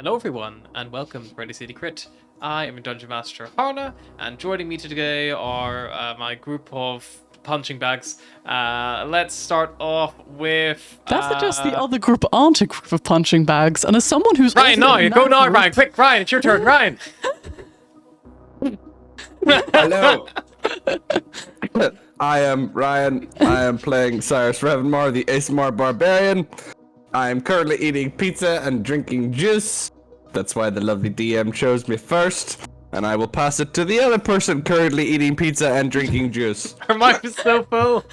Hello everyone, and welcome to Ready City Crit. I am your Dungeon Master Saparna, and joining me today are my group of punching bags. Let's start off with... That suggests the other group aren't a group of punching bags, and as someone who's Ryan, also no! Go now, Ryan! Quick, Ryan, it's your turn, Ryan! Hello. I am Ryan. I am playing Cyrus Revenmar, the Ismar Barbarian. I am currently eating pizza and drinking juice. That's why the lovely DM chose me first. And I will pass it to the other person currently eating pizza and drinking juice. Her mic is so full!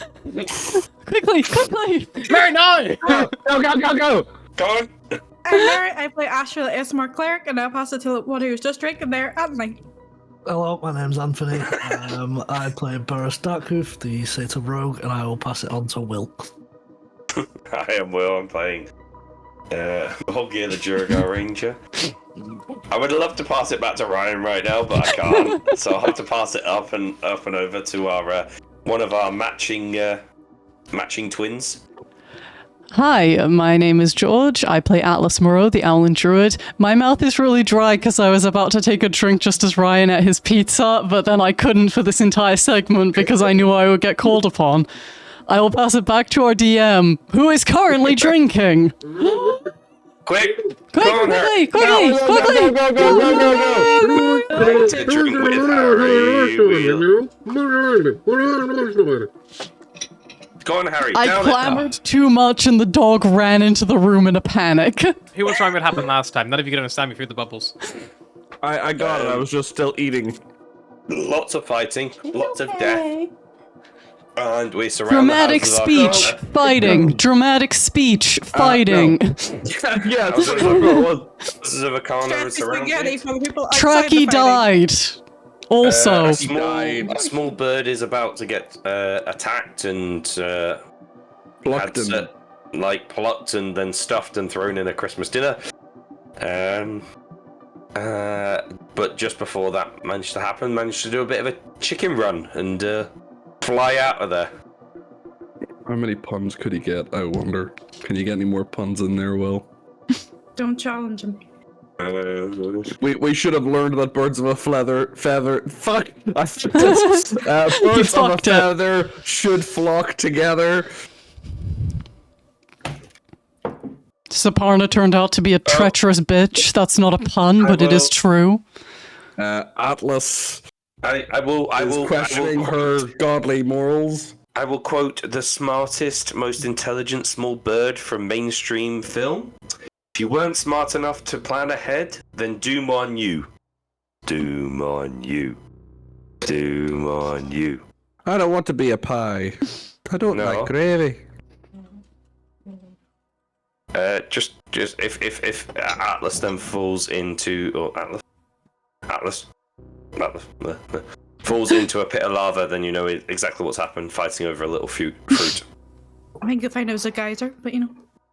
Quickly! Mary, no! Go! Go on. I'm Mary. I play Asher, the ASMR cleric, and I'll pass it to one who's just drinking there, Anthony. Hello, my name's Anthony. I play Boris Darkhoof, the Satan Rogue, and I will pass it on to Will. I am Will. I'm playing Bulgier, the Jurgar Ranger. I would love to pass it back to Ryan right now, but I can't. So I'll have to pass it up and over to our one of our matching twins. Hi, my name is George. I play Atlas Moreau, the Owlin Druid. My mouth is really dry because I was about to take a drink just as Ryan ate his pizza, but then I couldn't for this entire segment because I knew I would get called upon. I will pass it back to our DM, who is currently drinking. Quickly! Go! Drink with Harry, Will. Go on, Harry. I down clamored too much and the dog ran into the room in a panic. He was trying what happened last time. None of you can understand me through the bubbles. I got it. I was just still eating. Lots of fighting, lots of death. And we surround Dramatic the house with our speech, cover. fighting. Dramatic speech, fighting. Yeah, This is of a corner Stress spaghetti surrounded. for the people outside Tracky the fighting. died. Also, A small bird is about to get attacked and Plucked had, plucked and then stuffed and thrown in a Christmas dinner. But just before that managed to do a bit of a chicken run and fly out of there. How many puns could he get, I wonder? Can you get any more puns in there, Will? Don't challenge him. We should have learned that birds of a feather. Fuck! I fucked it. Birds of a fucked it. feather should flock together. Saparna turned out to be a treacherous bitch. That's not a pun, but it is true. Atlas I will questioning her godly morals. I will quote the smartest, most intelligent small bird from mainstream film. If you weren't smart enough to plan ahead, then doom on you. Doom on you. Doom on you. I don't want to be a pie. I don't No. like gravy. Just if Atlas then falls into Atlas falls into a pit of lava, then you know exactly what's happened. Fighting over a little fruit. I think you'll find it was a geyser, but you know.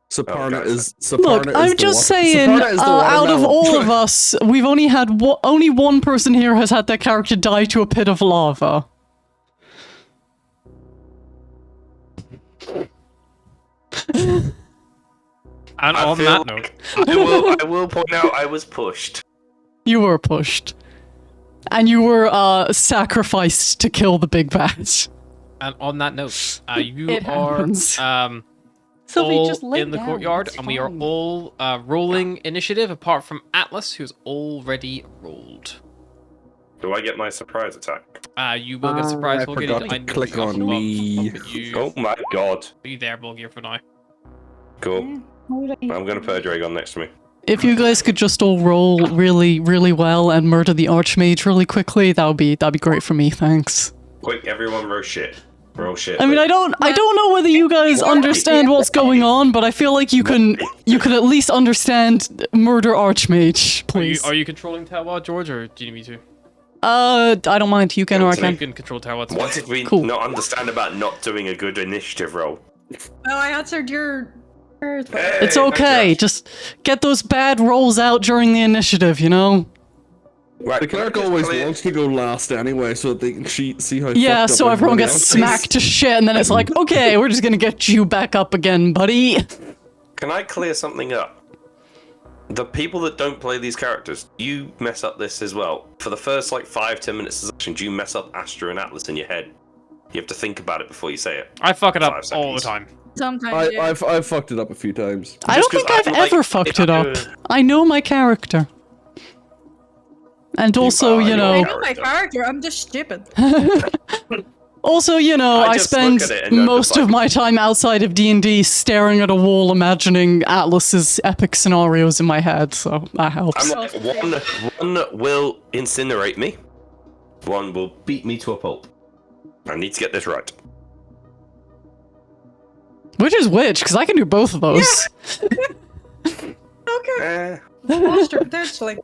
Saparna Oh, is. Look, Saparna I'm is just the wa- saying, Saparna is the out of watermelon. all of us, we've only had only one person here has had their character die to a pit of lava. And I on feel that note, I will point out I was pushed. You were pushed. And you were sacrificed to kill the big bat. you It are happens. Sylvie, all just lay in the down, courtyard, it's and we are fine. all rolling initiative, apart from Atlas, who's already rolled. Do I get my surprise attack? You will get surprised. I forgot to click on me. Oh my god. Are you there, Bulgier, for now? Cool. I'm gonna put a Dragon next to me. If you guys could just all roll really, really well and murder the Archmage really quickly, that'd be great for me, thanks. Quick, everyone roll shit. Roll shit. I mean, I don't know whether you guys understand what's going on, but I feel like you can at least understand murder Archmage, please. Are you controlling Tawa, George, or do you need me to? I don't mind. You can or I So you can. can control Tawa. What did we Cool. not understand about not doing a good initiative roll? Oh, I answered your... Hey, It's okay. thanks, Just get those bad rolls out during the initiative, you know? Right, The can I cleric just always clear- wants to go last anyway, so they can see how. Yeah, fucked up so everyone everybody gets else is. smacked to shit, and then it's like, okay, we're just gonna get you back up again, buddy. Can I clear something up? the people that don't play these characters, you mess up this as well. For the first like 5-10 minutes of the session, do you mess up Astra and Atlas in your head? You have to think about it before you say it. I fuck it up 5 all the seconds. time. Sometimes, yeah. I've fucked it up a few times. I don't Just 'cause think I've I'm like- ever fucked it up. I know my character. And also, are, you you know, I are. know my character, I'm just stupid. also, you know, I I just spend look at it and I'm most just of like- my time outside of D&D staring at a wall imagining Atlas's epic scenarios in my head, so that helps. I'm like, one will incinerate me, one will beat me to a pulp. I need to get this right. Which is which, because I can do both of those. Okay. Monster, potentially.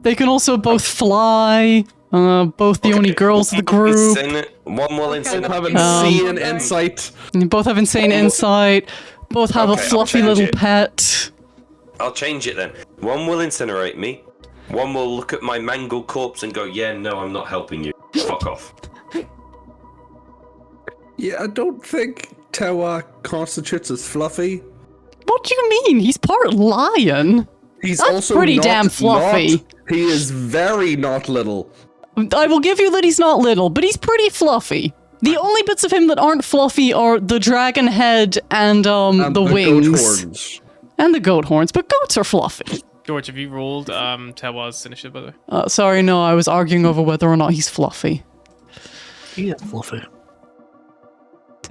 They can also both fly, both the only girls of the group. One will Okay, incinerate. Have Um, insane insight. You both have insane insight. Both have a Okay, I'll fluffy change little it. pet. I'll change it then. One will incinerate me. One will look at my mangled corpse and go, "Yeah, no, I'm not helping you. Fuck off." Yeah, I don't think Tewa constitutes as fluffy. What do you mean? He's part lion. He's That's also pretty not damn fluffy. not- he is very not little. I will give you that he's not little, but he's pretty fluffy. The only bits of him that aren't fluffy are the dragon head and And the goat wings. horns. And the goat horns, but goats are fluffy. George, have you rolled Tewa's initiative, by the way? Sorry, no, I was arguing over whether or not he's fluffy. He is fluffy.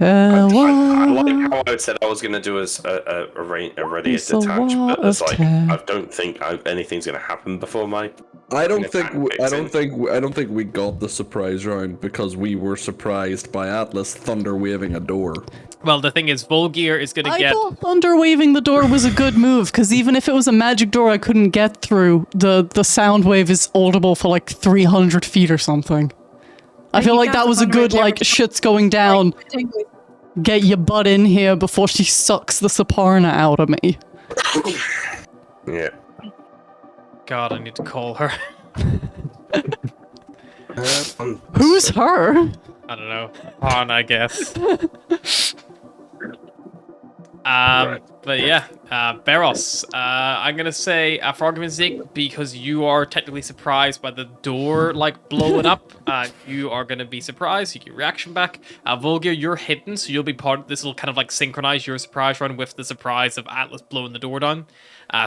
I like Tewa. how I said I was going to do as a ready It's a detach, lot but it's of like tear. I don't think anything's going to happen before my. I don't An think attack we, I kicks don't in. think I don't think we got the surprise round because we were surprised by Atlas thunder waving a door. Well, the thing is, Volgear is going to I get... thought thunder waving the door was a good move, because even if it was a magic door I couldn't get through, the sound wave is audible for like 300 feet or something. I feel you like got that the was a thunder good, wave like, there. shit's going down, Tingly. get your butt in here before she sucks the Saparna out of me. Yeah. God, I need to call her. Who's her? I don't know. On, I guess. But yeah, Beros. I'm gonna say, for argument's sake, because you are technically surprised by the door like blowing up, you are gonna be surprised. You get your reaction back. Volgear, you're hidden, so you'll be part of this. Will kind of like synchronize your surprise run with the surprise of Atlas blowing the door down.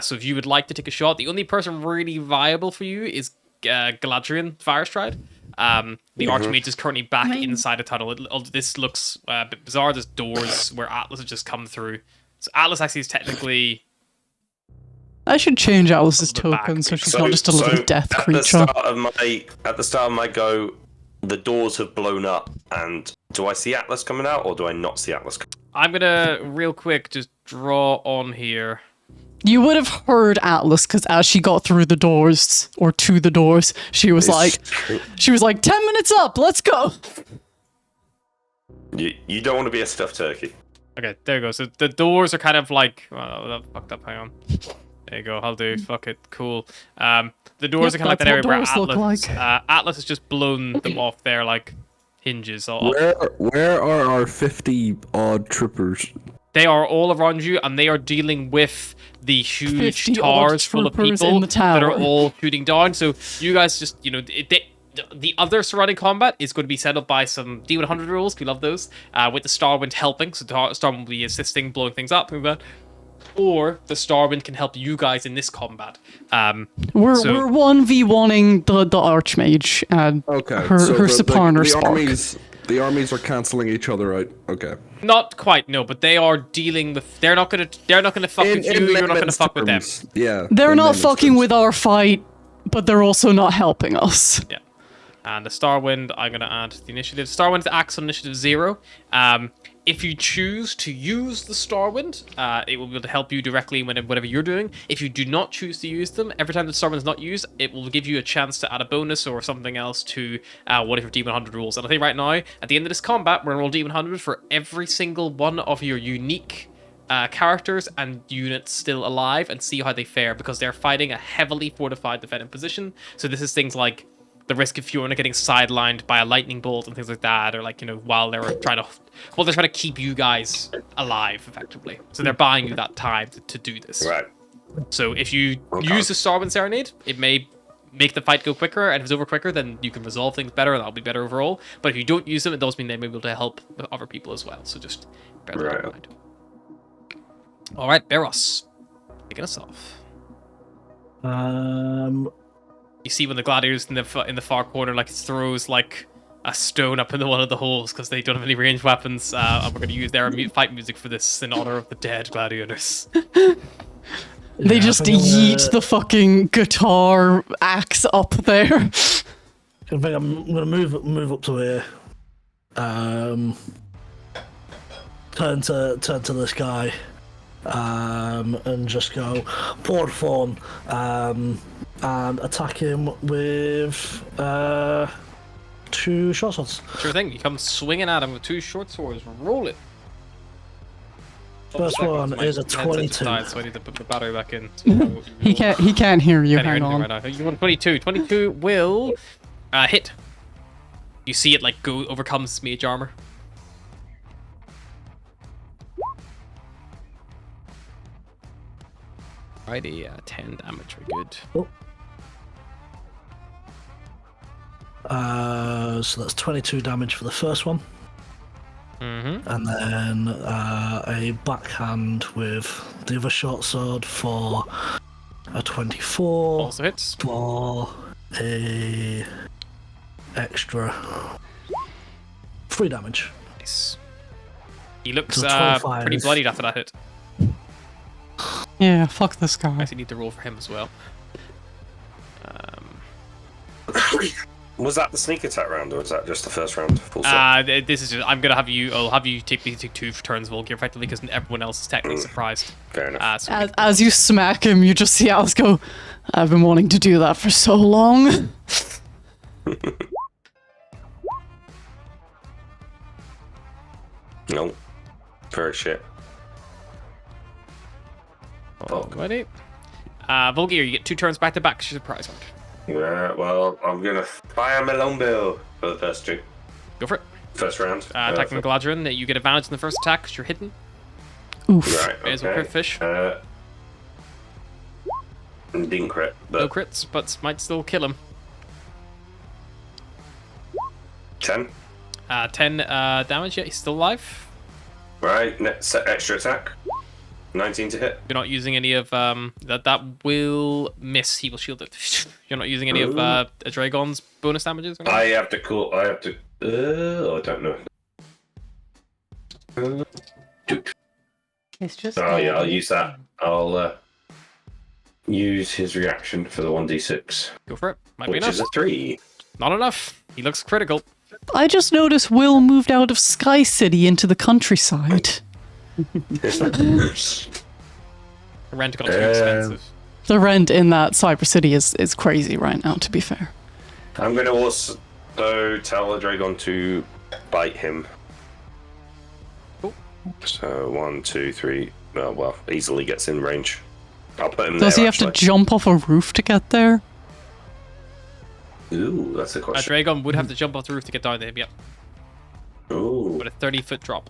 So if you would like to take a shot, the only person really viable for you is Galadriel Firestride. The Archmage is currently back Mine. inside a tunnel. This looks a bit bizarre. There's doors where Atlas has just come through. So Atlas actually is technically... I should change Alice's The back. token so she's not just a little death at creature. The start of my go, the doors have blown up, and do I see Atlas coming out, or do I not see Atlas coming I'm gonna, real quick, just draw on here. You would have heard Atlas, because as she got through the doors, or to the doors, she was like, 10 minutes up, let's go! You don't want to be a stuffed turkey. Okay, there you go. So the doors are kind of like... Oh, that fucked up, hang on. There you go, I'll do. Fuck it, cool. The doors Yep, are kind of like that that's area what where doors look Atlas... like. Atlas has just blown them off their, like, hinges. Where are our 50 odd troopers? They are all around you, and they are dealing with the 50 huge odd towers full of troopers people in the that are tower. all shooting down. So you guys just, the other surrounding combat is going to be set up by some D100 rules. We love those. With the Starwind helping, so Starwind will be assisting, blowing things up, things like that. Or the Starwind can help you guys in this combat. We're So- 1v1ing the Archmage and Okay, her so Saparna spark. the armies are cancelling each other out. Okay. Not quite, no, but they are dealing with. They're not gonna fuck with you. You're not gonna layman's fuck with them. terms, Yeah. They're in not layman's fucking terms. with our fight, but they're also not helping us. Yeah. And the Starwind, I'm going to add to the initiative. Starwind acts on initiative 0. If you choose to use the Starwind, it will be able to help you directly whatever you're doing. If you do not choose to use them, every time the Starwind is not used, it will give you a chance to add a bonus or something else to one of your D100 rules. And I think right now, at the end of this combat, we're going to roll D100 for every single one of your unique characters and units still alive and see how they fare, because they're fighting a heavily fortified defending position. So this is things like the risk of Fiona getting sidelined by a lightning bolt and things like that, or like, while they're trying to keep you guys alive effectively. So they're buying you that time to do this. Right. So if you Okay. use the Starwind Serenade, it may make the fight go quicker, and if it's over quicker, then you can resolve things better, and that'll be better overall. But if you don't use them, it does mean they may be able to help other people as well. So just bear that in mind. All right, Beros, kicking us off. You see when the gladiators in the far corner like throws like a stone up into one of the holes because they don't have any ranged weapons, and we're going to use their fight music for this in honor of the dead gladiators. They just yeet the fucking guitar axe up there. I think I'm gonna move up to here. Turn to this guy. And just go pour phone. And attack him with 2 short swords. Sure thing. You come swinging at him with 2 short swords. Roll it. First one is a 22. So I need to put the battery back in. He can't hear you. Can't hear Hang anything on. right now. You want 22. 22 will hit. You see it like go overcomes mage armor. Alrighty, 10 damage. Very good. So that's 22 damage for the first one. Mm-hmm. And then a backhand with the other short sword for a 24 Also hits. for a extra 3 damage. Nice. He looks So 25. pretty bloodied after that hit. Yeah, fuck this I guy. actually need to roll for him as well. Was that the sneak attack round, or was that just the first round? Full set? This is just, I'll have you take 2 turns Volgear effectively because everyone else is technically surprised. Fair enough. So As you smack him, you just see Alice go, I've been wanting to do that for so long. No. Very shit. Alrighty. Volgear, you get 2 turns back to back. She's surprised. Yeah, well, I'm gonna fire my longbow for the first 2. Go for it. First round. Attacking Galadrin, you get advantage in the first attack because you're hidden. Oof. Right, There's a okay. crit fish. Didn't crit, but No crits, but might still kill him. 10. 10 damage, yeah, he's still alive. Right, next extra attack. 19 to hit. You're not using any of that will miss. He will shield it. You're not using any of a Dragon's bonus damages. Or I have to. I don't know. It's just. Oh yeah, I'll use that. I'll use his reaction for the 1d6, Go for it. Might be which enough. is a 3. Not enough. He looks critical. I just noticed Will moved out of Sky City into the countryside. Rent got too expensive. The rent in that Cyber City is crazy right now, to be fair. I'm going to also tell the Dragon to bite him. Cool. So 1, 2, 3. Oh, well, easily gets in range. I'll put him Does there. he have to jump off a roof to get there? Ooh, that's a A question. Dragon would have to jump off the roof to get down to him, yep. Ooh. With a 30-foot drop.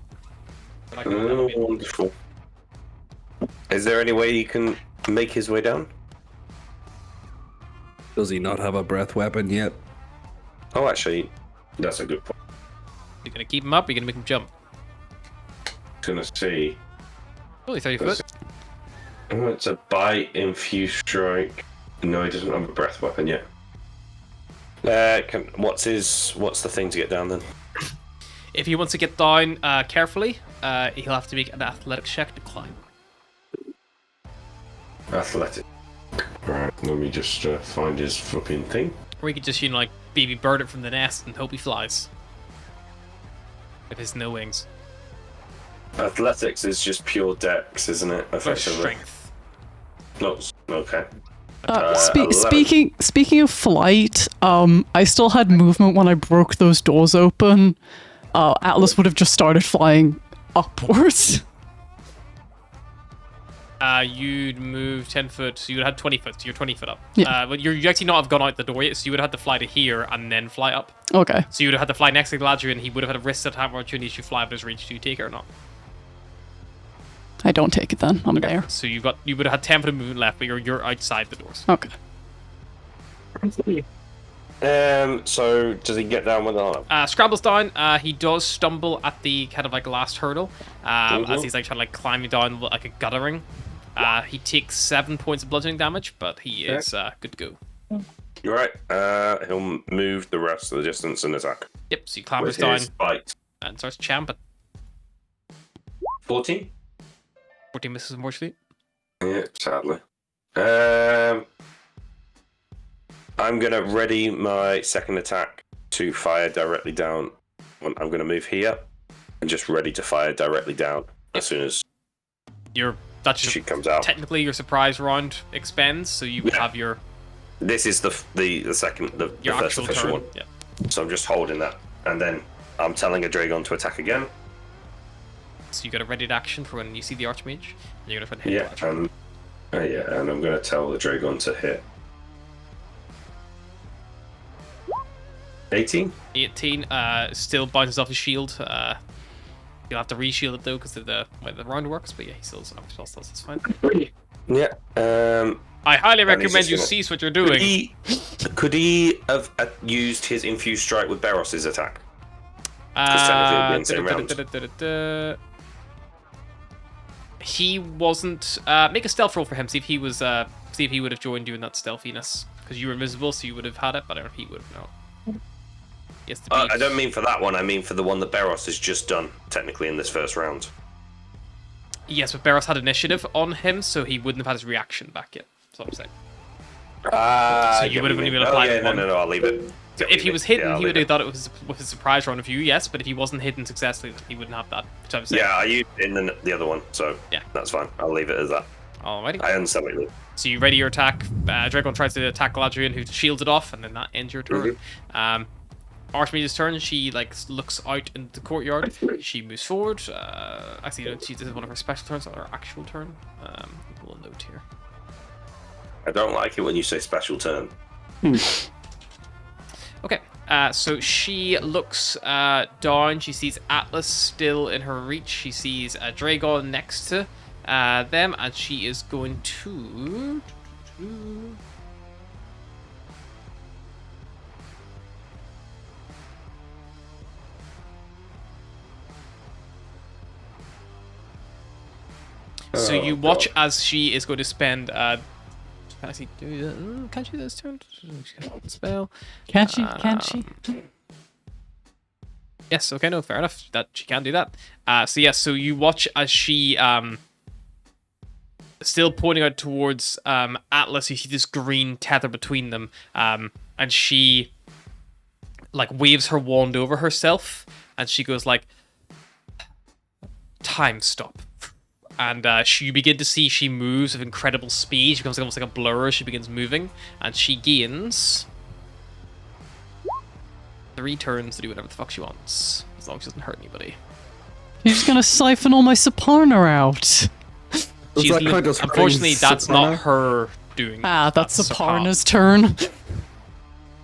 But I can Oh, wonderful. Is there any way he can make his way down? Does he not have a breath weapon yet? Oh, actually, that's a good point. You're going to keep him up, or you're going to make him jump? Gonna see. Only 30 foot. Oh, it's a bite, infuse strike. No, he doesn't have a breath weapon yet. What's the thing to get down then? If he wants to get down carefully, he'll have to make an athletics check to climb. Athletic. Right, let me just find his flipping thing. Or he could just, like, baby bird it from the nest and hope he flies. With his no wings. Athletics is just pure dex, isn't it? Or Effectively. strength. No, okay. Speaking of flight, I still had movement when I broke those doors open. Atlas would have just started flying upwards. You'd move 10 foot, so you would have 20 foot, so you're 20 foot up. Yeah. But you actually not have gone out the door yet, so you would have had to fly to here and then fly up. Okay. So you would have had to fly next to Galadriel, and he would have had a risk at time opportunity to fly out of his reach. Do you take it or not? I don't take it then. I'm there. So you would have had 10 foot of movement left, but you're outside the doors. Okay. So does he get down with the Scrambles down. He does stumble at the kind of like last hurdle, as he's like trying to like climbing down like a guttering. He takes 7 points of bludgeoning damage, but he is good to go. You're right. He'll move the rest of the distance and attack. Yep. So he clambers With down his bite. and starts champing. 14. 14 misses, unfortunately. Yeah, sadly. I'm gonna ready my second attack to fire directly down. I'm gonna move here and just ready to fire directly down as soon as she comes out. Technically, your surprise round expends, so you have your. This is the second, the first official turn. one. Yeah. So I'm just holding that, and then I'm telling a Dragon to attack again. So you got a ready action for when you see the Archmage, and you're gonna hit. And I'm gonna tell the Dragon to hit. 18. 18. Still bounces off his shield. You'll have to reshield it though because of the way the round works. But yeah, he still does. It's fine. Yeah. I highly recommend you cease what you're doing. Could he have used his infused strike with Baros's attack? Because technically it would be in the same round. He wasn't. Make a stealth roll for him. See if he was. See if he would have joined you in that stealthiness. Because you were invisible, so you would have had it. But I don't know if he would have known. Yes, I don't mean for that one. I mean for the one that Baros has just done. Technically in this first round. Yes, but Baros had initiative on him, so he wouldn't have had his reaction back yet. That's what I'm saying. So you would have only been applied one. No, I'll leave it. So if he was hidden, he would have thought it was with his surprise round of you, yes. But if he wasn't hidden successfully, he wouldn't have that. Which I'm saying. Yeah, I used it in the other one, so yeah, that's fine. I'll leave it as that. Alrighty. I understand what you mean. So you ready your attack. Dragon tries to attack Galadriel, who shields it off, and then that ends your turn. Archmage's turn. She looks out in the courtyard. She moves forward. Actually, no, this is one of her special turns, not her actual turn. We'll note here. I don't like it when you say special turn. Okay. So she looks down. She sees Atlas still in her reach. She sees a Dragon next to them, and she is going to. So you watch as she is going to spend. Can I see? Can she do this turn? Spell. Can't she? Can't she? Yes. Okay. No. Fair enough. That she can do that. So yes. So you watch as she still pointing out towards Atlas. You see this green tether between them, and she like waves her wand over herself, and she goes like, "Time stop." And you begin to see she moves with incredible speed. She becomes almost like a blur as she begins moving. And she gains 3 turns to do whatever the fuck she wants. As long as she doesn't hurt anybody. You're just gonna siphon all my Saparna out. Unfortunately, that's not her doing. That's Saparna's turn.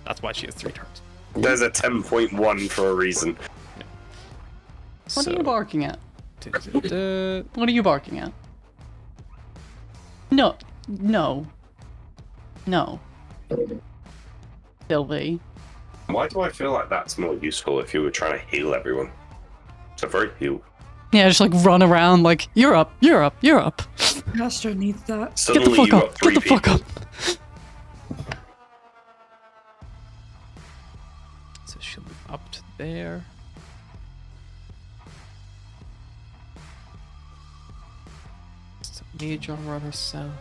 That's why she has 3 turns. There's a 10.1 for a reason. Yeah. What are you barking at? What are you barking at? No. Sylvie. Why do I feel like that's more useful if you were trying to heal everyone? It's a very heal. Yeah, just like run around like, you're up. Astro needs that. Get the fuck up. Get the fuck up. So she'll move up to there. Mage armor on herself.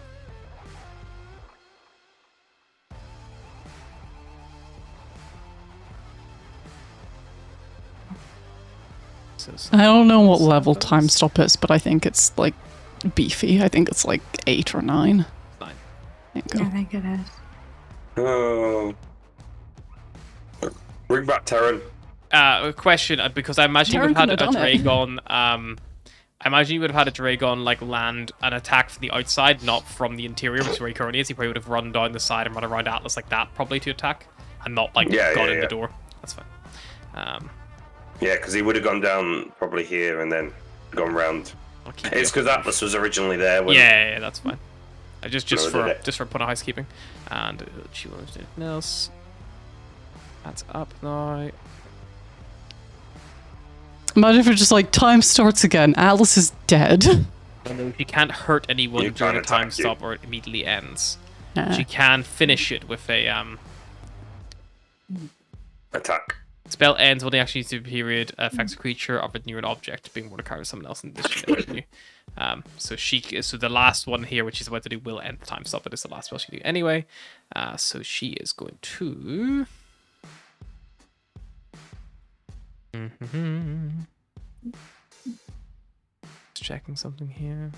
I don't know what level time stop is, but I think it's like beefy. I think it's like 8 or 9. 9. There you go. Yeah, I think it is. Oh. Bring back Terran. A question, because I imagine you would have had a Dragon. I imagine you would have had a Dragon like land an attack from the outside, not from the interior, which is where he currently is. He probably would have run down the side and run around Atlas like that, probably to attack, and not like gone in the door. That's fine. Yeah, because he would have gone down probably here and then gone round I'll keep It's it. because Atlas was originally there. When... Yeah, that's fine. Just No, for point of housekeeping. And she wants anything else. That's up now. Imagine if it just like time starts again. Atlas is dead. Although she can't hurt anyone You during a can't time attack you. stop or it immediately ends. Ah. She can finish it with a Attack. spell ends when the action used to period affects a creature of a near an object, being Mordecai or someone else in addition to you. So the last one here, which she's about to do, will end the time stop, but it's the last spell she do anyway. So she is going to. Just checking something here.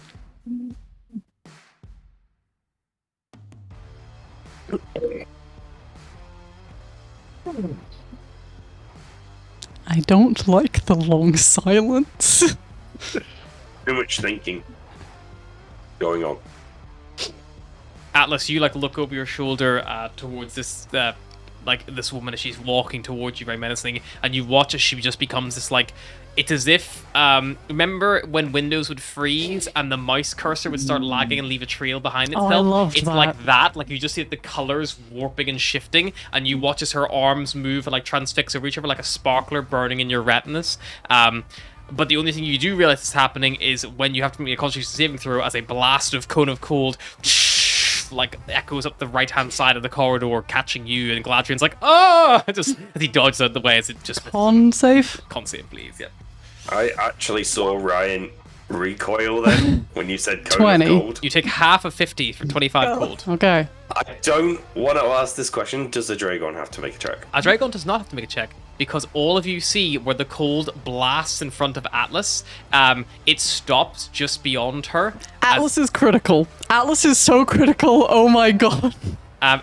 I don't like the long silence. Too much thinking going on. Atlas, you like look over your shoulder towards this this woman as she's walking towards you very menacingly, and you watch as she just becomes this like. It's as if remember when Windows would freeze and the mouse cursor would start lagging and leave a trail behind itself. I loved it's that. like that. Like you just see the colors warping and shifting, and you watch as her arms move and like transfix over each other like a sparkler burning in your retinas. But the only thing you do realize is happening is when you have to make a Constitution saving throw as a blast of cone of cold like echoes up the right hand side of the corridor, catching you, and Galadriel's like, oh, just as he dodges out of the way as it just Con save. con save, please. Yeah. I actually saw Ryan recoil then when you said cone 20. of gold. You take half of 50 for 25 cold. Okay. I don't want to ask this question. Does the Dragon have to make a check? A Dragon does not have to make a check because all of you see where the cold blasts in front of Atlas. It stops just beyond her. Atlas is critical. Atlas is so critical. Oh my god.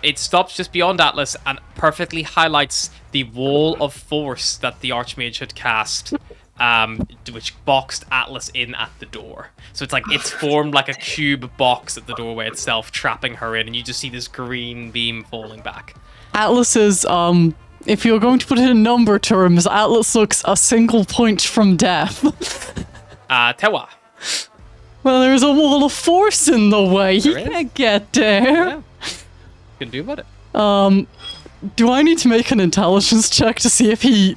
It stops just beyond Atlas and perfectly highlights the wall of force that the Archmage had cast, which boxed Atlas in at the door. So it's like it's formed like a cube box at the doorway itself, trapping her in, and you just see this green beam falling back. Atlas is, if you're going to put it in number terms, Atlas looks a single point from death. Tewa. Well, there's a wall of force in the way. He There is. can't get there. Yeah. You can do about it. Do I need to make an intelligence check to see if he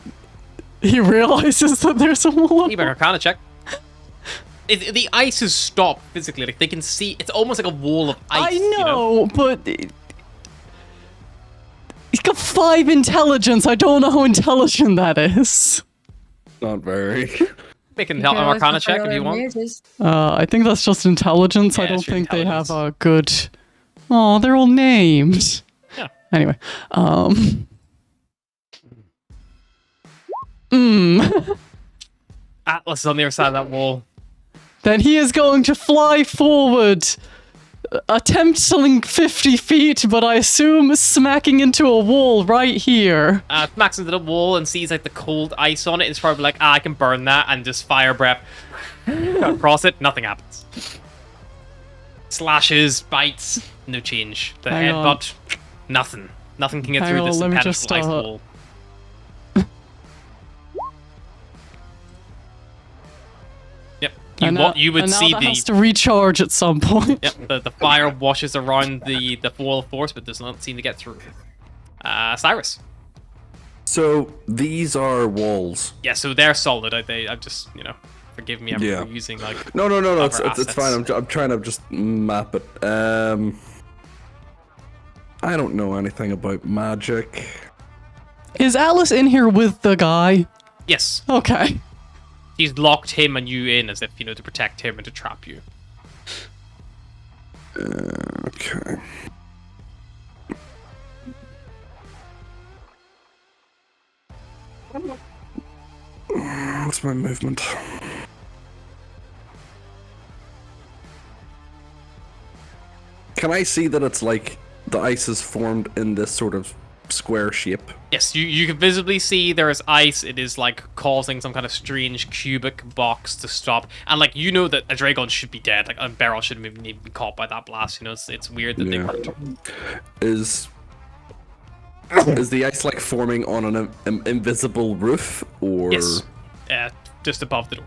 realizes that there's a wall of You better Arcana check. The ice has stopped physically. Like they can see, it's almost like a wall of ice. I know, You know? but he's got 5 intelligence. I don't know how intelligent that is. Not very. Make an Arcana check if you want. I think that's just intelligence. I Yeah, don't it's your think they have intelligence. a good. Oh, they're all named. Yeah. Anyway, Atlas is on the other side of that wall. Then he is going to fly forward, attempting 50 feet, but I assume smacking into a wall right here. Smacks into the wall and sees like the cold ice on it. It's probably like, I can burn that, and just fire breath across it. Nothing happens. Slashes, bites, no change. The Hang on. headbutt, nothing. Nothing can get Hang through on, this let me impenetrable just, ice wall. Yep. You would and now see that has to recharge at some point. Yep, the fire washes around the wall of force, but does not seem to get through. Cyrus. So these are walls. Yeah, so they're solid. I'm just, forgive me. I'm Yeah. using like. No. It's Other fine. assets. I'm trying to just map it. I don't know anything about magic. Is Atlas in here with the guy? Yes, Okay. he's locked him and you in as if to protect him and to trap you. Okay. What's my movement? Can I see that it's like the ice is formed in this sort of square shape? Yes, you can visibly see there is ice. It is like causing some kind of strange cubic box to stop, and like that a Dragon should be dead. Like a barrel shouldn't even be caught by that blast. It's weird that they Yeah. hurt. Is the ice like forming on an invisible roof, or Yes, just above the door.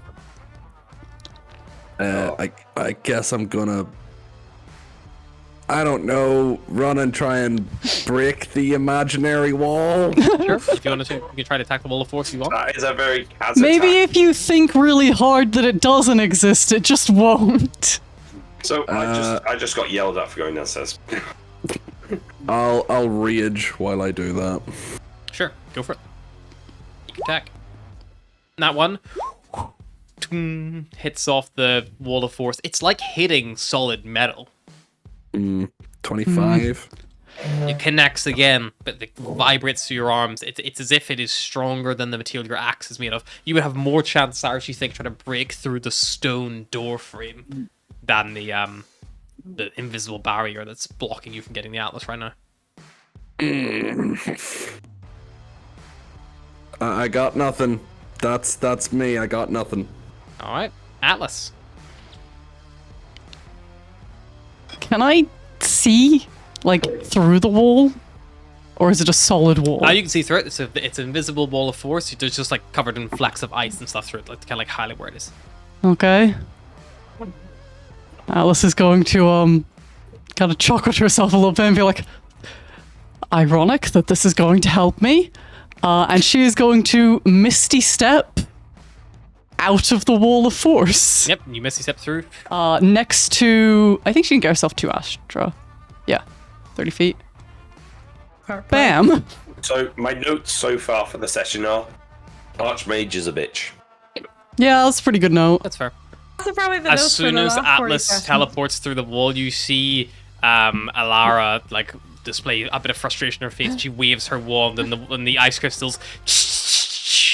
I guess I'm gonna. I don't know. Run and try and break the imaginary wall. Sure. If you want to, you can try to attack the wall of force if you want. That is a very Kaz Maybe attack. if you think really hard that it doesn't exist, it just won't. So I just got yelled at for going downstairs. I'll rage while I do that. Sure, go for it. You can attack. That one hits off the wall of force. It's like hitting solid metal. 25. It connects again, but it vibrates through your arms. It's as if it is stronger than the material your axe is made of. You would have more chance, Cyrus, you think, trying to break through the stone door frame than the invisible barrier that's blocking you from getting the Atlas right now. I got nothing. That's me. I got nothing. All right, Atlas. Can I see, like, through the wall? Or is it a solid wall? You can see through it. It's an invisible wall of force. It's just like covered in flecks of ice and stuff through it, like to kind of like highlight where it is. Okay. Alice is going to, kind of chuckle to herself a little bit and be like, ironic that this is going to help me. And she is going to Misty Step out of the wall of force. Yep, you misty step through. Next to... I think she can get herself to Astra. Yeah, 30 feet. Bam! So my notes so far for the session are: Archmage is a bitch. Yeah, that's a pretty good note. That's fair. That's probably the As notes for soon the as last 40 Atlas sessions. teleports through the wall, you see Alara like display a bit of frustration in her face. She waves her wand, and the ice crystals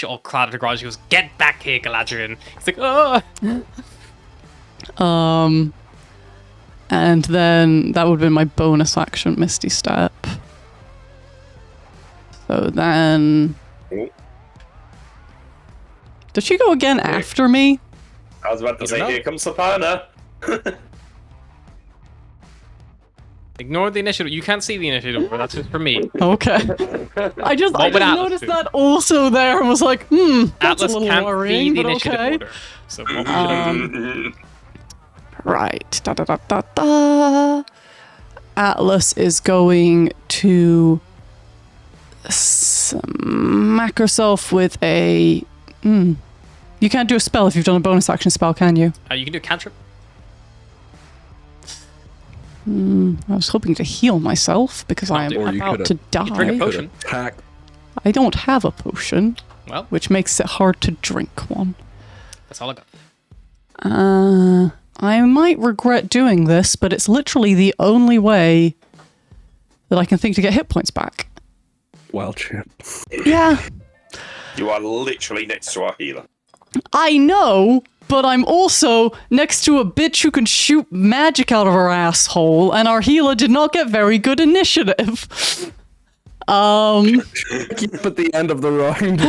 all clatter to the ground. She goes, "Get back here, Galadriel!" He's like, "Oh." And then that would have been my bonus action, Misty Step. So then... Did she go again after me? I was about to say, know. here comes Saparna. Ignore the initiative. You can't see the initiative, but that's just for me. Okay. I just What would Atlas noticed do? that also there and was like, that's Atlas a little can't see worrying, the but initiative okay. order. So what would you like to do? Right. Da, da, da, da, da. Atlas is going to smack herself with a... You can't do a spell if you've done a bonus action spell, can you? You can do a cantrip. I was hoping to heal myself because I am Or you about could've- to You can drink a die. potion. Attack. I don't have a potion, Well, which makes it hard to drink one. that's all I got. I might regret doing this, but it's literally the only way that I can think to get hit points back. Wild champ. Yeah, You are literally next to our healer. I know, but I'm also next to a bitch who can shoot magic out of her asshole, and our healer did not get very good initiative. Keep at the end of the round.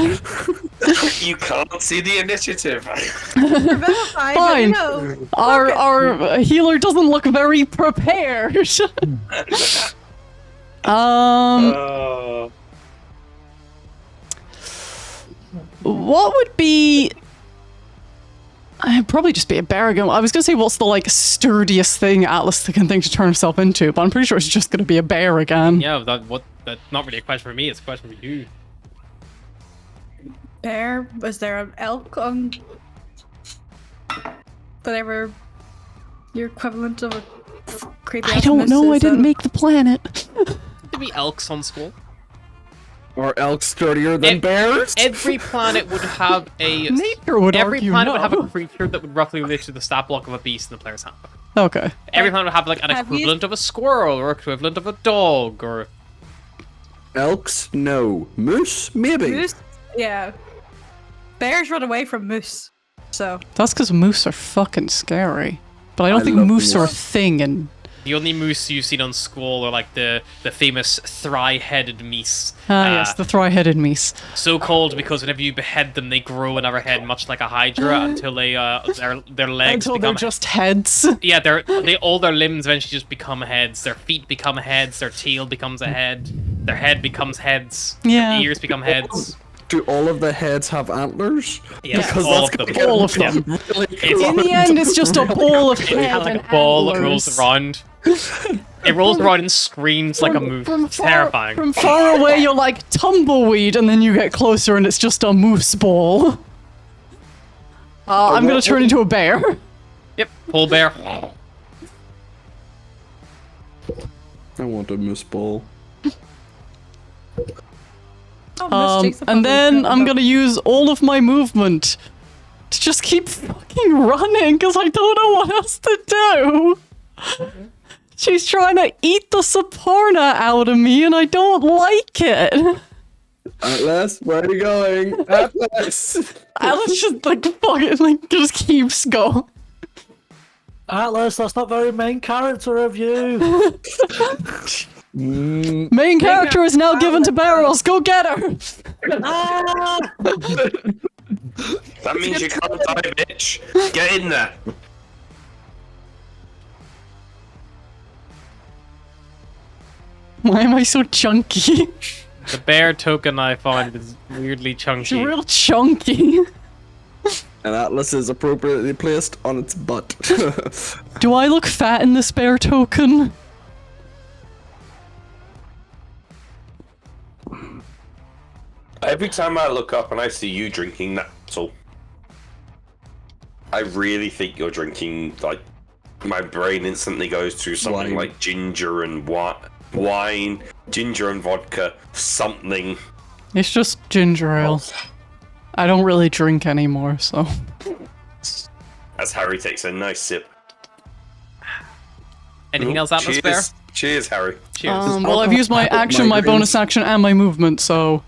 You can't see the initiative. Verify, but Fine. you know. Our healer doesn't look very prepared. What would be... I'd probably just be a Baragon. I was going to say, what's the, like, sturdiest thing Atlas can think to turn himself into, but I'm pretty sure it's just going to be a bear again. Yeah, that's not really a question for me. It's a question for you. Bear, was there an elk on whatever your equivalent of a creepy I don't know. I didn't make. make the planet. There'd be elks on Skull. Are elks sturdier than bears? Every planet would have a Nature would every argue planet no. would have a creature that would roughly relate to the stat block of a beast in the player's handbook. Okay. Every planet would have like an Have you- equivalent of a squirrel or equivalent of a dog or Elks? No. Moose? Maybe. Moose? Yeah. Bears run away from moose. So, That's because moose are fucking scary. But I don't I think love moose are a moose. thing in... the only moose you've seen on Skull are like the famous thry-headed meese. yes, the three-headed meese. So called because whenever you behead them, they grow another head, much like a hydra, until they their legs Until they're become just heads. yeah, they all their limbs eventually just become heads. Their feet become heads. Their tail becomes a head. Their head becomes heads. Yeah. Their ears become heads. Do all of the heads have antlers? Yes, Because all that's of them. gonna get All of Yeah. them. really It's- In the end, it's just a ball of It's head kind of like and a ball that antlers. rolls around. It rolls around and screams like a moose. It's terrifying. From far away, you're like tumbleweed, and then you get closer, and it's just a moose ball. I'm gonna turn into a bear. Yep, pole bear. I want a moose ball. Oh, Miss Jake's a And fun then little I'm dog. gonna use all of my movement to just keep fucking running, because I don't know what else to do. She's trying to eat the Saparna out of me, and I don't like it. Atlas, where are you going? Atlas! Alice just like fucking like just keeps going. Atlas, that's not very main character of you. Main character is now given to Barrels. Go get her. Ah! That means you can't die, bitch. Get in there. Why am I so chunky? The bear token I find is weirdly It's chunky. real chunky. And Atlas is appropriately placed on its butt. Do I look fat in this bear token? Every time I look up and I see you drinking that, so I really think you're drinking, like, my brain instantly goes to something Wine. like ginger and wine, ginger and vodka, something. It's just ginger ale. I don't really drink anymore, so. As Harry takes a nice sip. Anything else, Atlas Bear? Cheers. Cheers, Harry. Cheers. Well, I've used my action, my bonus action, and my movement, so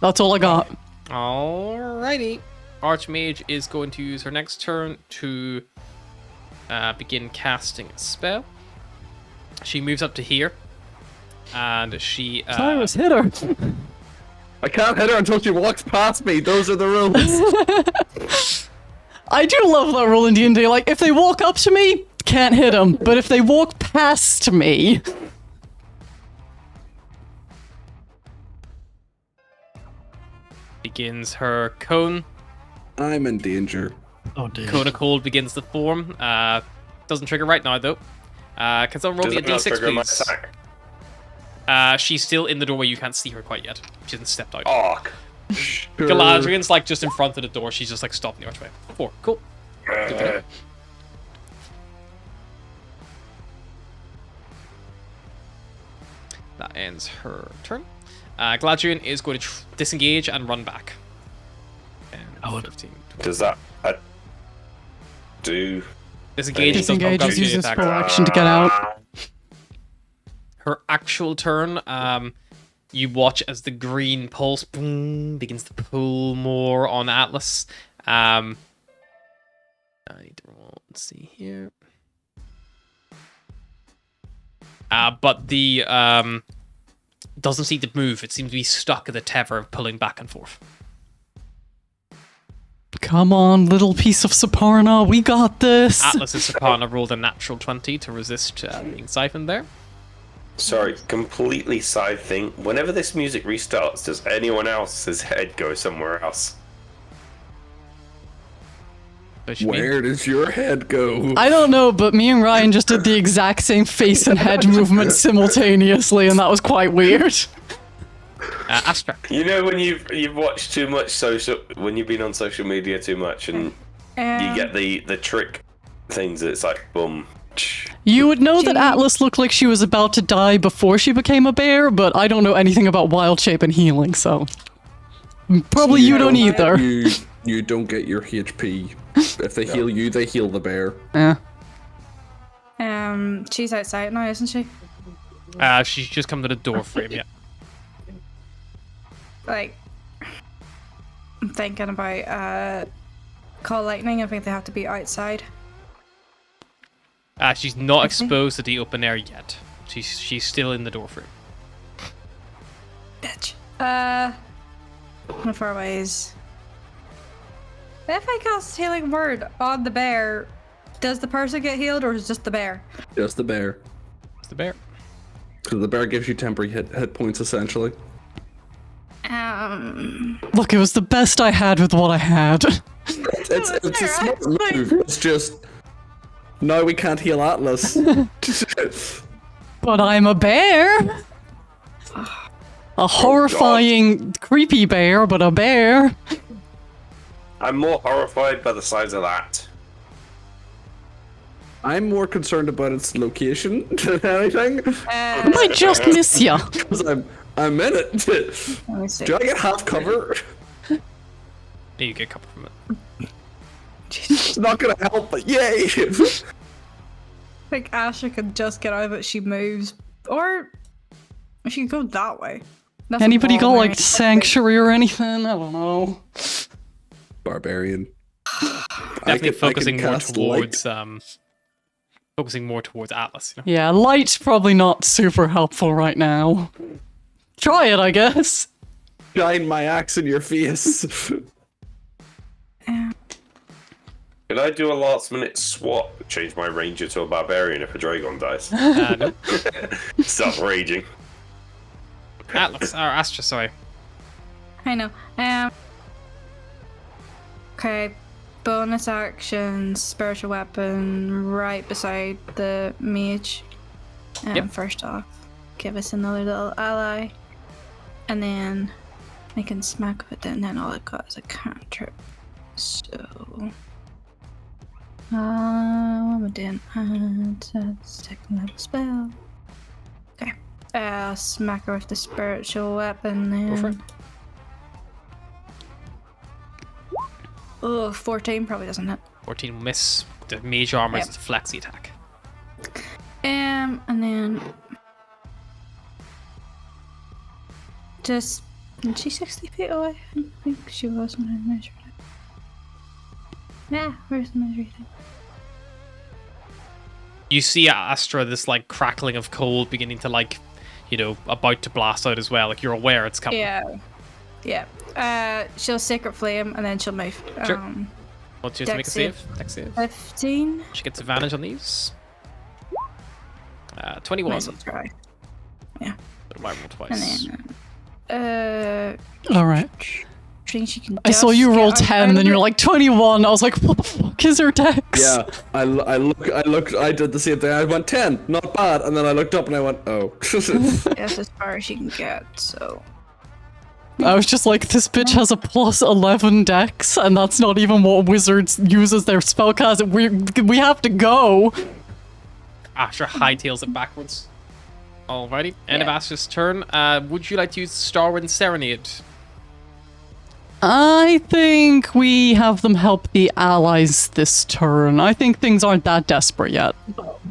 that's all I got. Alrighty. Archmage is going to use her next turn to begin casting a spell. She moves up to here, and she. Cyrus, hit her. I can't hit her until she walks past me. Those are the rules. I do love that rule in D&D. Like, if they walk up to me, can't hit them. But if they walk past me... begins her cone. I'm in danger. Oh dear. Cone of Cold begins to form. Doesn't trigger right now, though. Can someone roll Does me a it not d6, trigger my please? attack? She's still in the doorway. You can't see her quite yet. She hasn't stepped out. Oh, Galadriel's like just in front of the door. She's just like stopping the archway. 4. Cool. Good to know. That ends her turn. Galadriel is going to disengage and run back. And I would- 15. does that do? Disengage. doesn't Disengage count is as uses attack. full action to get out. Her actual turn, you watch as the green pulse boom, begins to pull more on Atlas. I need to roll. Let's see here. But the doesn't seem to move. It seems to be stuck at the tether, pulling back and forth. Come on, little piece of Saparna, we got this. Atlas's Saparna rolled a natural 20 to resist being siphoned there. Sorry, completely side thing. Whenever this music restarts, does anyone else's head go somewhere else? Does she mean- Where does your head go? I don't know, but me and Ryan just did the exact same face and head movement simultaneously, and that was quite weird. Astra. You know when you've watched too much when you've been on social media too much, and you get the trick things. It's like boom. You would know that Gee. Atlas looked like she was about to die before she became a bear, but I don't know anything about wild shape and healing, so... Probably you don't either. You don't get your HP. If they heal you, they heal the bear. Yeah. She's outside now, isn't she? She's just come to the door frame, yeah. Like, I'm thinking about call lightning. I think they have to be outside. She's not exposed to the open air yet. She's still in the door frame. Bitch. How far away is? If I cast healing word on the bear, does the person get healed or is it just the bear? Just the bear. It's the bear. Because the bear gives you temporary hit points, essentially. Look, it was the best I had with what I had. It's a smart move. It's just now we can't heal Atlas. But I'm a bear. A horrifying, creepy bear, but a bear. I'm more horrified by the size of that. I'm more concerned about its location than anything. I might just miss ya. Because I'm in it. Let me see. Do I get half cover? You get cover from it. It's not gonna help, but yay! I think Asha can just get out of it. She moves, or she can go that way. That's a Anybody got wall like there. sanctuary or anything? I don't know. Barbarian. Definitely I focusing can more cast towards light. focusing more towards Atlas. You know? Yeah, light's probably not super helpful right now. Try it, I guess. Shine my axe in your face. Could I do a last minute swap? Change my ranger to a barbarian if a dragon dies? No. Stop raging. Atlas or Astra, sorry. I know. Okay. Bonus action, spiritual weapon, right beside the mage. Yep. First off, give us another little ally, and then I can smack with it. And then all I've got is a cantrip. So, what am I doing? Second level spell. Okay. Smack her with the spiritual weapon. Then. Go for it. Oh, 14 probably doesn't hit. 14 will miss. The mage armor is Yep. a flexi attack. And then just is she 60 feet away? I think she was when I measured it. Yeah, where's the measuring thing? You see Astra, this like crackling of coal beginning to like, about to blast out as well. Like you're aware it's coming. Yeah. She'll Sacred Flame and then she'll move. Sure. What's yours to make a Dex save? save. Dex save. 15. She gets advantage on these. 21. Might as well try. I roll twice. And then Alright. think she can I saw just you get roll out 10, of then you're it. like 21. I was like, what the fuck is her dex? Yeah, I looked, I did the same thing. I went 10, not bad, and then I looked up and I went, oh. That's as far as she can get, so. I was just like, this bitch has a plus 11 dex, and that's not even what wizards use as their spellcast. We have to go. Astra hightails it backwards. Alrighty. End of Yeah. Astra's turn. Would you like to use Starwind Serenade? I think we have them help the allies this turn. I think things aren't that desperate yet.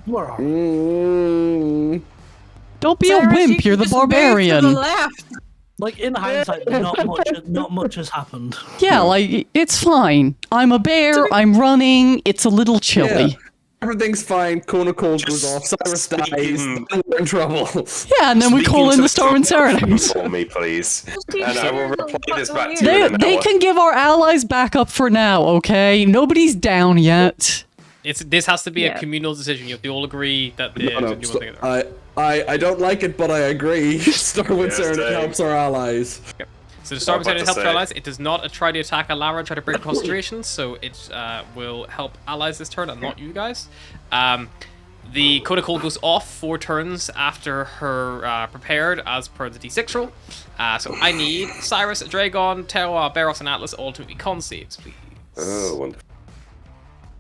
Where are we? Mm, Don't be Sarah, a she wimp, can you're the just move to barbarian. the left. Like, in hindsight, not much has happened. Yeah, like, it's fine. I'm a bear, I'm running, it's a little chilly. yeah. Everything's fine, Kona Cold goes off, Cyrus dies, speaking- then we're in trouble. Yeah, and then we call in the Starwind Serenade. For me, please. keep And I will saying, reply this "Oh, back yeah." to you in an They hour. can give our allies back up for now, okay? Nobody's down yet. This has to be a Yeah. communal decision. You have to all agree that they No, no, do one thing or the other. I don't like it, but I agree. Starwind Yes, Serenade same. helps our allies. So the I'm Starwind about Serenade to helps say. allies. It does not try to attack Alara, try to break concentration, so it will help allies this turn and not you guys. The Coda Cold goes off 4 turns after her prepared, as per the D6 roll. So I need Cyrus, Dragon, Tewa, Beros, and Atlas all to make con saves, please. Oh, wonderful.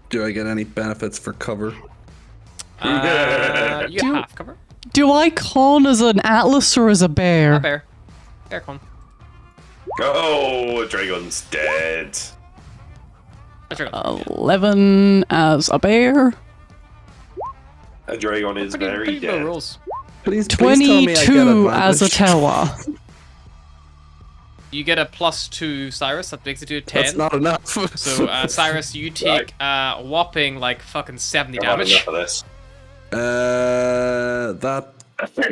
Do I get any benefits for cover? You Do- have cover. Do I con as an atlas or as a bear? A bear. Bear con. Oh, Dragon's dead. A dragon. 11 as a bear. A Dragon is very Pretty low dead. rolls. Please tell me I get 22 as a advantage. Tewa. You get a +2, Cyrus. That makes it to a 10. That's not enough. So, Cyrus, you take whopping like fucking 70 I've had damage. enough of this. That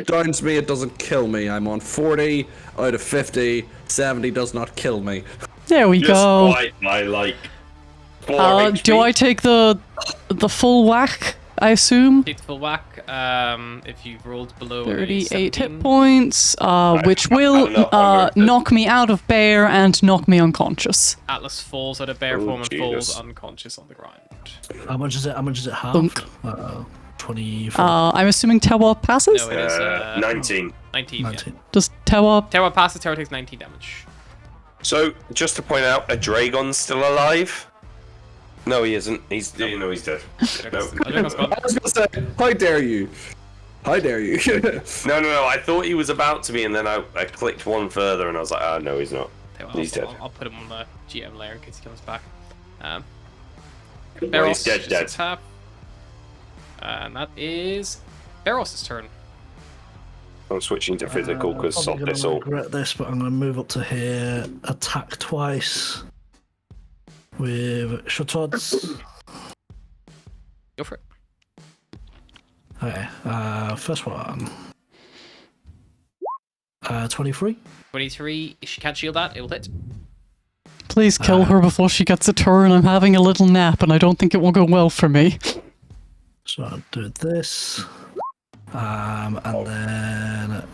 downs me, it doesn't kill me. I'm on 40 out of 50. 70 does not kill me. There we Just go. quite my, like, 4 Do HP. I take the full whack I assume. Take the full whack. If you've rolled below 38 17. hit points, which will I'm not under- knock me out of bear and knock me unconscious. Atlas falls out of bear Oh, form and falls Jesus. unconscious on the ground. How much is it? How much is it half? Thunk. 24. I'm assuming Tewa passes? No, it is 19. 19. Yeah. 19. Does Tewa... Terra passes, Terra takes 19 damage. So, just to point out, a Dragon's still alive? No, he isn't. He's dead. No, he's dead. No. Dragon's gone. I was gonna say, how dare you? How dare you? No. I thought he was about to be, and then I clicked one further, and I was like, ah, no, he's not. Okay, well, He's dead. I'll put him on the GM layer in case he comes back. Well, Barros, he's dead. Tap. And that is Barros' turn. I'm switching to physical because I'm sod probably this gonna all. regret this, but I'm going to move up to here, attack twice with Shards. Go for it. Okay, first one. 23. 23. If she can't shield that, it will hit. Please kill her before she gets a turn. I'm having a little nap and I don't think it will go well for me. So I'll do this. And then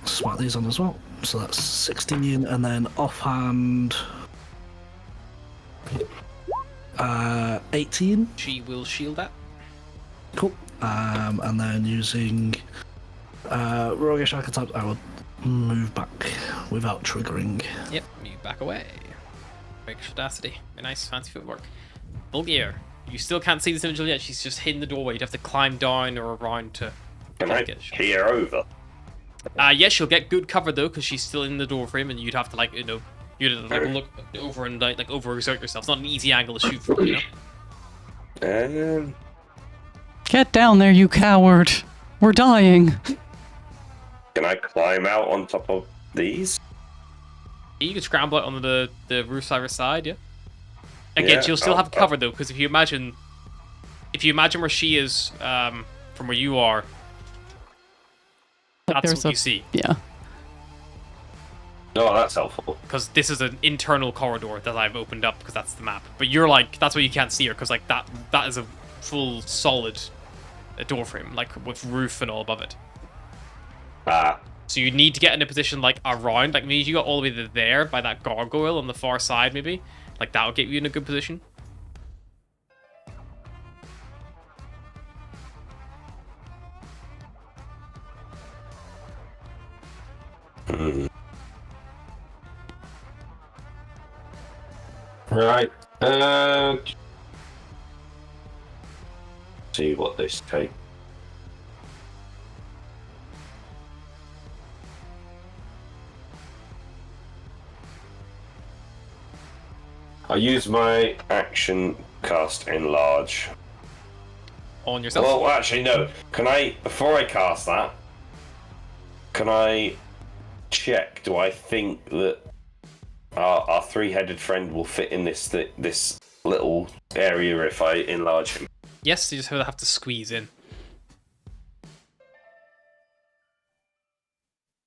smite these on as well. So that's 16, and then offhand 18. She will shield that. Cool. And then using roguish archetypes, I will move back without triggering. Yep, you back away. Breakish audacity. Very nice, fancy footwork. Bulgier. You still can't see this individual yet. She's just hidden the doorway. You'd have to climb down or around to Can I get it. peer over? Yes, she'll get good cover though, because she's still in the door frame, and you'd have to you'd look over and like overexert yourself. It's not an easy angle to shoot from, Get down there, you coward. We're dying. Can I climb out on top of these? You could scramble out on the roof either side, yeah. Again, Yeah, she'll still have cover though, because if you imagine where she is from where you are, that's There's what you see. Yeah. Oh, that's helpful. Because this is an internal corridor that I've opened up because that's the map. But you're like, that's why you can't see her, because like that is a full solid door frame, like with roof and all above it. So you need to get in a position like around, like maybe you got all the way to there by that gargoyle on the far side, maybe. Like that will get you in a good position. Right. See what this takes. I use my action cast enlarge. On yourself. Well, actually, no. Can I, before I cast that, can I check? Do I think that our three-headed friend will fit in this little area if I enlarge him? Yes, you just have to squeeze in.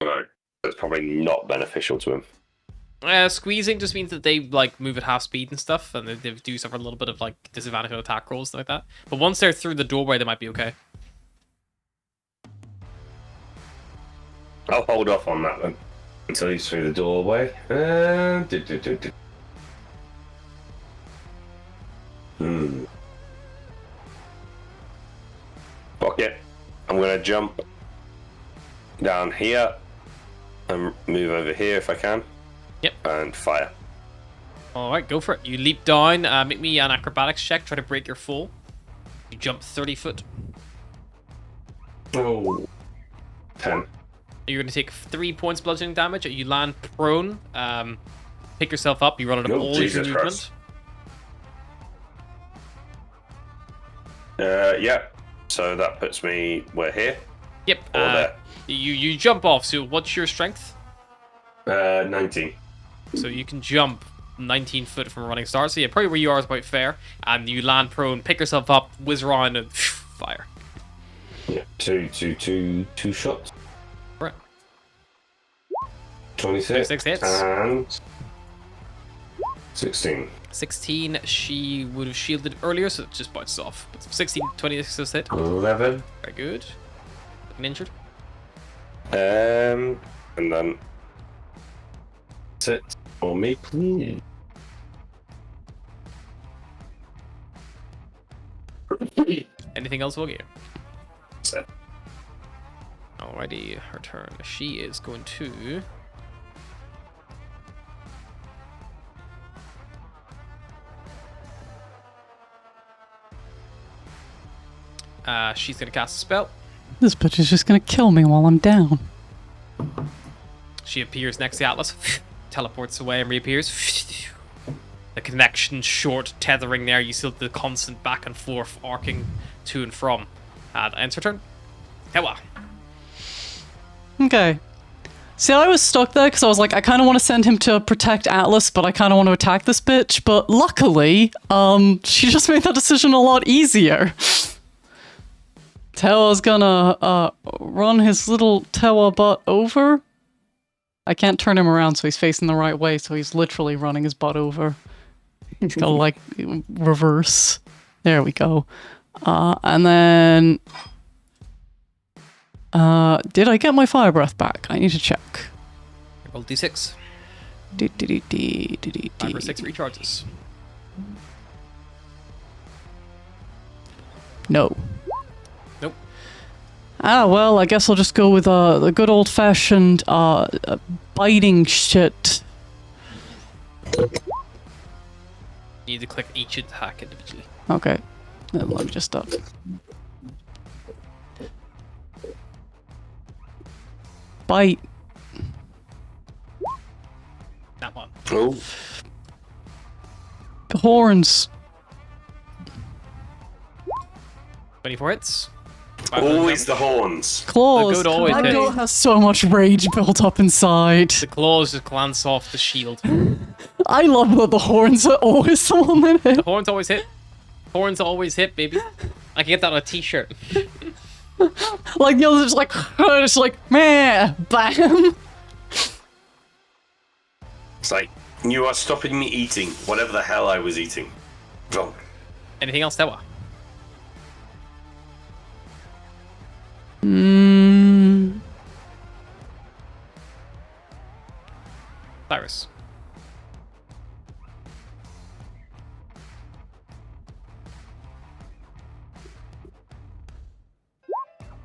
No, that's probably not beneficial to him. Squeezing just means that they like move at half speed and stuff, and they do suffer a little bit of like disadvantage on attack rolls, stuff like that. But once they're through the doorway, they might be okay. I'll hold off on that then until he's through the doorway. Fuck it. I'm gonna jump down here and move over here if I can. Yep. And fire. Alright, go for it. You leap down, make me an acrobatics check, try to break your fall. You jump 30 foot. Oh. 10. You're going to take 3 points bludgeoning damage. You land prone. Pick yourself up. You run out of Oh, all Jesus your movement. Christ. Yeah. So that puts me where here? Yep. Or there? You jump off. So what's your strength? 19. So you can jump 19 foot from a running start. So yeah, probably where you are is about fair. And you land prone, pick yourself up, whiz around, and fire. Yeah. Two shots. Right. 26 26 hits. And 16. 16, she would have shielded earlier, so it just bites off. But 16, 26 is hit. 11. Very good. Looking injured. And then sit for me, please. Anything else, Woogie? Set. Alrighty, her turn. She is going to... she's going to cast a spell. This bitch is just gonna kill me while I'm down. She appears next to Atlas, teleports away and reappears. The connection short, tethering there. You see the constant back and forth, arcing to and from. That ends her turn. Hewa. Okay. See, I was stuck there because I was like, I kind of want to send him to protect Atlas, but I kind of want to attack this bitch. But luckily, she just made that decision a lot easier. Tewa's gonna run his little Tewa butt over. I can't turn him around so he's facing the right way, so he's literally running his butt over. He's gotta like reverse. There we go. And then did I get my fire breath back? I need to check. Roll d6. 5 or 6 recharges. No. Nope. Ah, well, I guess I'll just go with the good old-fashioned biting shit. You need to click each attack individually. Okay. Then let me just bite. That one. Oh. Horns. 24 hits. Always the horns. Claws. The good always My hits. goat has so much rage built up inside. The claws just glance off the shield. I love that the horns are always the one that hit. Horns always hit. Horns always hit, baby. I can get that on a t-shirt. Like the others, like it's like meh, bam. It's like, you are stopping me eating whatever the hell I was eating. Wrong. Anything else, Tewa? Cyrus.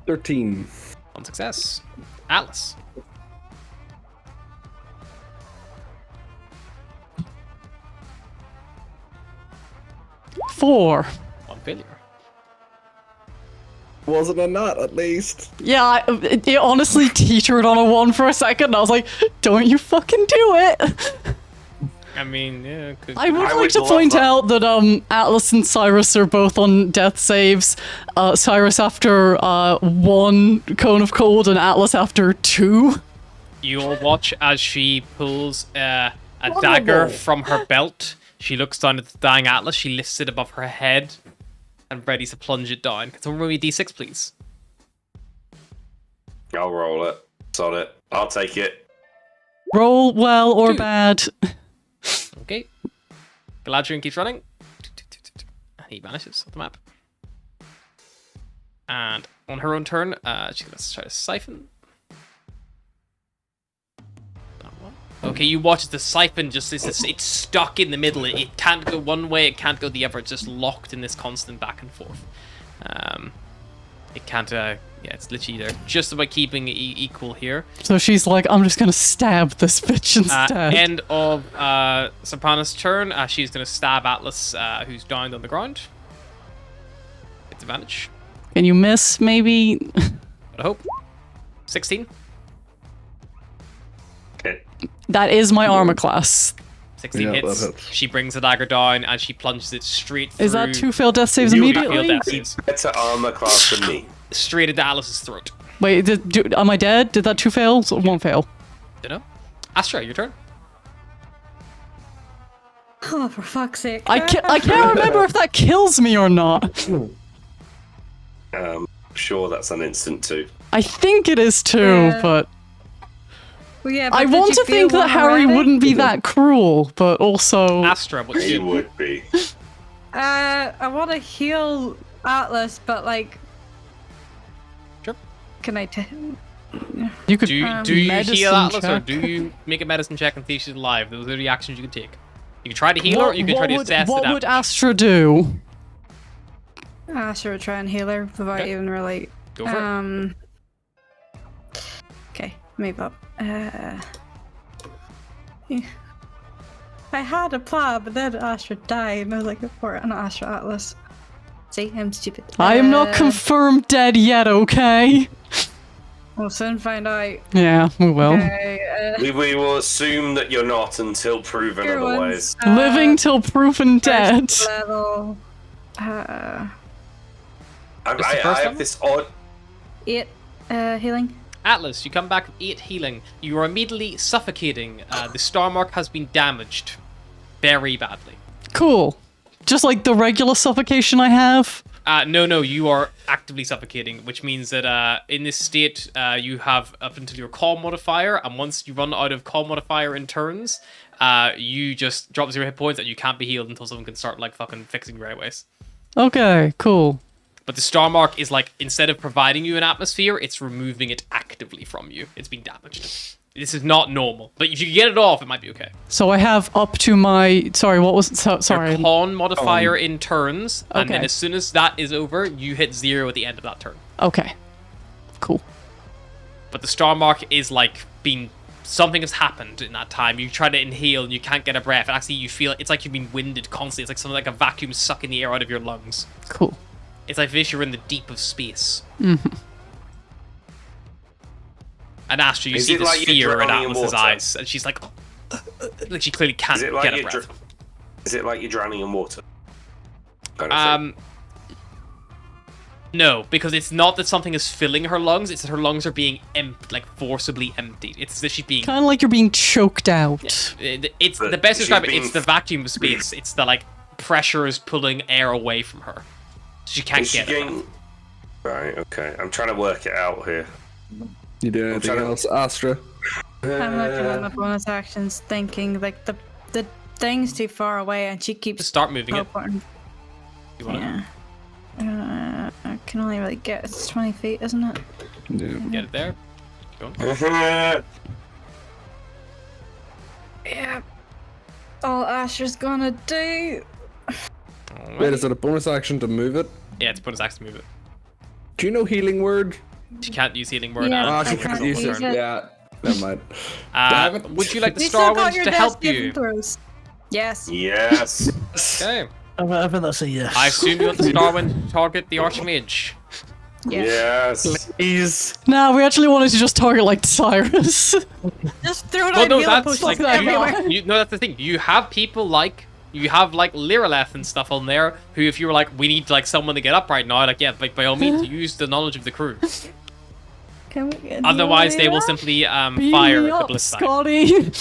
$13. One success. Atlas. Four. One failure. Wasn't a nut, at least. Yeah, it honestly teetered on a 1 for a second. And I was like, don't you fucking do it. I mean, yeah. I would I like would to love point that. out that Atlas and Cyrus are both on death saves. Cyrus after 1 cone of cold and Atlas after 2. You'll watch as she pulls a dagger from her belt. She looks down at the dying Atlas. She lifts it above her head and readies to plunge it down. Can someone roll me a d6, please? I'll roll it. Sod it. I'll take it. Roll well or 2. bad. Okay. Galadriel keeps running. And he vanishes off the map. And on her own turn, she's going to try to siphon. That one. Okay, you watch as the siphon just it's stuck in the middle. It can't go one way, it can't go the other. It's just locked in this constant back and forth. It can't, yeah, it's literally there. Just about keeping it equal here. So she's like, I'm just gonna stab this bitch instead. End of Saparna's turn. She's going to stab Atlas, who's downed on the ground. It's advantage. Can you miss, maybe? I hope. 16. Okay. That is my armor class. 16 Yeah, hits. that hits. She brings the dagger down and she plunges it straight through. Is that 2 failed death saves You failed immediately? death saves. Better armor class than me. Straight into Alice's throat. Wait, am I dead? Did that 2 fail? So 1 fail. Dunno. Astra, your turn. Oh, for fuck's sake. I can't remember if that kills me or not. Sure, that's an instant too. I think it is too, Yeah. but Well, yeah, I but did want you to feel think that one Harry already? wouldn't be that cruel, but also. Astra, what He you do? would be. I want to heal Atlas, but like, Sure. can I? You could Do you medicine heal Atlas or check. do you make a medicine check and see if she's alive? Those are the actions you can take. You can try to heal her, or you can try to assess the What damage. would Astra do? Sure, try and heal her without Okay. even really. Go for it. Okay, move up. Yeah. I had a plan, but then Astra died, and I was like, or not Astra, Atlas. See, I'm stupid. I am not confirmed dead yet, okay? We'll soon find out. Yeah, we will. Okay, We will assume that you're not until proven here otherwise. one's, Living till proven dead. first level. I This the first have level? this odd. 8 healing. Atlas, you come back with 8 healing. You are immediately suffocating. The star mark has been damaged very badly. Cool. Just like the regular suffocation I have. No, you are actively suffocating, which means that in this state, you have up until your calm modifier, and once you run out of calm modifier in turns, you just drop 0 hit points and you can't be healed until someone can start like fucking fixing you right away. Okay, cool. But the star mark is like, instead of providing you an atmosphere, it's removing it actively from you. It's been damaged. This is not normal. But if you get it off, it might be okay. So I have up to my. Sorry, what was. Sorry. Your con modifier in turns, and then Okay. as soon as that is over, you hit 0 at the end of that turn. Okay. Cool. But the star mark is like being. Something has happened in that time. You try to inhale and you can't get a breath. And actually, you feel it's like you've been winded constantly. It's like something like a vacuum sucking the air out of your lungs. Cool. It's like if you're in the deep of space. Mm-hmm. And Astra, you Is see it this like you're fear in drowning in Atlas's water? eyes, and she's like, like she clearly can't Is it like get a you're breath. Is it like you're drowning in water? Kind of thing. No, because it's not that something is filling her lungs; it's that her lungs are being like forcibly emptied. It's that she's being. Kind of like you're being choked out. It's But the best to she's describe it. being- It's the vacuum of space. It's the like pressure is pulling air away from her. She can't Is she get it. getting... Right, okay. I'm trying to work it out here. You do anything trying to- else, Astra? I'm looking at my bonus actions, thinking like the thing's too far away, and she keeps Just start moving it. teleporting. You want Yeah. I can only really get it's 20 feet, isn't it? Yeah. to get it there? Go on. Yeah. All Asher's gonna do. Wait, is it a bonus action to move it? Yeah, it's bonus action to move it. Do you know healing word? She can't use healing word. Yeah, and Ah, I she it's can't can't use use it. it. Yeah. Never mind. Would you like the You Star still got Winds your to death help saving you? throws. Yes. Yes. Okay. I think that's a yes. I assume you want the Star Wind to target the Archmage. Yes. Yes. Please. Nah, we actually wanted to just target like Cyrus. Just throw Well, down no, healing that's potions like everywhere. no, that's the thing. You have people like Liraleth and stuff on there who, if you were like, we need like someone to get up right now, like yeah, like by all means, use the knowledge of the crew. Can we get Otherwise, they will Lira? simply Beam fire me the up, ballista. Scotty.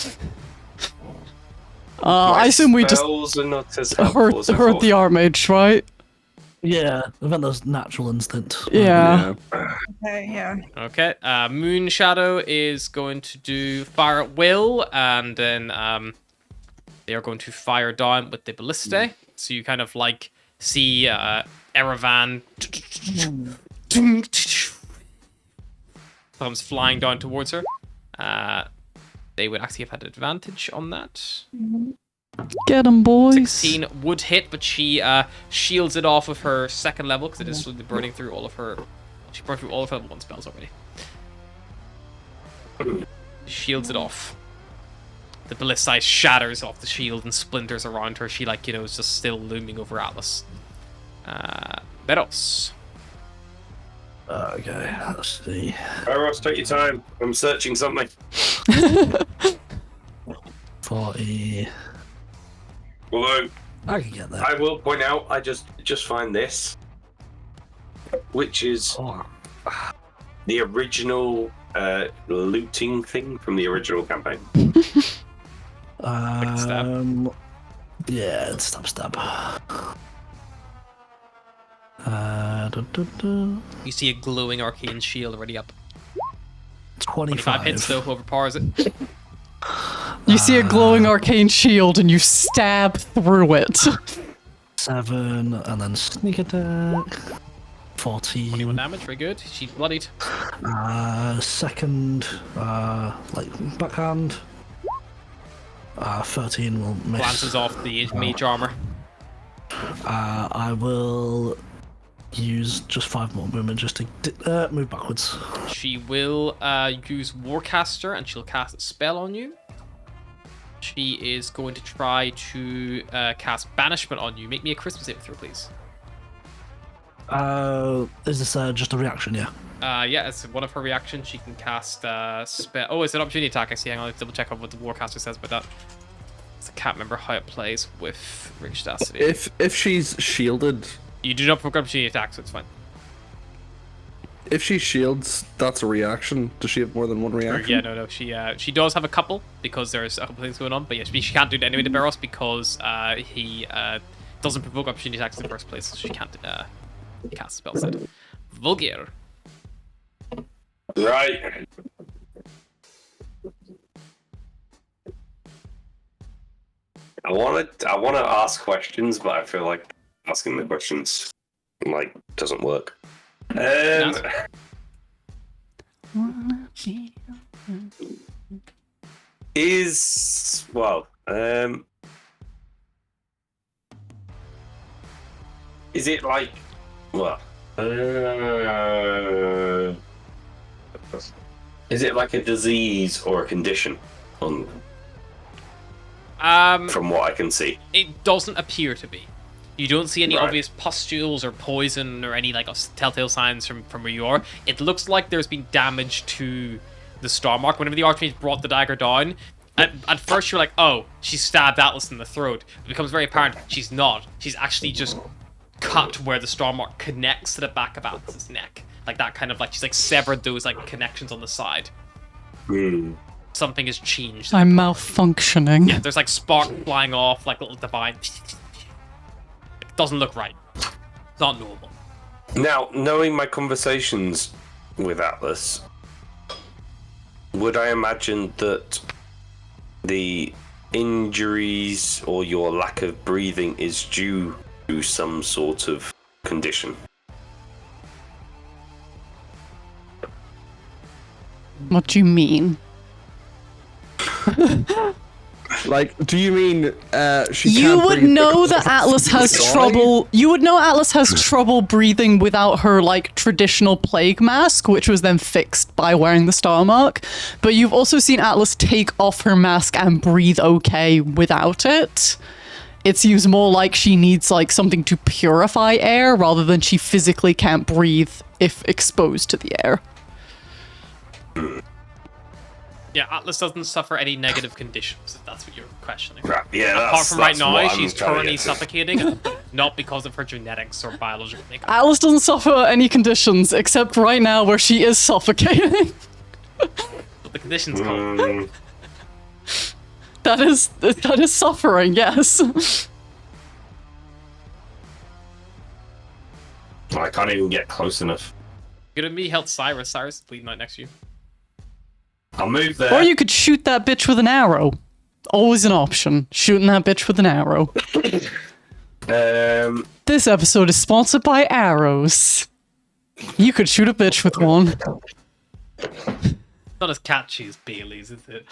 I assume we just Spells are not as helpful as I hurt thought. the Archmage, right? Yeah, I think there's natural instinct. Yeah. Okay, yeah. Okay. Moon Shadow is going to do fire at will, and then they are going to fire down with the ballista. So you kind of like see Erevan comes flying down towards her. They would actually have had advantage on that. Get 'em, boys. 16 would hit, but she shields it off with her second level because it is slowly burning through all of her. She burned through all of her level 1 spells already. Shields it off. The ballista shatters off the shield and splinters around her. She is just still looming over Atlas. Veros. Okay, let's see. Ross, take your time. I'm searching something. 40. Although, I can get that. I will point out, I just find this, which is Oh, the original looting thing from the original campaign. stab. Yeah, it's stab. Dun, dun, dun. You see a glowing arcane shield already up. 25 hits, though, overpowers it. You see a glowing arcane shield and you stab through it. 7, and then sneak attack. 14. 21 damage, very good. She's bloodied. Second, backhand. 13 will miss. Glances off the mage armor. I will use just 5 more movement just to move backwards. She will use Warcaster and she'll cast a spell on you. She is going to try to cast Banishment on you. Make me a Christmas saving throw, please. Is this just a reaction? Yeah. Yeah, it's one of her reactions. She can cast spell. Oh, it's an opportunity attack. I see. Hang on, let's double check on what the Warcaster says about that. I can't remember how it plays with Rich Dastity. If she's shielded, You do not provoke opportunity attack, so it's fine. if she shields, that's a reaction. Does she have more than one reaction? Yeah, no. She does have a couple because there's a couple things going on, but yes, she can't do it anyway to Barros because he doesn't provoke opportunity attacks in the first place, so she can't cast spell set. Vulgar. Right. I want to ask questions, but I feel like asking the questions doesn't work. Is it like is it like a disease or a condition from what I can see? It doesn't appear to be. You don't see any Right. obvious pustules or poison or any telltale signs from where you are. It looks like there's been damage to the star mark. Whenever the Archmage brought the dagger down, at first you're like, oh, she stabbed Atlas in the throat. It becomes very apparent she's not. She's actually just cut where the star mark connects to the back of Atlas's neck. Like that kind of she's severed those connections on the side. Something has changed. I'm malfunctioning. Yeah, there's spark flying off, little divine. It doesn't look right. It's not normal. Now, knowing my conversations with Atlas, would I imagine that the injuries or your lack of breathing is due to some sort of condition? What do you mean? Do you mean she You can't would breathe know because that Atlas has she's trouble. You would know Atlas has trouble breathing without her traditional plague mask, which was then fixed by wearing the star mark. But you've also seen Atlas take off her mask and breathe okay without it. It seems more like she needs something to purify air rather than she physically can't breathe if exposed to the air. Yeah, Atlas doesn't suffer any negative conditions, if that's what you're questioning. Right, yeah, Apart from right that's now, what I'm she's trying to currently get to. suffocating, not because of her genetics or biological makeup. Alice doesn't suffer any conditions except right now where she is suffocating. But the conditions come. That is suffering, yes. I can't even get close enough. Good of me help Cyrus. Cyrus is bleeding out next to you. I'll move there. Or you could shoot that bitch with an arrow. Always an option. Shooting that bitch with an arrow. This episode is sponsored by arrows. You could shoot a bitch with one. Not as catchy as Bailey's, is it?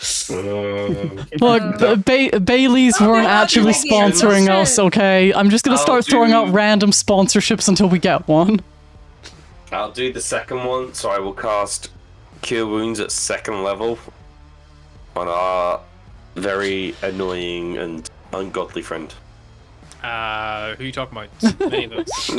Look, Bailey's weren't actually sponsoring us, okay? I'm just gonna start throwing out random sponsorships until we get one. I'll do the second one, so I will cast Cure Wounds at 2nd level on our very annoying and ungodly friend. Who are you talking about? Many of those.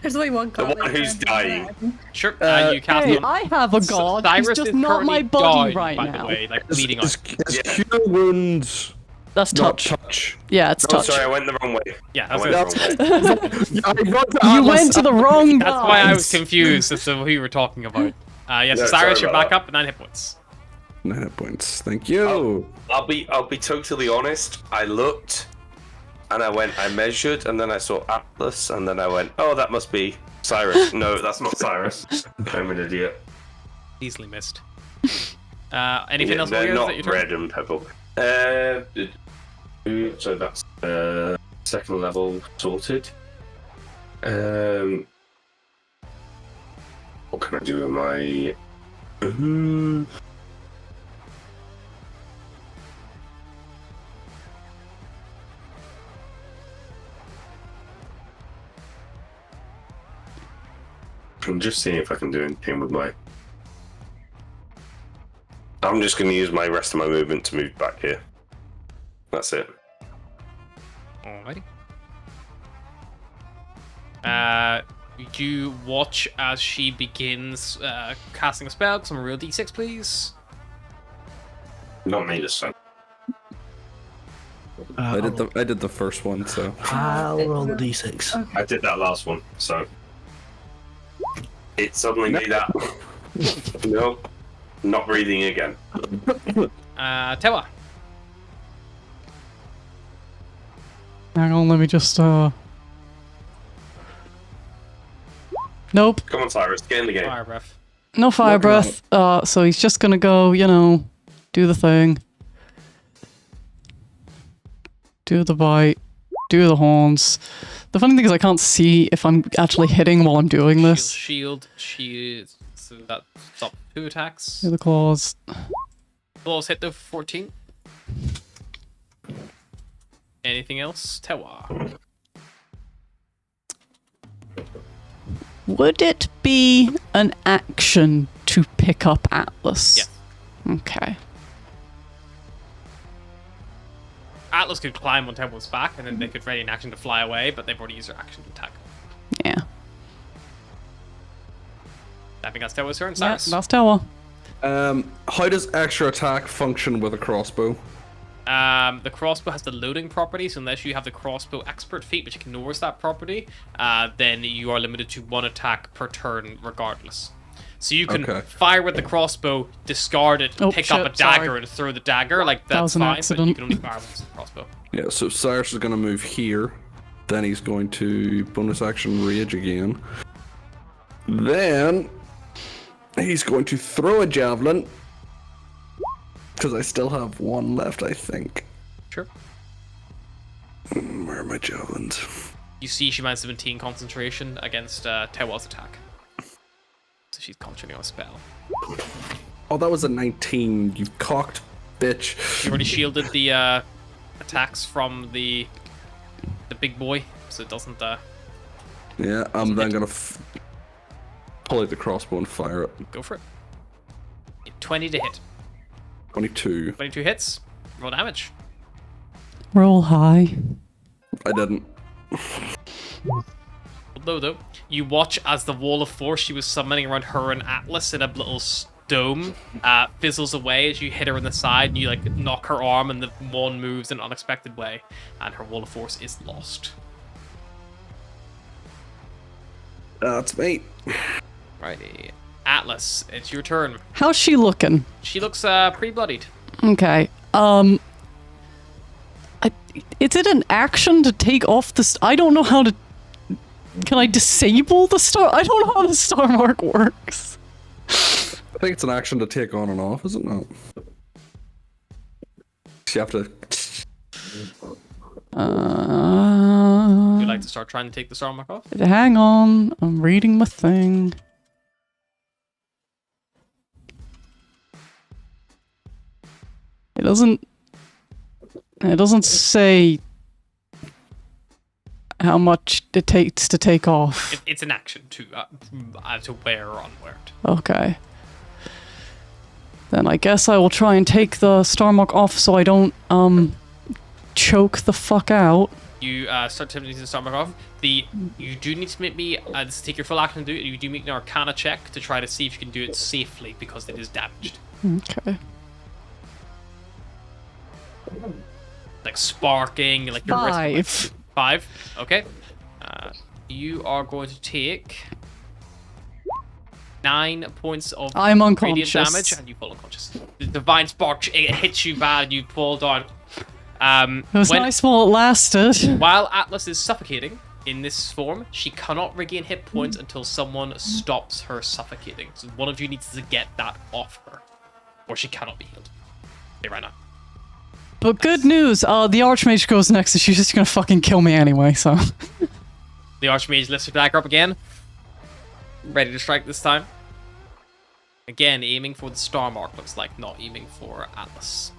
There's only one The one who's dying. Sure, you cast Hey, them. I have a god. He's Cyrus just is not my currently buddy down, right by now. the way, bleeding out. Is Yeah. cure wounds That's not touch. touch? Yeah, it's Oh, touch. sorry, I went the wrong way. Yeah, I that's went it. the wrong way. Yeah, I wrote You Atlas- went to the wrong guy. That's why I was confused as to who you were talking about. Yes, No, Cyrus, sorry you're about back that. up at 9 hit points. 9 hit points. Thank you. I'll be totally honest. I looked, and I measured, and then I saw Atlas, and then I went, oh, that must be Cyrus. No, that's not Cyrus. I'm an idiot. Easily missed. Anything else? They're Warriors, not that you turn? red and purple. So that's second level sorted. What can I do with my? I'm just seeing if I can do anything with my. I'm just going to use my rest of my movement to move back here. That's it. Alrighty. You watch as she begins casting a spell. Some real d6, please. Not me this time. I did the first one, so I'll roll the d6. I did that last one, so it suddenly made that. No, not breathing again. Tewa. Hang on, let me just Nope, Come on, Cyrus, get in the game. Fire breath. no fire Working on breath. So he's just gonna go, do the thing. Do the bite. Do the horns. The funny thing is I can't see if I'm actually hitting while I'm doing this. Shield. So that stop 2 attacks. Do the claws. Balls hit the 14. Anything else? Tewa. Would it be an action to pick up Atlas? Yes. Okay. Atlas could climb on Temple's back, and then they could ready an action to fly away, but they've already used their action to attack. Yeah. I think that's Tewa's turn. Yeah, Cyrus. that's Tewa. how does extra attack function with a crossbow? The crossbow has the loading property, so unless you have the crossbow expert feat, which ignores that property, then you are limited to 1 attack per turn regardless. So you can fire with the crossbow, discard it, pick up a dagger, and throw the dagger. Like, that's was an fine, accident. but you can only fire with the crossbow. Yeah, so Cyrus is going to move here. Then he's going to bonus action rage again. Then he's going to throw a javelin. Because I still have 1 left, I think. Sure. Where are my javelins? You see she minus 17 concentration against Tewa's attack. So she's concentrating on a spell. Oh, that was a 19, you cocked bitch. You already shielded the attacks from the big boy, so it doesn't... Yeah, I'm then going to pull out the crossbow and fire it. Go for it. 20 to hit. 22. 22 hits. Roll damage. Roll high. I didn't. Though, you watch as the wall of force she was summoning around her and Atlas in a little dome fizzles away as you hit her in the side, and you like knock her arm, and the one moves in an unexpected way, and her wall of force is lost. That's me. Righty. Atlas, it's your turn. How's she looking? She looks pretty bloodied. Okay. Is it an action to take off the... I don't know how to... Can I disable the star? I don't know how the star mark works. I think it's an action to take on and off, is it not? You have to... Would you like to start trying to take the star mark off? Hang on. I'm reading my thing. It doesn't say how much it takes to take off. It's an action to wear or unwear it. Okay. Then I guess I will try and take the star mark off so I don't choke the fuck out. You start taking the star mark off. You do need to make me take your full action to do it. You do make an Arcana check to try to see if you can do it safely because it is damaged. Okay. Like sparking, like your wrist. 5. Okay. You are going to take 9 points of I'm radiant unconscious. damage, and you fall unconscious. The divine spark it hits you bad, and you fall down. It was nice while it lasted. While Atlas is suffocating, in this form, she cannot regain hit points until someone stops her suffocating. So one of you needs to get that off her, or she cannot be healed. Okay, right now. But good news, the Archmage goes next, and she's just gonna fucking kill me anyway, so... The Archmage lifts her dagger up again. Ready to strike this time. Again, aiming for the star mark, looks like, not aiming for Atlas.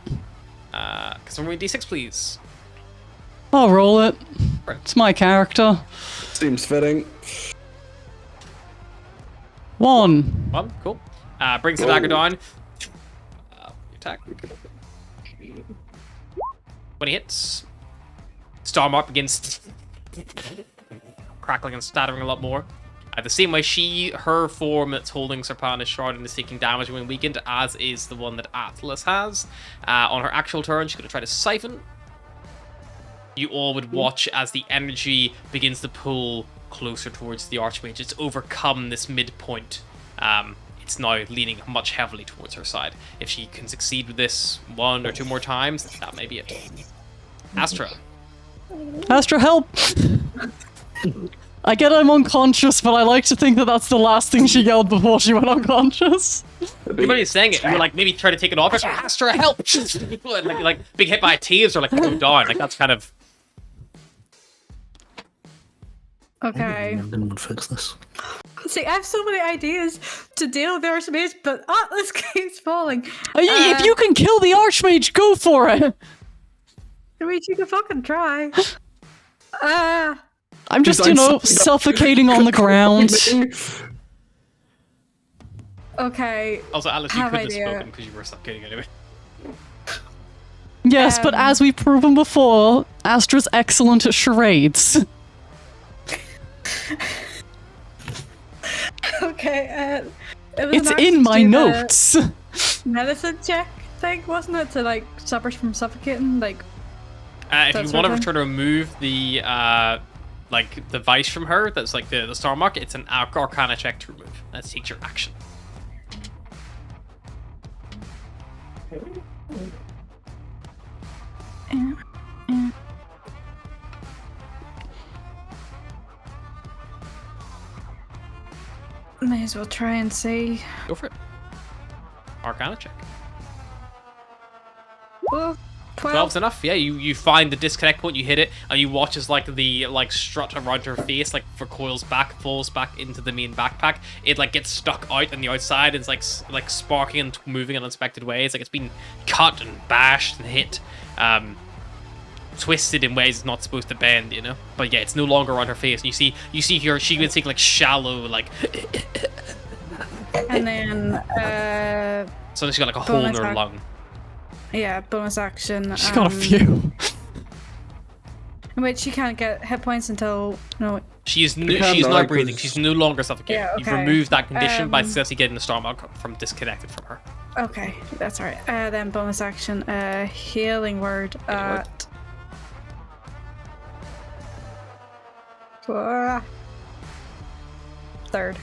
Can someone read D6, please? I'll roll it. Right. It's my character. Seems fitting. 1. One, cool. Brings the dagger down. Attack. When he hits, star mark begins crackling and stattering a lot more. The same way her form that's holding Saparna's shard and is taking damage when weakened, as is the one that Atlas has. On her actual turn, she's going to try to siphon. You all would watch as the energy begins to pull closer towards the Archmage. It's overcome this midpoint. It's now leaning much heavily towards her side. If she can succeed with this 1 or 2 more times, that may be it. Astra. Astra, help! I get I'm unconscious, but I like to think that that's the last thing she yelled before she went unconscious. You're not even saying it. You're like, maybe try to take it off. Astra, help! like being hit by a taser, like go down. Like that's kind of. Okay. Anyone would fix this. See, I have so many ideas to deal with the Archmage, but Atlas keeps falling. If you can kill the Archmage, go for it! I mean, you can fucking try. I'm just, suffocating on the ground. Okay. Also, Alice, you Have couldn't have idea. spoken because you were suffocating anyway. Yes, but as we've proven before, Astra's excellent at charades. Okay, it was It's an in action my to do the notes. medicine check thing, wasn't it? To like stop her from suffocating, like. If That's you want to okay. try to remove the like the vice from her, that's like the star mark. It's an Arcana check to remove. That takes your action. May as well try and see. Go for it. Arcana check. Oh, 12. 12's enough. Yeah, you find the disconnect point, you hit it, and you watch as like the strut around her face like recoils back, falls back into the main backpack. It like gets stuck out on the outside. And it's like sparking and moving in unexpected ways. Like it's been cut and bashed and hit, twisted in ways it's not supposed to bend, you know. But yeah, it's no longer on her face. And you see her. She would take like shallow like. And then So she's got like a hole in bonus her act- lung. yeah, bonus action. She's got a few. Wait, she can't get hit points until no. She's can't now die breathing. 'cause- She's no longer suffocating. Yeah, You've okay. removed that condition by successfully getting the star mark from disconnected from her. Okay, that's alright. Then bonus action, healing word at. Third.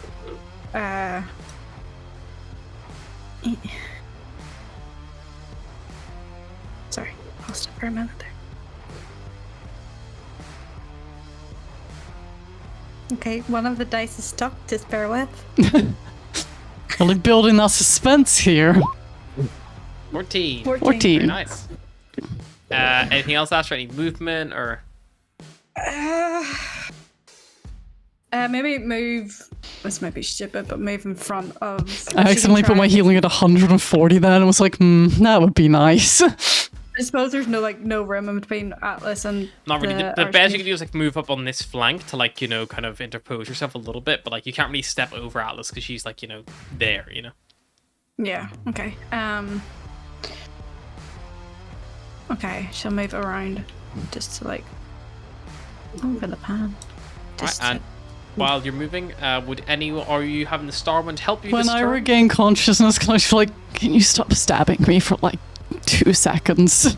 Sorry, lost it for a minute there. Okay, one of the dice is stuck, just bear with. Really building that suspense here. 14. 14. Very nice. Anything else, Astra? Any movement or? Maybe move. This might be stupid, but move in front of. I accidentally put my healing at 140 then and was like, that would be nice. I suppose there's no room in between Atlas and. Not really. The Archmage. best you can do is like move up on this flank to like kind of interpose yourself a little bit, but like you can't really step over Atlas because she's like there. Yeah. Okay. Okay, she'll move around, just to like. Move in the pan. Right, Just and while you're moving, are you having the Starwind help you? When this I turn? regain consciousness, can I just be like, can you stop stabbing me for like 2 seconds?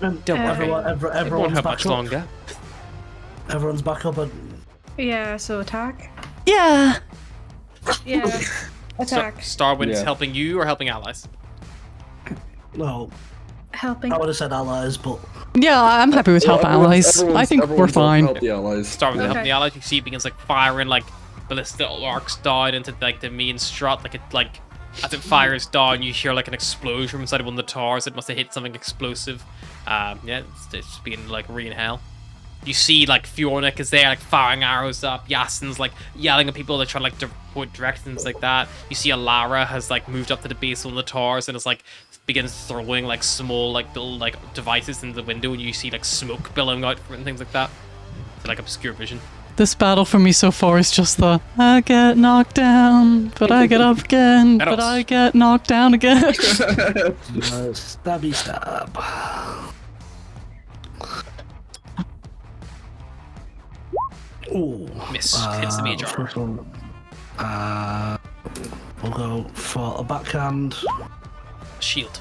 Don't worry. It won't Everyone's have back much up. longer. Everyone's back up and Yeah. So attack. Yeah. Yeah. So Attack. Starwind is Yeah. helping you or helping allies? no. helping. I would have said allies, but Yeah, I'm happy with help allies. I think we're fine. Help the allies. Start with Okay. helping the allies. You see it begins like firing like ballistic arcs down into like the main strut. Like as it fires down, you hear like an explosion from inside one of the towers. It must have hit something explosive. Yeah, it's beginning to like rain hell. You see like Fjornik is there like firing arrows up. Yasin's like yelling at people that try to like point directions like that. You see Alara has like moved up to the base of one of the towers and is like begins throwing like small like little like devices into the window, and you see like smoke billowing out from it and things like that. So like obscure vision. This battle for me so far is just the I get knocked down, but I get up again, but I get knocked down again. stabby stab. Ooh. Miss. Hits the major. First one. We'll go for a backhand. Shield.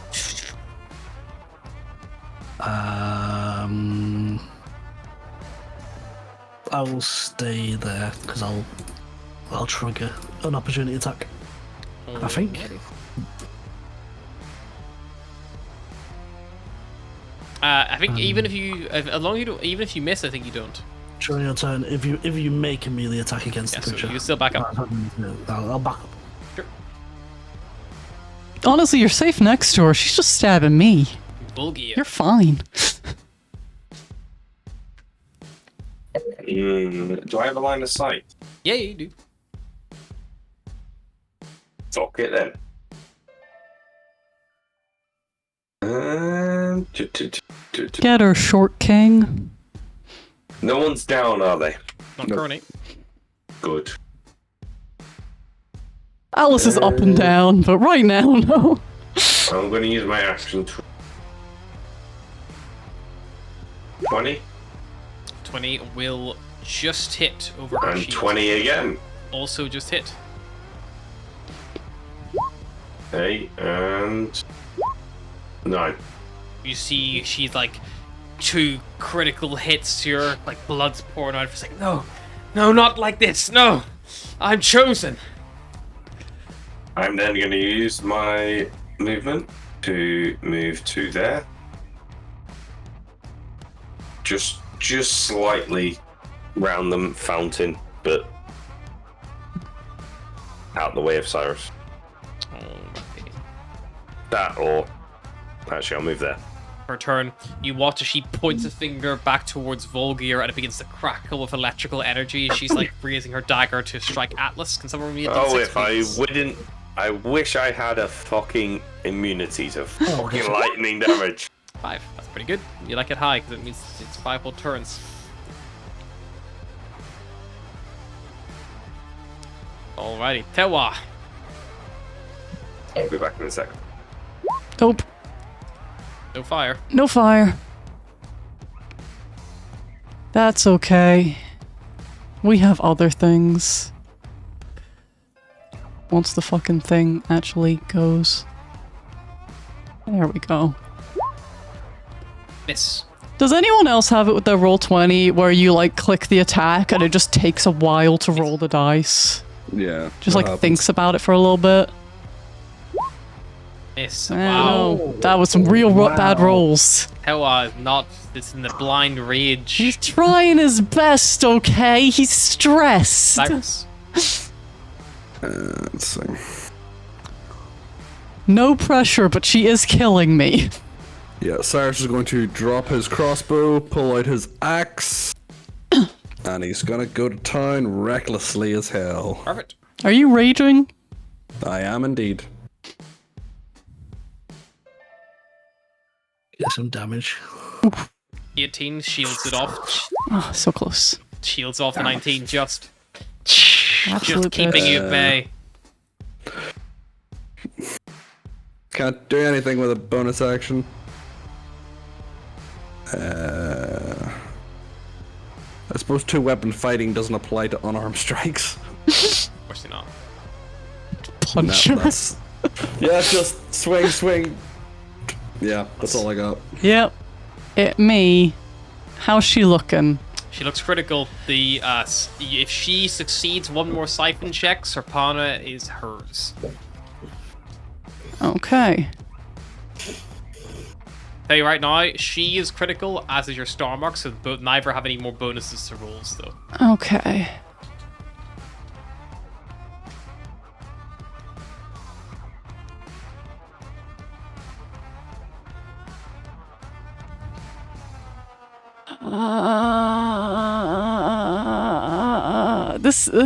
I will stay there because I'll trigger an opportunity attack. I think. I think even if you, as long as you don't, even if you miss, I think you don't. During your turn, if you make a melee attack against Yeah, the so creature, you can still back up. I'll back up. Sure. Honestly, you're safe next to her. She's just stabbing me. Bulgy. You're fine. Do I have a line of sight? Yeah, you do. Fuck it then. Get her, short king. No one's down, are they? Not Nope. currently. Good. Alice is up and down, but right now, no. I'm going to use my action to 20 20 will just hit over her and shield. 20 again. Also just hit. Okay, and 9. You see she's like 2 critical hits to her, like blood's pouring out. She's like, no, not like this. No, I'm chosen. I'm then going to use my movement to move to there. Just slightly round the fountain, but out the way of Cyrus. Okay. That or actually, I'll move there. Her turn. You watch as she points a finger back towards Volgir and it begins to crackle with electrical energy. She's like raising her dagger to strike Atlas. Can someone read Oh, D6, if please? I wouldn't. I wish I had a fucking immunity to fucking lightning damage. 5. That's pretty good. You like it high because it means it's 5 whole turns. Alrighty, Tewa. I'll be back in a second. Nope. No fire. No fire. That's okay. We have other things. Once the fucking thing actually goes. There we go. Miss. Does anyone else have it with their roll 20 where you like click the attack and it just takes a while to roll the dice? Yeah. Just that like happens. thinks about it for a little bit? Miss. I Wow. don't know. That was some real bad rolls. Tewa is not. It's in the blind rage. He's trying his best, okay? He's stressed. Cyrus. Let's see. No pressure, but she is killing me. Yeah, Cyrus is going to drop his crossbow, pull out his axe, and he's gonna go to town recklessly as hell. Perfect. Are you raging? I am indeed. Get some damage. 18 shields it off. Oh, so close. Shields off the 19 just. Absolute Just keeping bitch. you at bay. Can't do anything with a bonus action. I suppose two-weapon fighting doesn't apply to unarmed strikes. Of course not. Punch No, her. that's- yeah, just swing. Yeah, that's all I got. Yep. Me. How's she looking? She looks critical. If she succeeds one more siphon check, Saparna is hers. Okay. Tell you right now, she is critical, as is your star mark, so neither have any more bonuses to rolls, though. Okay.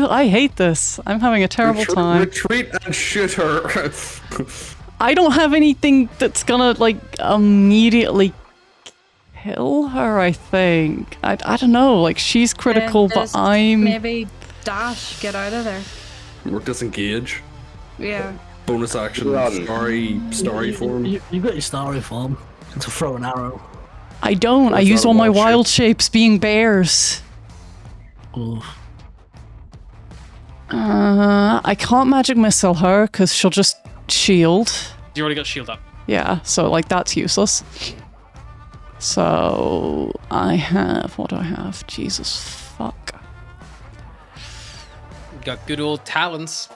I hate this. I'm having a terrible time. Retreat and shoot her. I don't have anything that's gonna, like, immediately kill her, I think. I don't know, like, she's critical, but Just I'm... Maybe dash, get out of there. Or disengage. Yeah. Bonus action. Starry form. You got your starry form to throw an arrow. I don't. I What's use that all my wild wild shapes being bears. Ooh. I can't magic missile her, because she'll just shield. You already got shield up. Yeah, so, like, that's useless. So, I have... What do I have? Jesus fuck. You got good old talons.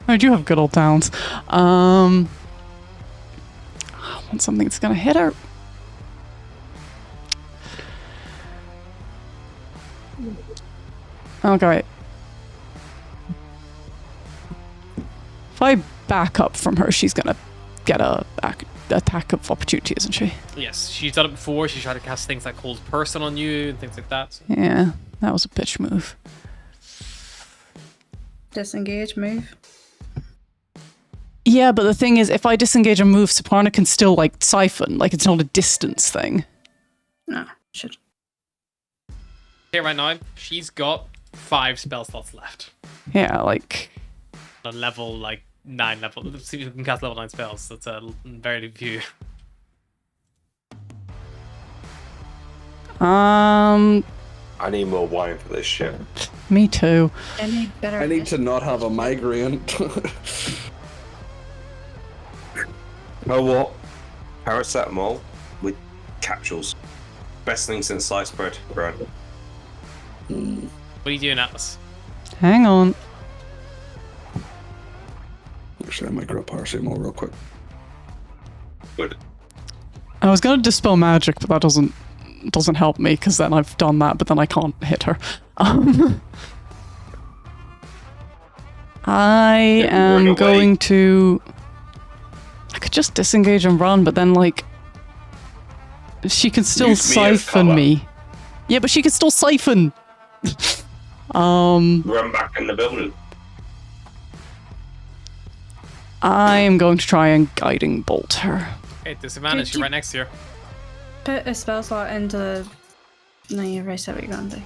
I do have good old towns. I want something that's gonna hit her. Okay. If I back up from her, she's gonna get a attack of opportunity, isn't she? Yes, she's done it before. She's tried to cast things like Hold Person on you and things like that. So. Yeah, that was a bitch move. Disengage, move. Yeah, but the thing is, if I disengage a move, Saparna can still, like, siphon. Like, it's not a distance thing. No, should. Here right now, she's got 5 spell slots left. Yeah, like... On level, like, 9 level. Let's see if you can cast level 9 spells. That's a very few. I need more wine for this shit. Me too. I need better. I need to not have a migraine. Oh, what? Paracetamol with capsules. Best thing since sliced bread, Brian. What are you doing, Atlas? Hang on. Actually, I might grab paracetamol real quick. Good. I was gonna dispel magic, but that doesn't help me, because then I've done that, but then I can't hit her. I run am away. going to... I could just disengage and run, but then, like... She can still Use me as siphon cover. me. Yeah, but she can still siphon! Run back in the building. I am going to try and guiding bolt her. Hey, disadvantage, Could you're you- right next to her. Put a spell slot into the... No, you've already said what you're going to do.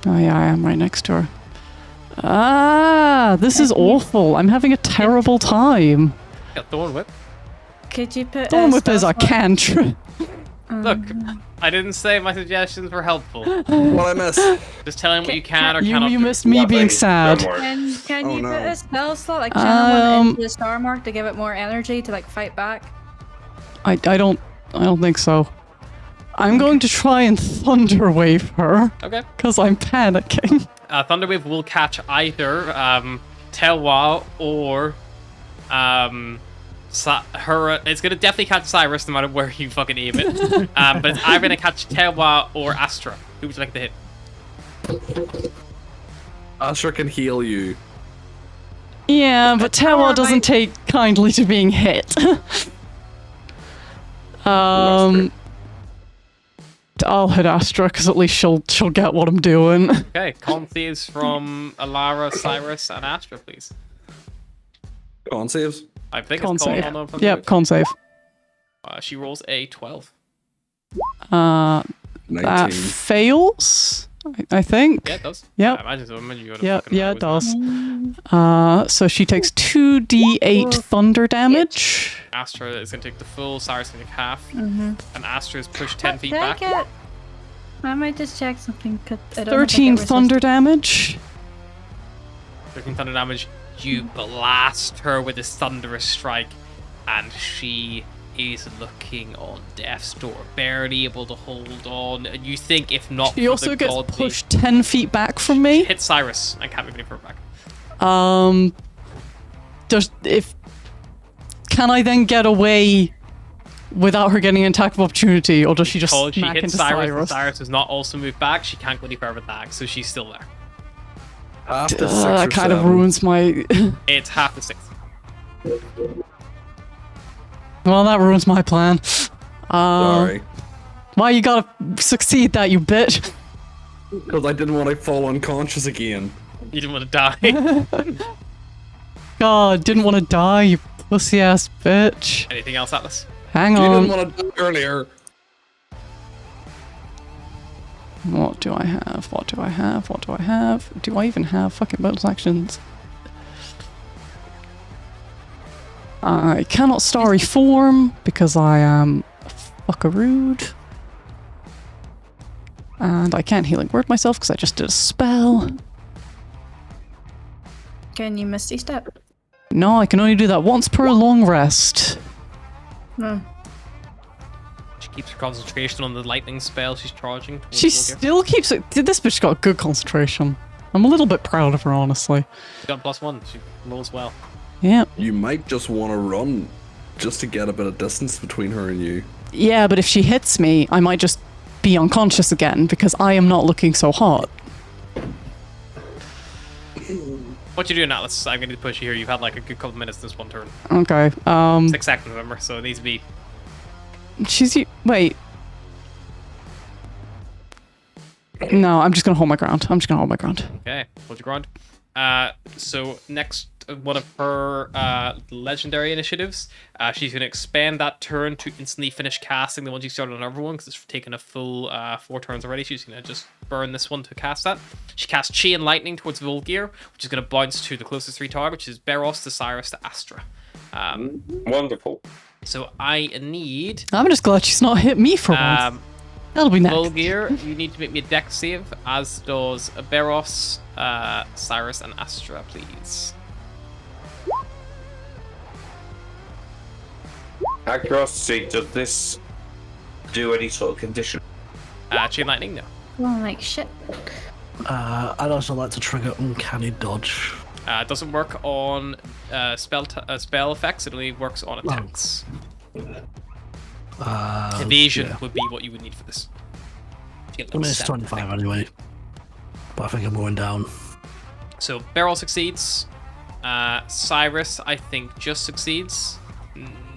Oh yeah, I am right next to her. Ah, this is awful. I'm having a terrible time. Got Thorn Whip. Could you put Dawn Whip spell is a slot- cantrip. Look, I didn't say my suggestions were helpful. What I miss? Just telling what you can or You cannot do. missed me being Nothing. sad. Don't worry. Can Oh, you no. put a spell slot, like channel one into the star mark to give it more energy to, like, fight back? I don't think so. I'm going to try and thunder wave her Okay. because I'm panicking. Thunderwave will catch either Telwa or her. It's gonna definitely catch Cyrus no matter where you fucking aim it. But it's either gonna catch Telwa or Astra. Who would you like to hit? Asher can heal you. Yeah, but Tewa doesn't take kindly to being hit. I'll hit Astra because at least she'll get what I'm doing. Okay, con saves from Alara, Cyrus, and Astra, please. On saves. I think Con it's called save. on Thunderwave. Yep, con save. She rolls a 12. That 19. fails, I think. Yeah, it does. Yep. I imagine so. I imagine you would have Yeah, fucking yeah, rolled it that. does. So she takes 2d8 thunder damage. Astra is going to take the full, Cyrus is going to take half, and Astra is pushed 10 feet Take back. it. I might just check something. 'Cause I don't think 13 it was thunder damage. 13 thunder damage. You blast her with this thunderous strike, and she is looking on death's door, barely able to hold on. And you think, if not She for also the gets godly, pushed 10 feet back from me. hit Cyrus and can't move any further back. Does if can I then get away without her getting an attack of opportunity, or does she just Because she smack hit into Cyrus, Cyrus? and Cyrus does not also move back. She can't go any further back, so she's still there. Half the 6 That or kind of 7. ruins my... It's half the 6. well, that ruins my plan. Sorry. Why you gotta succeed that, you bitch? Because I didn't want to fall unconscious again. You didn't want to die. God, didn't want to die, you pussy-ass bitch. Anything else, Atlas? Hang You on. didn't want to die earlier. What do I have? What do I have? What do I have? Do I even have fucking bonus actions? I cannot starry form because I am a fuckarood. And I can't healing word myself because I just did a spell. Can you Misty Step? No, I can only do that once per long rest. No. She keeps her concentration on the lightning spell she's charging. towards She Volgear. still keeps it. This bitch got good concentration. I'm a little bit proud of her, honestly. She's got +1. She rolls well. Yeah. You might just want to run just to get a bit of distance between her and you. Yeah, but if she hits me, I might just be unconscious again because I am not looking so hot. What you doing, Atlas? I'm going to push you here. You've had like a good couple minutes this one turn. Okay. 6 seconds, remember? So it needs to be... Wait. No, I'm just gonna hold my ground. I'm just gonna hold my ground. Okay, hold your ground. So next, one of her legendary initiatives, she's going to expand that turn to instantly finish casting the one she started on everyone, because it's taken a full 4 turns already. She's going to just burn this one to cast that. She casts Chi and Lightning towards Volgear, which is going to bounce to the closest 3 targets, which is Beros, to Cyrus, to Astra. Wonderful. So I need... I'm just glad she's not hit me for once. That'll be next. Volgear, you need to make me a dex save, as does Beros, Cyrus, and Astra, please. Out of curiosity, does this do any sort of condition? Chain Lightning, no. Well, like shit. I'd also like to trigger Uncanny Dodge. It doesn't work on spell effects, it only works on attacks. Evasion yeah. would be what you would need for this. To get I mean, it's level 7, 25 anyway. But I think I'm going down. So Beryl succeeds. Cyrus, I think, just succeeds.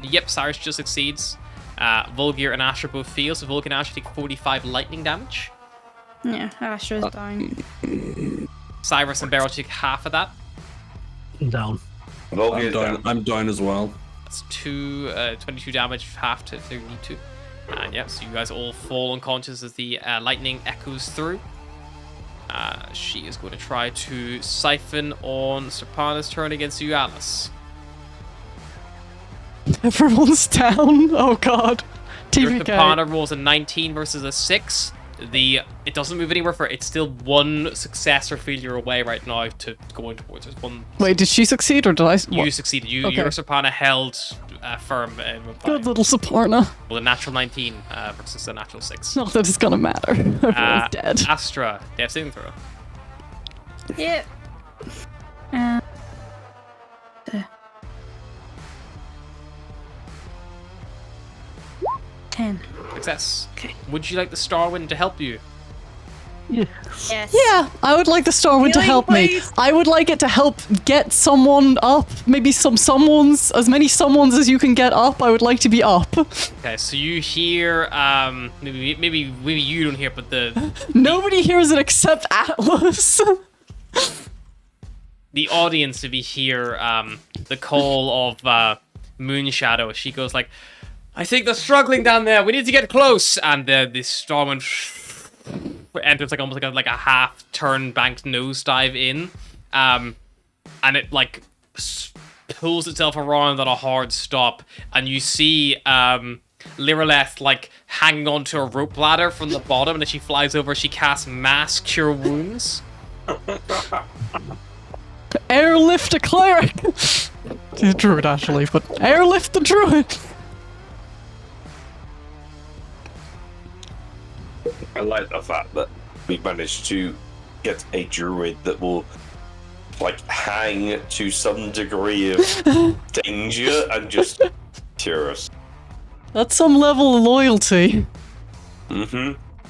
Yep, Cyrus just succeeds. Volgear and Asher both fail, so Volgear and Asher take 45 lightning damage. Yeah, Astra's down. Cyrus and Beryl take half of that. I'm down. Volgear's down. I'm down as well. That's 22 damage, half to 32. And yeah, so you guys all fall unconscious as the lightning echoes through. She is going to try to siphon on Saparna's turn against you, Alice. Everyone's down. Oh god. Your TVK. Saparna rolls a 19 versus a 6. It doesn't move anywhere for it's still 1 success or failure away right now to going towards. There's 1. Wait, did she succeed or did I? You What? succeeded. Okay. Your Saparna held firm. Good little Saparna. Well, a natural 19 versus a natural 6. Not that it's gonna matter. Everyone's dead. Astra, death saving throw. Yep. 10. Success. Okay. Would you like the Starwind to help you? Yes. Yeah, I would like the Starwind to Healing, help me. please. I would like it to help get someone up. Maybe as many someones as you can get up. I would like to be up. Okay, so you hear, maybe you don't hear, but Nobody hears it except Atlas. the audience to be hear the call of Moonshadow. She goes like, I think they're struggling down there. We need to get close. And the Starwind enters like almost like a half turn banked nosedive in, and it like pulls itself around on a hard stop, and you see Lireleth like hanging onto a rope ladder from the bottom, and as she flies over, she casts Mass Cure Wounds. Airlift a cleric. She's a druid actually, but airlift the druid. I like the fact that we managed to get a druid that will like hang to some degree of danger and just curious. That's some level of loyalty.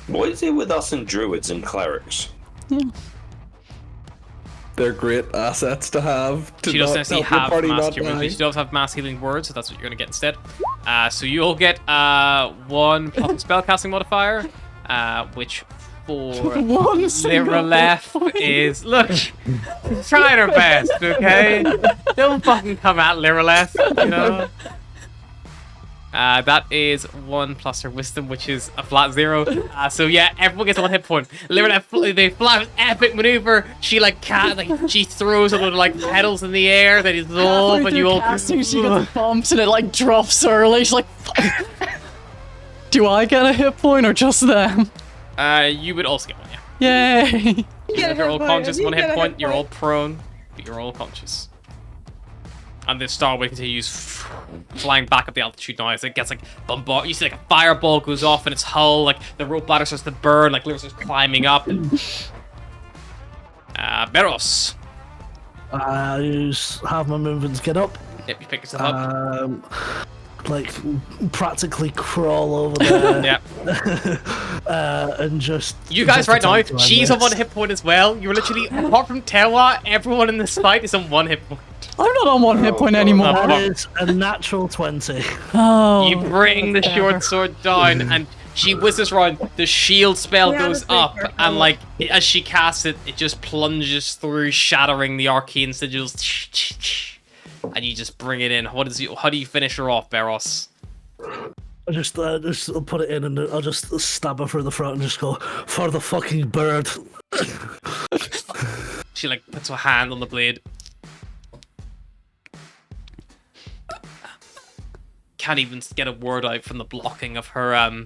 What is it with us and druids and clerics? Yeah. They're great assets to have. To She doesn't not necessarily help your have party mass not healing. die. She does have mass healing words, so that's what you're gonna get instead. So you'll get 1 plus spellcasting modifier, which for One single Lirelef is look, trying her best, okay? Don't fucking come at Lirelef, you know. That is 1 plus her wisdom, which is a flat 0. So yeah, everyone gets 1 hit point. Lirelef, they fly with epic maneuver. She she throws a load of like petals in the air, they dissolve, Halfway and you through all. casting, she gets bumped and it like drops early. She's like, do I get a hit point or just them? You would also get 1, yeah. Yay! get a You're hit all point, conscious, you 1 get hit a point. hit You're all point. prone, but you're all conscious. And the Starway continues flying back up the altitude now as it gets like bombarded. You see like a fireball goes off in its hull, like the rope ladder starts to burn, like Lyra starts climbing up. And... Beros. I have my movements get up. Yep, you pick yourself up. Like practically crawl over there. Yeah. And just. You guys just right now, attempt to end she's on this. 1 hit point as well. You're literally, apart from Tewa, everyone in this fight is on 1 hit point. I'm not on 1 hit point God. anymore. Oh, That is a natural 20. Oh, You bring the short sword down, and she whizzes around. The shield spell Yeah, goes that's pretty up, careful. and like as she casts it, it just plunges through, shattering the arcane sigils. And you just bring it in. How do you finish her off, Beros? I just put it in and I'll just stab her through the throat and just go, for the fucking bird. She like puts her hand on the blade. Can't even get a word out from the blocking of her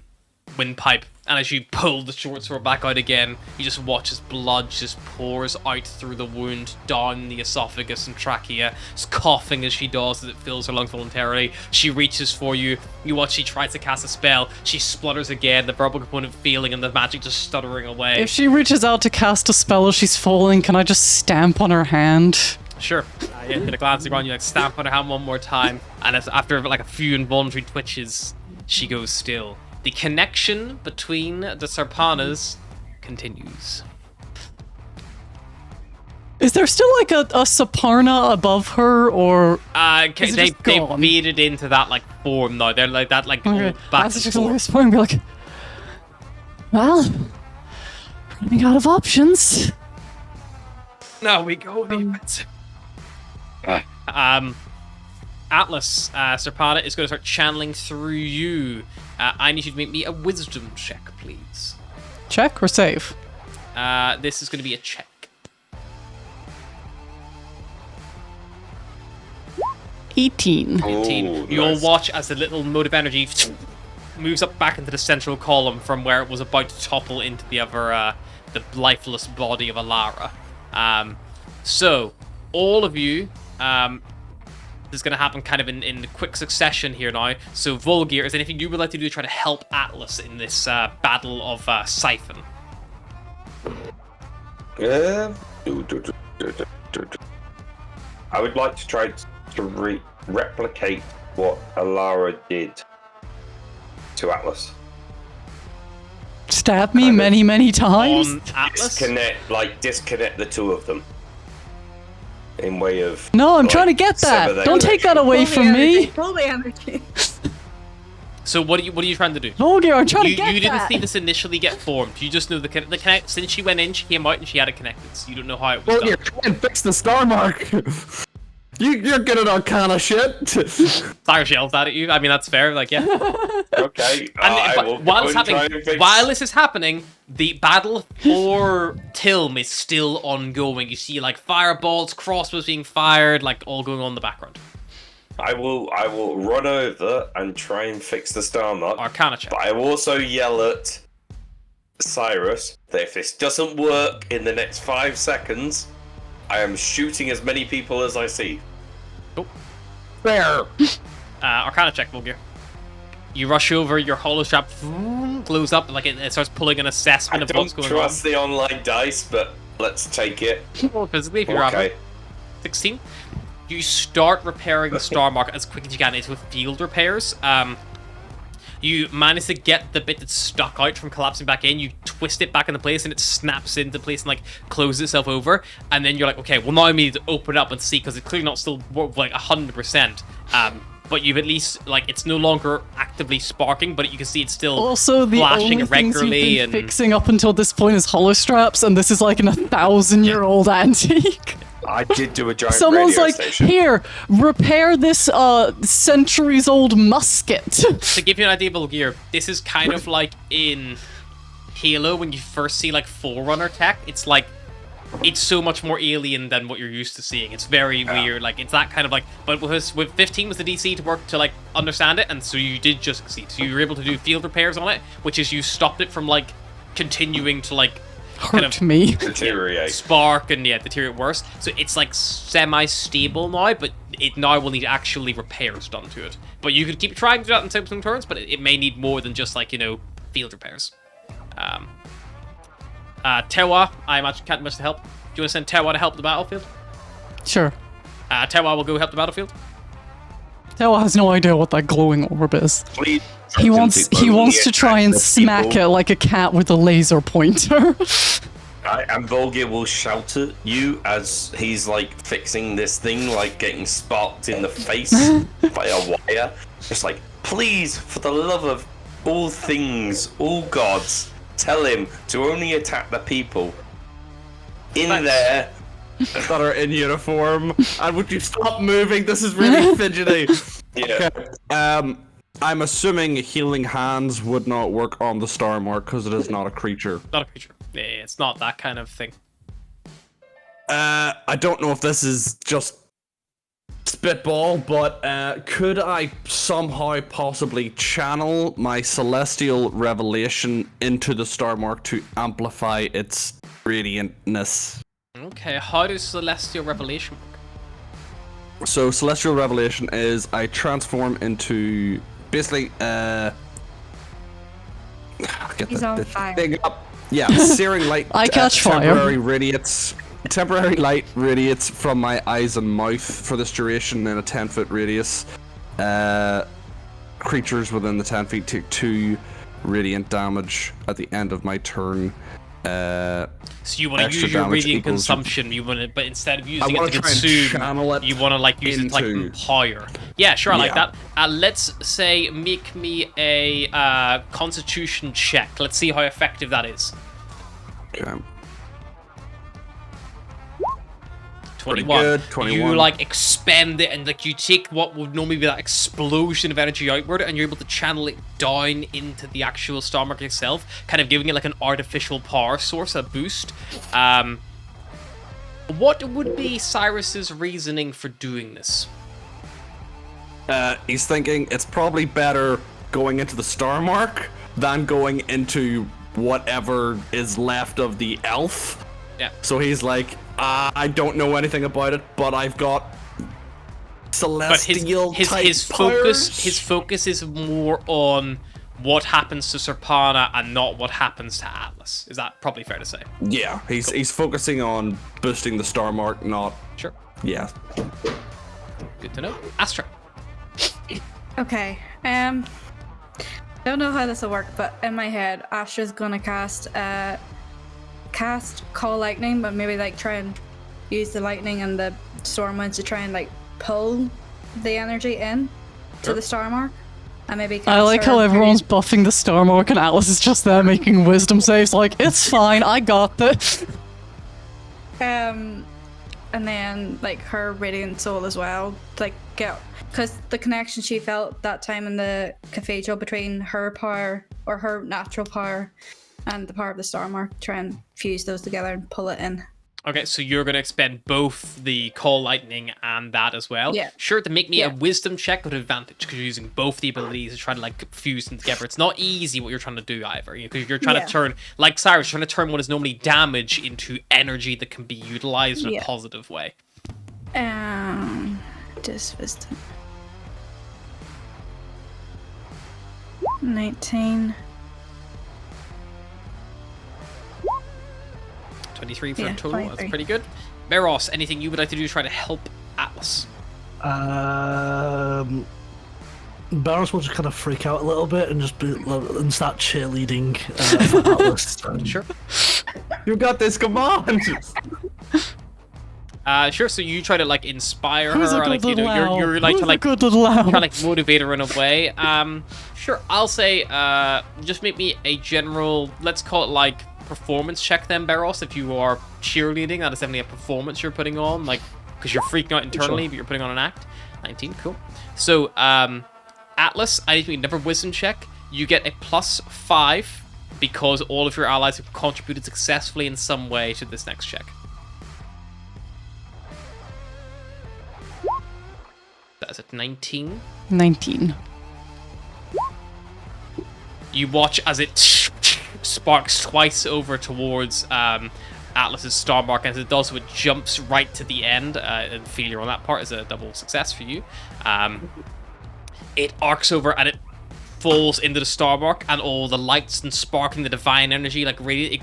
windpipe. And as you pull the short sword back out again, you just watch as blood just pours out through the wound, down the esophagus and trachea, just coughing as she does as it fills her lungs voluntarily. She reaches for you. You watch she tries to cast a spell. She splutters again, the verbal component failing and the magic just stuttering away. if she reaches out to cast a spell as she's falling, can I just stamp on her hand? Sure. Yeah, get a glance around, you like stamp on her hand 1 more time, and after like a few involuntary twitches, she goes still. The connection between the Saparnas continues. Is there still like a Saparna above her, or Okay, Is it they just gone? made it into that like form now. They're like that like okay, old back that's and just forth. this point and be like, well, running out of options. Now we go the offensive. Atlas, Saparna is going to start channeling through you. I need you to make me a wisdom check, please. Check or save? This is going to be a check. 18. 18. Ooh, You'll nice. watch as the little mode of energy moves up back into the central column from where it was about to topple into the other, the lifeless body of Alara. So, all of you, this is going to happen kind of in quick succession here now. So, Volgir, is there anything you would like to do to try to help Atlas in this battle of Siphon? I would like to try to replicate what Alara did to Atlas. Stab me Kind of. many, many times. On Atlas? Disconnect the two of them. In way of No, I'm like, trying to get sever that. their Don't take that connection. away from me. Pull the energy. So, what are you trying to do? Volgir, I'm trying to You get didn't that. see this initially get formed. You just know the connect. Since she went in, she came out and she had it connected. So you don't know how it was Well, done. you're trying to fix the star mark. You're good at arcana shit. Cyrus yells at you. I mean, that's fair. Like, yeah. Okay, And I but will while go it's and try happening, and fix- while this is happening, the battle for Tilm is still ongoing. You see, like fireballs, crossbows being fired, like all going on in the background. I will run over and try and fix the star mark. Arcana check. But I will also yell at Cyrus that if this doesn't work in the next 5 seconds, I am shooting as many people as I see. There. Arcana check, Volgir. You rush over, your hollow strap glows up, like it starts pulling an assessment I of what's don't going trust the online dice, but let's take it. on. Physically, if you're Okay. 16. You start repairing the star mark as quick as you can. It's with field repairs. You manage to get the bit that's stuck out from collapsing back in. You twist it back into place, and it snaps into place and like closes itself over. And then you're like, okay, well now I need to open it up and see, because it's clearly not still like 100%. But you've at least like it's no longer actively sparking, but you can see it's still Also, the flashing only things you've irregularly been and fixing up until this point is hollow straps, and this is like an 1,000-year-old antique. I did do a giant Someone's radio like, station. here, repair this centuries-old musket. To give you an idea, Bulgir, this is kind of like in Halo when you first see like Forerunner tech. It's like it's so much more alien than what you're used to seeing. It's very weird. Like it's that kind of like. But with 15 was the DC to work to like understand it, and so you did just succeed. So you were able to do field repairs on it, which is you stopped it from like continuing to like kind Hurt of me. Deteriorate. spark and deteriorate worse. So it's like semi-stable now, but it now will need actually repairs done to it. But you could keep trying to do that in some turns, but it may need more than just like field repairs. Tewa, I imagine can't much to help. Do you want to send Tewa to help the battlefield? Sure. Tewa will go help the battlefield. Tewa has no idea what that glowing orb is. Please. He wants to try and smack it like a cat with a laser pointer. And Volgir will shout at you as he's like fixing this thing, like getting sparked in the face by a wire. Just like, please, for the love of all things, all gods, tell him to only attack the people in there that are in uniform. And would you stop moving? This is really fidgety. Yeah. Okay. I'm assuming healing hands would not work on the star mark because it is not a creature. Not a creature. Yeah, it's not that kind of thing. I don't know if this is just spitball, but could I somehow possibly channel my celestial revelation into the star mark to amplify its radiantness? Okay, how does Celestial Revelation work? So celestial revelation is I transform into basically get He's on fire. thing up. Yeah, searing light. I catch fire. Temporary light radiates from my eyes and mouth for this duration in a 10-foot radius. Creatures within the 10 feet take 2 radiant damage at the end of my turn. So you want to Extra use your damage radiant equals- consumption, you want to, but instead of I using it want to to try and consume, channel it you want to like use it to like into- empower. Yeah, sure, I like Yeah. that. Let's say make me a Constitution check. Let's see how effective that is. Okay. 21. good, 21. You like expend it and like you take what would normally be that explosion of energy outward and you're able to channel it down into the actual star mark itself, kind of giving it like an artificial power source, a boost. What would be Cyrus's reasoning for doing this? He's thinking it's probably better going into the star mark than going into whatever is left of the elf. Yeah. So he's like, I don't know anything about it, but I've got But celestial type his focus is more on what happens to Saparna and not what happens to Atlas. Is that probably fair to say? Yeah, he's focusing on boosting the star mark, not Sure. yeah. Good to know. Astra. Okay. Don't know how this will work, but in my head, Astra's gonna cast Call Lightning, but maybe like try and use the lightning and the storm winds to try and like pull the energy in to the star mark. And maybe I like how everyone's buffing the star mark and Atlas is just there making wisdom saves like, it's fine, I got this. And then like her radiant soul as well, to, like get, because the connection she felt that time in the cathedral between her power or her natural power and the power of the star mark, try and fuse those together and pull it in. Okay, so you're going to expend both the Call Lightning and that as well. Yeah. Sure, to make me a Yeah. wisdom check with advantage, because you're using both the abilities to try to like fuse them together. It's not easy what you're trying to do either, because you're trying Yeah. to turn, like Cyrus, trying to turn what is normally damage into energy that can be utilized in a Yeah. positive way. Just wisdom. 19. 23 for Yeah, a total, 23. that's pretty good. Beros, anything you would like to do to try to help Atlas? Barris will just kind of freak out a little bit and just and start cheerleading for Atlas. Sure. You got this, come on! Sure. So you try to like inspire Who's her, a or, good like you little know, owl? you're like Who's to a like good little owl? kind of like motivate her in a way. Sure. I'll say just make me a general, let's call it like performance check then, Beros. If you are cheerleading, that is definitely a performance you're putting on, like because you're freaking out internally, but you're putting on an act. 19, cool. So Atlas, I need to make another wisdom check. You get a +5 because all of your allies have contributed successfully in some way to this next check. That's at 19. 19. You watch as it sparks twice over towards Atlas's star mark, and as it does so, it jumps right to the end. And failure on that part is a double success for you. It arcs over and it falls into the star mark, and all the lights and sparkling the divine energy, like radiate, it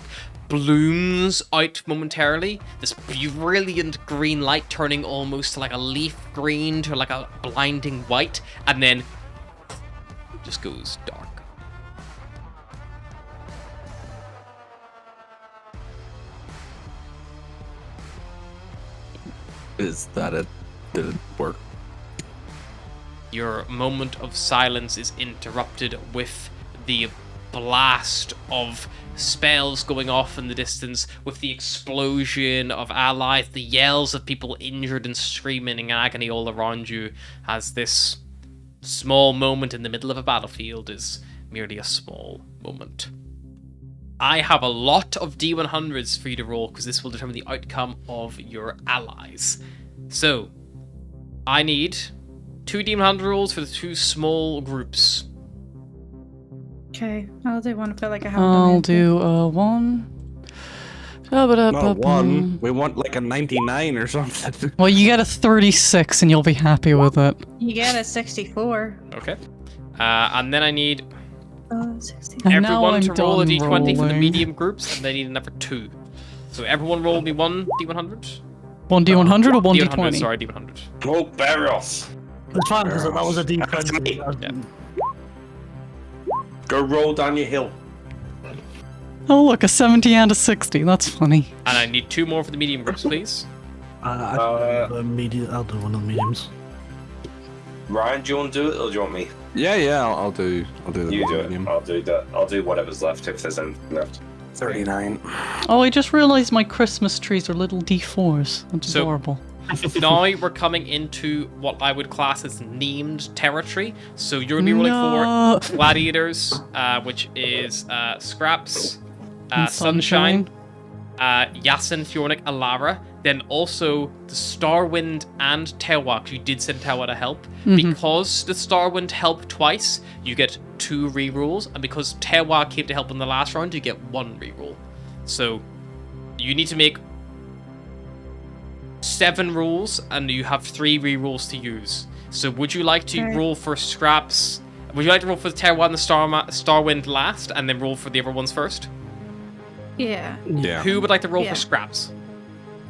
blooms out momentarily. This brilliant green light turning almost to like a leaf green to like a blinding white, and then just goes dark. Is that it? Did it work? Your moment of silence is interrupted with the blast of spells going off in the distance, with the explosion of allies, the yells of people injured and screaming in agony all around you, as this small moment in the middle of a battlefield is merely a small moment. I have a lot of D100s for you to roll because this will determine the outcome of your allies. So, I need 2 D100 rolls for the 2 small groups. Okay, I'll do one. I feel like I haven't done I'll anything. do 1. Not one. We want like a 99 or something. Well, you get a 36 and you'll be happy with it. You get a 64. Okay. And then I need 64. And now everyone I'm to roll a done D20 for the rolling. medium groups, and they need another 2. So everyone roll me 1 D100. 1 D100 or 1 D100, D20? sorry, D100. Oh, Barros. It's fine because that was a D20. Yeah. Go roll down your hill. Oh, look, a 70 and a 60. That's funny. And I need 2 more for the medium groups, please. I'll do one of the mediums. Ryan, do you want to do it or do you want me? Yeah, I'll do the You do it. medium. I'll do that. I'll do whatever's left if there's anything left. 39. Oh, I just realized my Christmas trees are little D4s. That's So- adorable. Now we're coming into what I would class as named territory. So you're going to be rolling No. for Gladiators, which is Scraps, And Sunshine, Yasin, Fjornik, Alara. Then also the Starwind and Tewa. You did send Tewa to help. Because the Starwind helped twice, you get 2 rerolls. And because Tewa came to help in the last round, you get 1 reroll. So you need to make 7 rolls, and you have 3 rerolls to use. So would you like to Okay. roll for Scraps? Would you like to roll for the Tewa and the Starwind last, and then roll for the other ones first? Yeah. Yeah. Who would like to roll Yeah. for Scraps?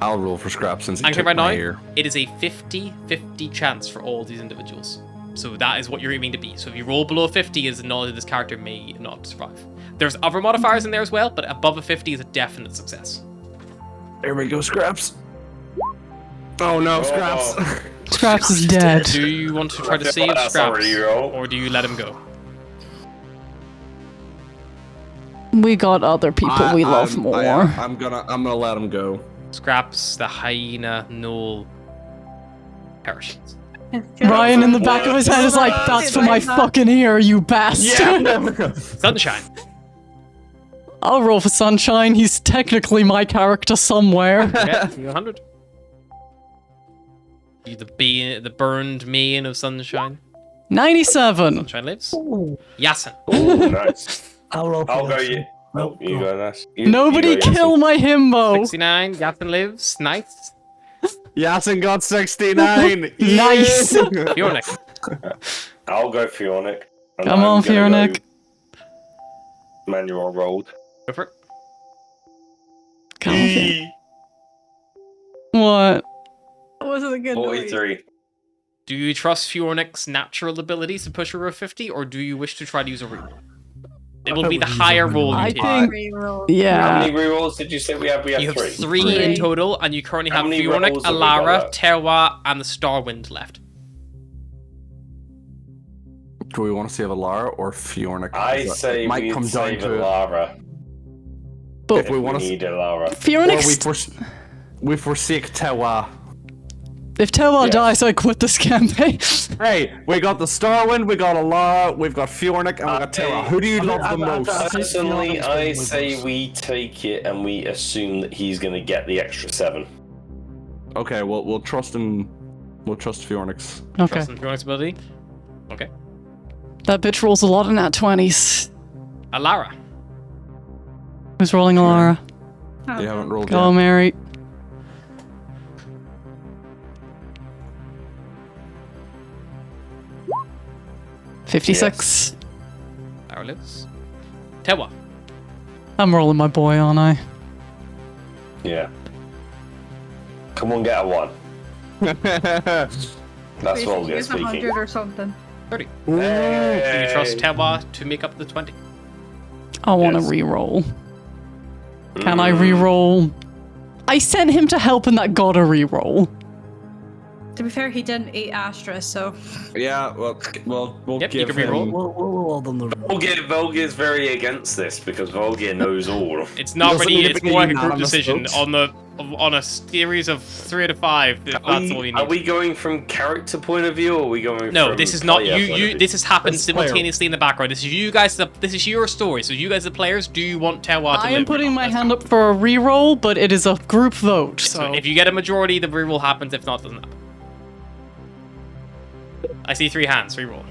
I'll roll for scrap since And it took right now, my ear. it is a 50-50 chance for all these individuals. So that is what you're aiming to be. So if you roll below 50, is the knowledge that this character may not survive. There's other modifiers in there as well, but above a 50 is a definite success. There we go, scraps. Oh no, scraps. Scraps is dead. Do you want to try to save That's a Scraps, reroll. or do you let him go? We got other people we love more. I'm gonna let him go. Scraps, the hyena, Noel, perishes. Ryan in the back of his head is like, that's for my fucking ear, you bastard. Sunshine. I'll roll for Sunshine. He's technically my character somewhere. Okay, 100. You the burned mane of Sunshine. 97. Sunshine lives. Yasin. Oh, nice. I'll roll. I'll go for you. Yasin. Oh, you go nice. Nobody you go, kill my himbo. 69. Yasin lives. Nice. Yasin got 69. Nice. Fjornik. I'll go Fjornik. And Come on, I'm gonna Fjornik. go Manual rolled. Go for it. Come on. What? That wasn't a good noise. 43. Do you trust Fjornik's natural abilities to push her over 50, or do you wish to try to use a reroll? It will be the higher roll you I take. think- Reroll. How Yeah. many rerolls did you say we have? We have You have three. three in Three. total, and you currently How have many Fjornik, rolls have we got Alara, left? Terwa, and the Starwind left. Do we want to save Alara or Fjornik? I say it might we come down save to Alara. But If we wanna need Alara. or Fjornik's... we forsake Tewa. If Tewa Yes. dies, I quit this campaign. Hey, we got the Starwind, we got Alara, we've got Fjornik, and we got Tewa. Who do you love the most? Personally, I say we take it and we assume that he's going to get the extra 7. Okay, we'll trust him. We'll trust Fjornik's. Okay. Trust in Fjornik's ability. Okay. That bitch rolls a lot in nat 20s. Alara. Who's rolling Alara? You haven't rolled Go, yet. Mary. $56. Lara lives. Terwa. I'm rolling my boy, aren't I? Yeah. Come on, get a 1. That's Volga Use 100 speaking. or something. 30. Do you trust Terwa to make up the 20? I want to Yes. re-roll. Can I re-roll? I sent him to help and that got a re-roll. To be fair, he didn't eat Astra, so Yeah, well, we'll Yep, you give can him. reroll. We'll roll them the Volga's very against this because Volga knows all. It's not Doesn't really. need to It's be more like a group unanimous decision votes. on a series of 3 out of 5. That's all you need. Are we going from character point of view, or are we going No, from this is not player you. point of You. view? This has happened That's player. simultaneously in the background. This is you guys. This is your story. So you guys, the players, do you want Terwa to I live am or putting not? my That's hand fine. up for a re-roll, but it is a group vote, So so... if you get a majority, the reroll happens. If not, it doesn't happen. I see 3 hands. Reroll.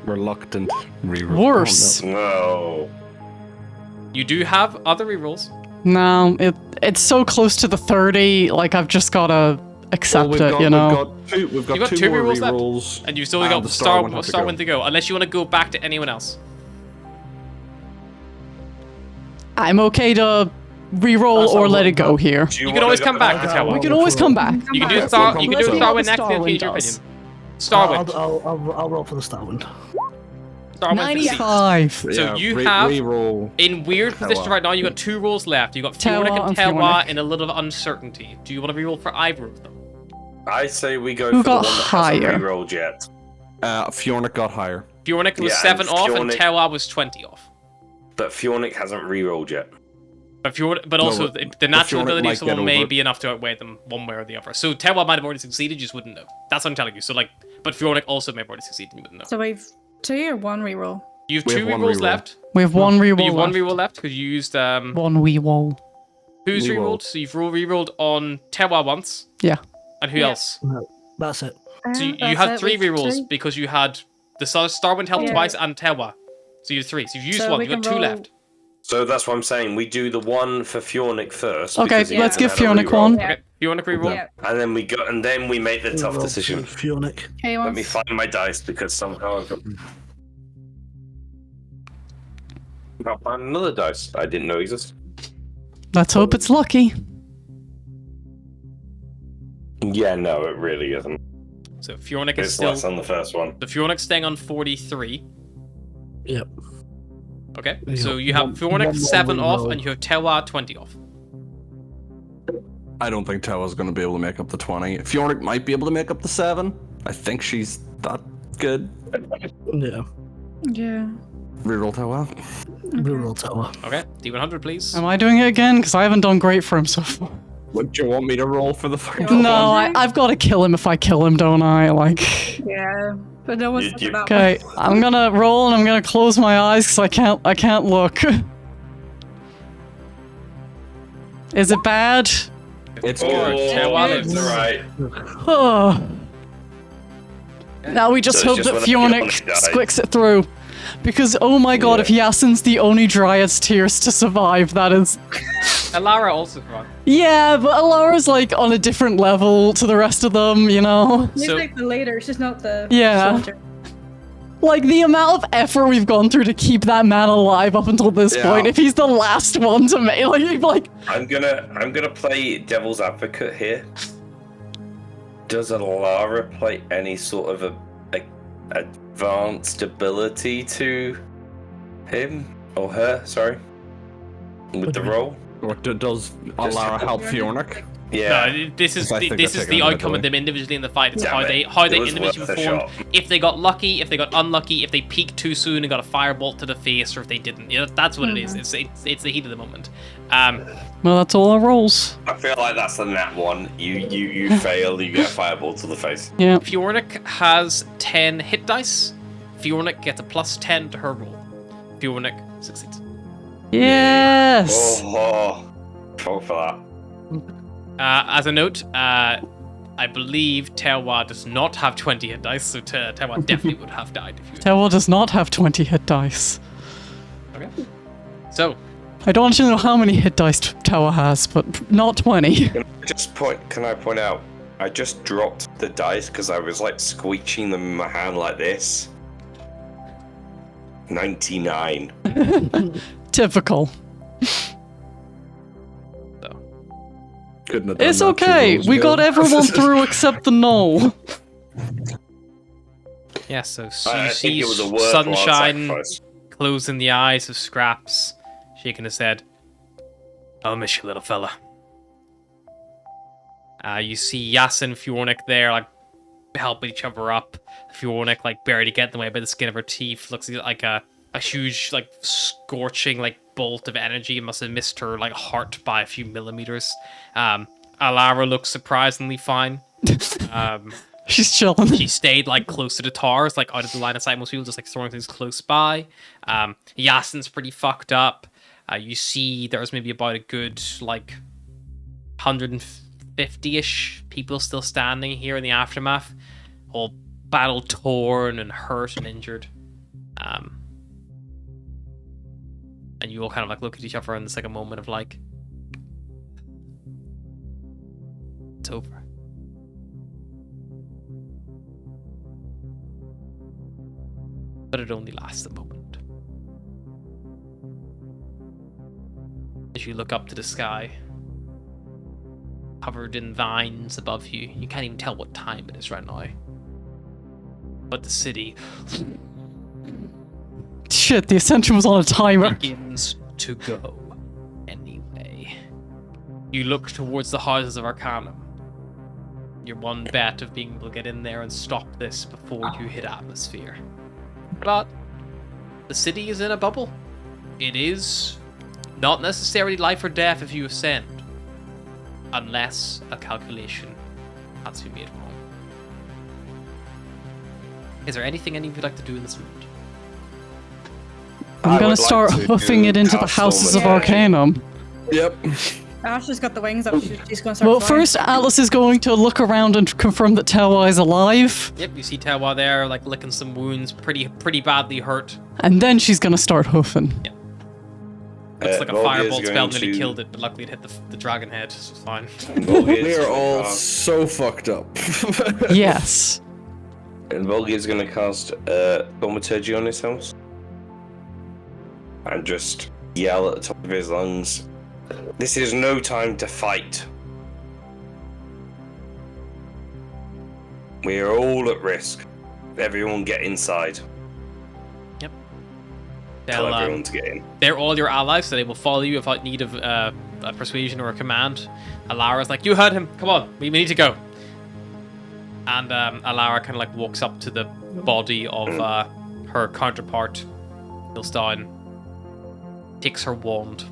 Reluctant reroll. Worse. No. You do have other rerolls. No, it's so close to the 30, like I've just gotta accept We've it, got, you know? We've got You've got two two more rerolls left. rerolls. And you've still And got the Starwind have to go. Starwind to go. Unless you want to go back to anyone else. I'm okay to re-roll That's or not let what- it go here. Do You can wanna always go come back to Terwa. We can always come back. You can do Okay, Star. we'll You can Let's do see what Starwind the next and change your Starwind opinion. does. Starwind. I'll roll for the Starwind. Starwind succeeds. 95. So you have- reroll. In weird position Terwa. right now, you got 2 rolls left. You got Terwa Fjornik and and Terwa Fjornik. in a little uncertainty. Do you want to reroll for either of them? I say we go Who for the one got that higher? hasn't re-rolled yet. Fjornik got higher. Fjornik was Yeah, 7 and off, and Fjornik- Terwa was 20 off. But Fjornik hasn't re-rolled yet. But also, but- the natural Fjornik ability of might someone get may over. be enough to outweigh them one way or the other. So Terwa might have already succeeded, you just wouldn't know. That's what I'm telling you. So like, but Fjornik also may have already succeeded, you wouldn't know. so we've 2 or 1 reroll. You have We 2 have one rerolls reroll. left. We have one But re-roll you have 1 left. reroll left because you used One re-roll. who's Reroll. rerolled? So you've rerolled on Terwa once, Yeah. and who Yeah. else? No, that's it. So you That's had it, 3 we've rerolls 3. because you had the Starwind help Yeah. twice and Terwa. So you had 3. So you've used So 1. we You got can 2 roll- left. So that's what I'm saying. We do the one for Fjornik first. Okay, because he let's hasn't give had a Fjornik reroll. one. Yeah. Okay, Fjornik reroll. Yeah. And then we go, and then we make the tough Roll decision. for Fjornik. Hey, Let me find my dice because somehow I've got. I'll find another dice I didn't know existed. Let's hope it's lucky. Yeah, no, it really isn't. So Fjornik is It's still. less on the first one. The Fjornik's staying on 43. Yep. Okay, Yeah, so you have one Fjornik more 7 off, reroll. and you have Terwa 20 off. I don't think Tewa's going to be able to make up the 20. Fjornik might be able to make up the 7. I think she's that good. Yeah. Yeah. Reroll Tewa. Reroll tower. Okay, D100, please. Am I doing it again? Because I haven't done great for him so far. What, do you want me to roll for the fucking No, I've got to kill him if I kill him, don't I? Like, Yeah. But no one's You- about okay, I'm gonna roll and I'm gonna close my eyes because I can't look. Is it bad? It's Oh, good. Terwa it's lives. alright. Oh. Now we just So hope it's that just when Fjornik Fjornik dies. squicks it through. Because, oh my god, Yeah. if Yasin's the only Dryad's tears to survive, that is... Alara also survived. Yeah, but Alara's like on a different level to the rest of them, you know? He's So- like the leader, she's not the Yeah. soldier. Like, the amount of effort we've gone through to keep that man alive up until this Yeah. point, if he's the last one to make, like... I'm gonna play devil's advocate here. Does Alara play any sort of a advanced ability to him or her? Sorry, with the role. Or does Alara help Fjornik? Yeah. No, this is I think this they're is taking the it outcome of away. them individually in the fight. It's Damn how it. they It was individually worth a performed. shot. If they got lucky, if they got unlucky, if they peaked too soon and got a firebolt to the face, or if they didn't. You know, that's what it is. It's the heat of the moment. Well, that's all our rolls. I feel like that's the nat one. You fail, you get a fireball to the face. Yeah. Fjornik has 10 hit dice. Fjornik gets a plus 10 to her roll. Fjornik succeeds. Yes! Oh, fall for that. As a note, I believe Tewa does not have 20 hit dice, so Tewa definitely would have died if you. Tewa does not have 20 hit dice. Okay. So, I don't actually know how many hit dice Tewa has, but not 20. Can I point out? I just dropped the dice because I was like squeeching them in my hand like this. 99. Typical. Couldn't have done It's that 2 okay. rolls We ago. got everyone through except the null. yeah, so I you think see it was a worthwhile sunshine sacrifice. closing the eyes of Scraps, shaking his head. I'll miss you, little fella. You see Yasin Fjornik there, like, helping each other up. Fjornik, like, barely getting away by the skin of her teeth. Looks like a huge, like, scorching, like, bolt of energy. It must have missed her, like, heart by a few millimeters. Alara looks surprisingly fine. She's chilling. She stayed, like, close to the towers, like, out of the line of sight. Most people just, like, throwing things close by. Yasin's pretty fucked up. You see there's maybe about a good, like, 150-ish people still standing here in the aftermath. All battle-torn and hurt and injured. And you all kind of, like, look at each other and it's, like, a moment of, like... It's over. But it only lasts a moment. As you look up to the sky, covered in vines above you, you can't even tell what time it is right now. But the city Shit, the Ascension was on a timer. begins to go anyway. You look towards the houses of Arcanum. Your one bet of being able to get in there and stop this before you hit atmosphere. But the city is in a bubble. It is not necessarily life or death if you ascend, unless a calculation has to be made wrong. Is there anything any of you would like to do in this moment? I'm I gonna would like start to hoofing it into the cast houses of Storm Arcanum. Yep. Ash has got the wings up. She's going to start Well, flying. first Atlas is going to look around and confirm that Tewa is alive, Yep, you see Tewa there, like licking some wounds, pretty badly hurt. and then she's gonna start hoofing. Looks like a Volga is firebolt spell going nearly to- killed it, but luckily it hit the dragon head, so it's fine. Volga is We are gonna all cast- so fucked up. Yes. And Volga is going to cast Thaumaturgy on his house. And just yell at the top of his lungs, "This is no time to fight. We are all at risk. Everyone get inside. Tell They'll, everyone to get in." they're all your allies, so they will follow you without need of a persuasion or a command. Alara's like, "You heard him. Come on, we need to go." And Alara kind of like walks up to the body of her counterpart, kneels down, takes her wand,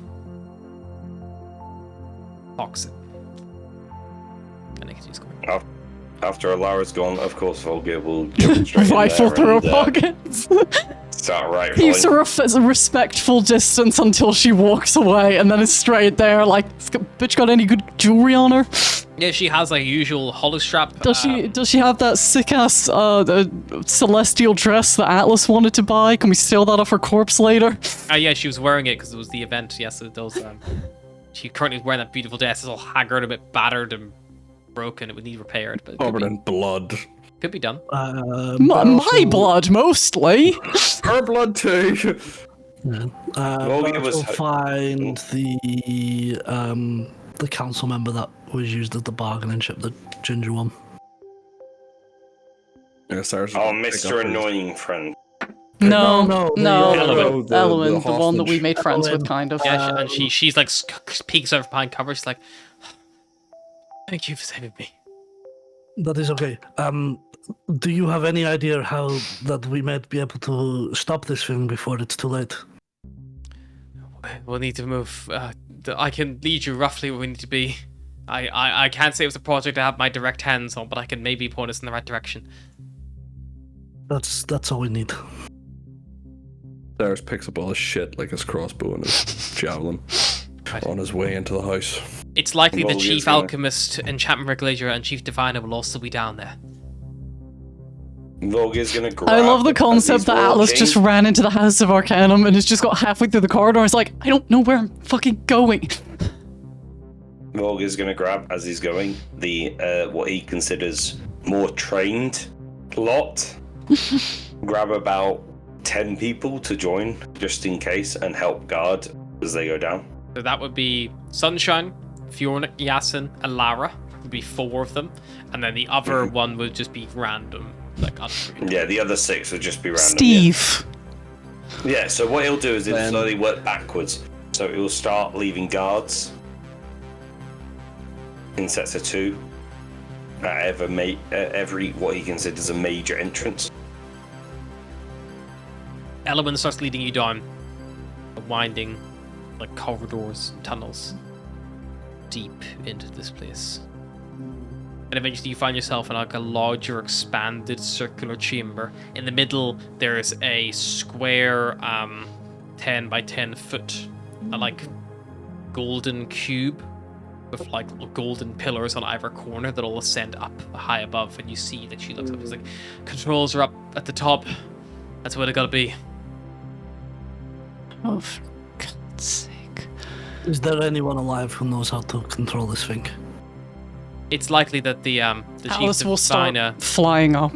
cocks it, and it keeps going. After Alara's gone, of course, Volga will jump straight in Rifle there through her and, pockets. start rifling. Keeps her a respectful distance until she walks away, and then is straight there like, "Bitch, got any good jewelry on her? Yeah, she has a usual hollow strap. Does she have that sick ass celestial dress that Atlas wanted to buy? Can we steal that off her corpse later?" Yeah, she was wearing it because it was the event. Yes, it does. She currently is wearing that beautiful dress. It's all haggard, a bit battered and broken. It would need repaired, but it could Covered be. in blood. Could be done. My blood, mostly. Her blood too. Morgan was We'll find the council member that was used as the bargaining chip, the ginger one. Yeah, Cyrus is Oh, gonna pick up Mr. his- Annoying Friend. No, No, Element. Element, the one that we hostage. made friends with, Element. kind of. Yeah, and she's like peeks over behind cover. She's like, "Thank you for saving me." That is okay. Do you have any idea how that we might be able to stop this thing before it's too late? We'll need to move. I can lead you roughly where we need to be. I can't say it was a project I have my direct hands on, but I can maybe point us in the right direction. That's all we need. Cyrus picks up all his shit, like his crossbow and his javelin, Right. on his way into the house. It's likely the Well, Chief yes, yeah. Alchemist, Enchantment Regulator, and Chief Diviner will also be down there. Volga's gonna grab. I love the as concept he's that Atlas walking. just ran into the House of Arcanum and has just got halfway through the corridor and is like, I don't know where I'm fucking going. Volga's gonna grab as he's going the what he considers more trained lot. Grab about 10 people to join just in case and help guard as they go down. So that would be Sunshine, Fiorna, Yasin, and Lara. Would be 4 of them, and then the other one would just be random, like unfree. Yeah, the other 6 would just be random. Steve. Yeah, so what he'll do is he'll Then- slowly work backwards. So he'll start leaving guards in sets of 2 at every what he considers a major entrance. Element starts leading you down the winding, like corridors and tunnels deep into this place. And eventually you find yourself in like a larger, expanded circular chamber. In the middle, there's a square 10 by 10 foot like golden cube with like little golden pillars on either corner that all ascend up high above, and you see that she looks up. She's like, controls are up at the top. That's where they gotta be. Oh, for God's sake. Is there anyone alive who knows how to control this thing? It's likely that the Chief Atlas will start Diviner. flying up.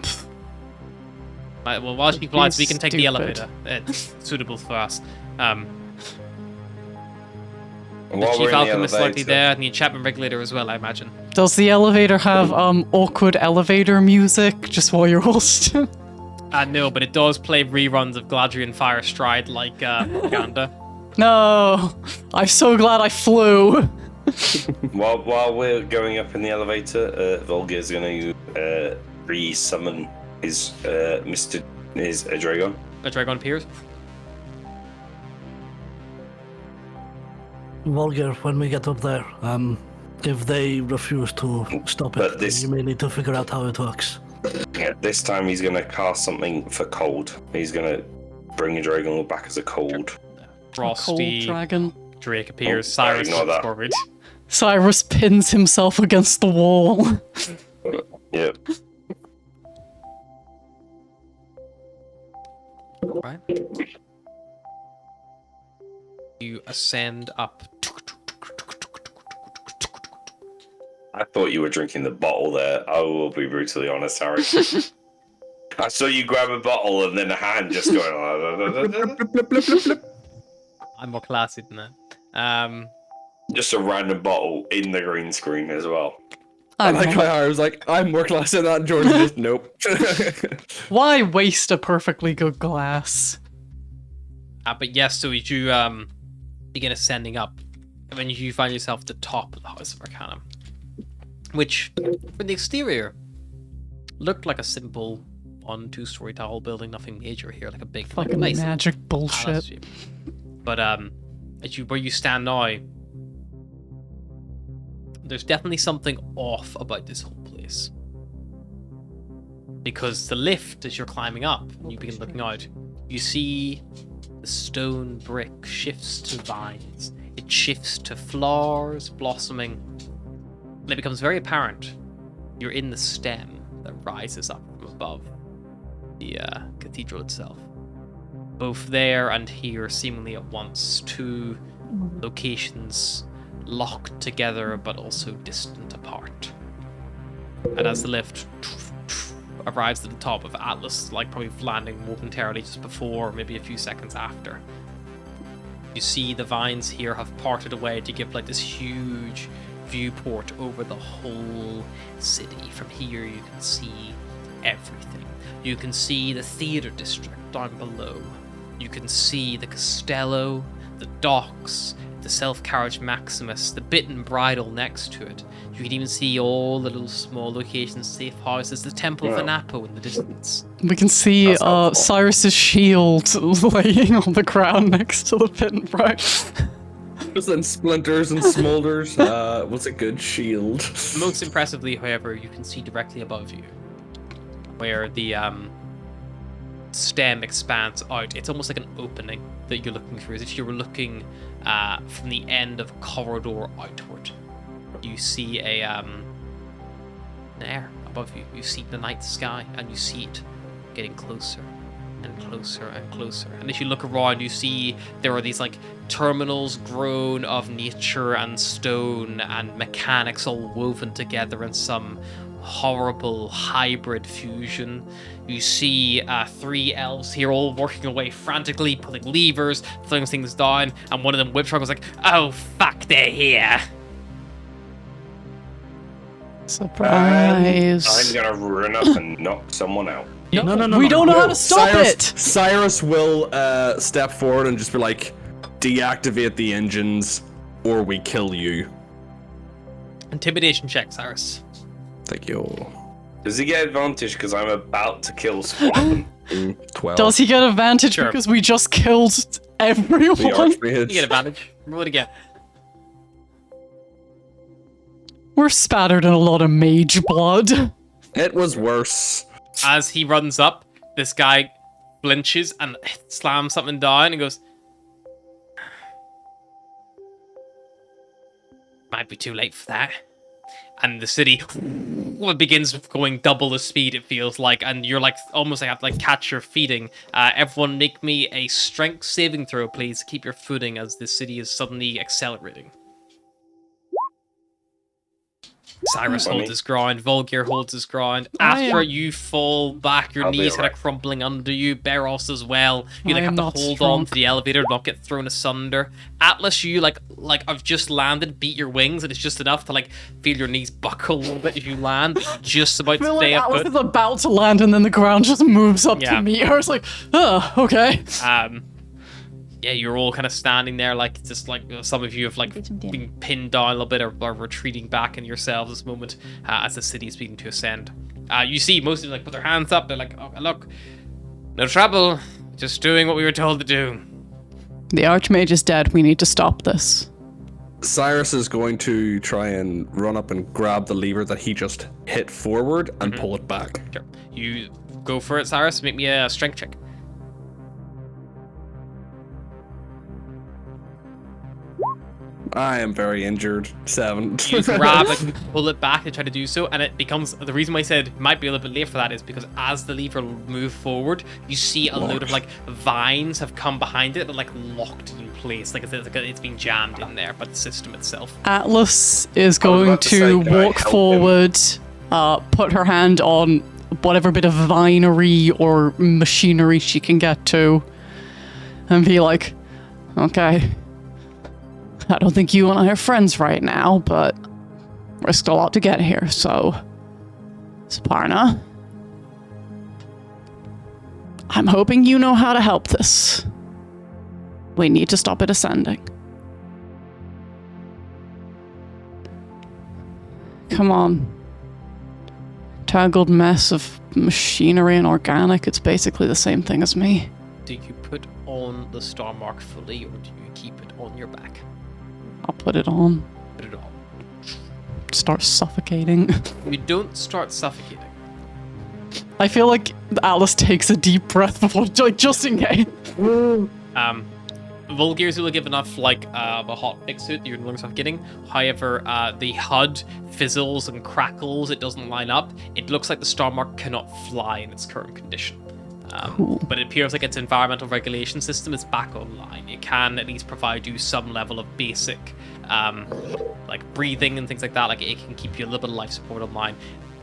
Well, while she flies, we can take the Stupid. elevator. It's suitable for us. And The while we're Chief in the Alchemist likely elevator- there, and the Enchantment Regulator as well, I imagine. Does the elevator have awkward elevator music just while you're hosting? No, but it does play reruns of Gladrian Fire Stride like propaganda. No, I'm so glad I flew. While we're going up in the elevator, Volga is going to re-summon his his Dragon. A dragon appears. Volger, when we get up there, if they refuse to stop But it, this- you may need to figure out how it works. Yeah, this time he's going to cast something for cold. He's going to bring a Dragon back as a cold. Frosty Cold dragon. Drake appears. Oh, Cyrus ignore that. forward. Cyrus pins himself against the wall. Yeah. Right. You ascend up. I thought you were drinking the bottle there. I will be brutally honest, Harry. I saw you grab a bottle and then a hand just going. I'm more classy than that. Just a random bottle in the green screen as well. I like how I was like, I'm more class than that, and Jordan just, nope. Why waste a perfectly good glass? But yes, so as you begin ascending up, and then you find yourself at the top of the House of Arcanum, which, from the exterior, looked like a simple 1-2-story tall building, nothing major here, like a big, like Fucking nice magic palace bullshit. shape. But where you stand now, there's definitely something off about this whole place. Because the lift, as you're climbing up, and you begin looking out, you see the stone brick shifts to vines. It shifts to flowers blossoming. And it becomes very apparent you're in the stem that rises up from above the cathedral itself. Both there and here, seemingly at once, 2 locations locked together but also distant apart. And as the lift arrives at the top of Atlas, like probably landing momentarily just before, maybe a few seconds after. You see the vines here have parted away to give like this huge viewport over the whole city. From here you can see everything. You can see the theater district down below. You can see the Castello, the docks, the self-carriage Maximus, the bit and bridle next to it. You can even see all the little small locations, safe houses, the Temple of Anapo in the distance. We can see That's helpful. Cyrus's shield laying on the ground next to the pit and bridle. Just in splinters and smolders. What's a good shield? Most impressively, however, you can see directly above you, where the stem expands out. It's almost like an opening that you're looking through, as if you were looking from the end of a corridor outward. You see an air above you. You see the night sky, and you see it getting closer and closer and closer. And as you look around, you see there are these like terminals grown of nature and stone and mechanics all woven together in some horrible hybrid fusion. You see 3 elves here all working away frantically, pulling levers, throwing things down, and one of them whips around and goes like, "Oh fuck, they're here!" Surprise. I'm gonna run up and knock someone out. No. We don't know how to stop Cyrus, it. Cyrus will step forward and just be like, deactivate the engines or we kill you. Intimidation check, Cyrus. Thank you. Does he get advantage because I'm about to kill Squabbin? 12. Does he get advantage Sure. because we just killed the everyone? You get advantage. Roll it again. We're spattered in a lot of mage blood. It was worse. As he runs up, this guy flinches and slams something down and goes, "Might be too late for that." And the city begins going double the speed, it feels like, and you're like almost like have to like catch your feeding. Everyone make me a strength saving throw, please. Keep your footing as the city is suddenly accelerating. Cyrus holds his ground, Volgir holds his ground. After you fall back, your I'll be knees kind alright. of crumbling under you. Beros as well. You like I have am to not hold strong. on to the elevator, not get thrown asunder. Atlas, you like I've just landed, beat your wings, and it's just enough to like feel your knees buckle a little bit as you land. But you're just about I to feel like stay up Atlas good. is about to land and then the ground just moves up Yeah. to meet her. It's like, oh, okay. Yeah, you're all kind of standing there, like just like some of you have like been pinned down a little bit or retreating back in yourselves this moment as the city is beginning to ascend. You see most of them like put their hands up. They're like, "Oh, look, no trouble, just doing what we were told to do." The Archmage is dead. We need to stop this. Cyrus is going to try and run up and grab the lever that he just hit forward and pull it back. Sure. You go for it, Cyrus. Make me a strength check. I am very injured. 7. You grab it, pull it back, and try to do so, and it becomes the reason why I said it might be a little bit late for that is because as the lever move forward, you see a load of like vines have come behind it and like locked it in place, like it's been jammed in there by the system itself. Atlas is going about to say, to can I walk help forward, put her hand on whatever bit of vinery or machinery she can get to, and be like, okay, I don't think you and I are friends right now, but risked a lot to get here, so Saparna, I'm hoping you know how to help this. We need to stop it ascending. Come on. Tangled mess of machinery and organic, it's basically the same thing as me. Do you put on the star mark fully, or do you keep it on your back? I'll put it on. Put it on. Start suffocating. You don't start suffocating. I feel like Alice takes a deep breath before, like, just in case. Volgirs will give enough like a hot fix to it that you're no longer suffocating. However, the HUD fizzles and crackles. It doesn't line up. It looks like the star mark cannot fly in its current condition. But it appears like its environmental regulation system is back online. It can at least provide you some level of basic like breathing and things like that. Like it can keep you a little bit of life support online.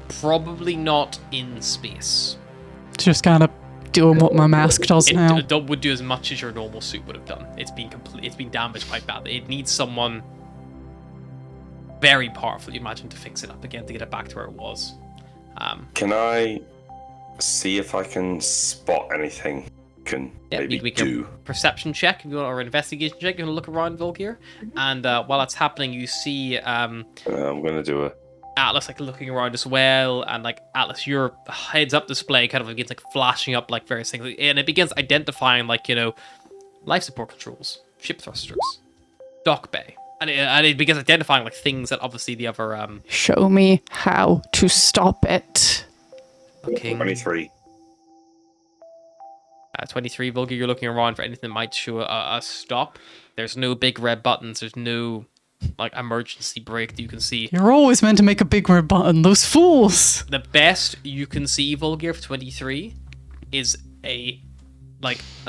Probably not in space. Just kind of doing what my mask does now. It would do as much as your normal suit would have done. It's been damaged quite badly. It needs someone very powerful, you imagine, to fix it up again, to get it back to where it was. Can I see if I can spot anything? Maybe we do. can perception check if you want, or investigation check. You want to look around Volgear, and while that's happening, you see I'm gonna do a Atlas like looking around as well, and like Atlas, your heads-up display kind of begins like flashing up like various things, and it begins identifying like life support controls, ship thrusters, dock bay, and it begins identifying like things that obviously the other Show me how to stop it. looking 23. 23 Volgear. You're looking around for anything that might show a stop. There's no big red buttons. There's no like emergency brake that you can see. You're always meant to make a big red button, those fools! The best you can see, Volgear, for 23 is a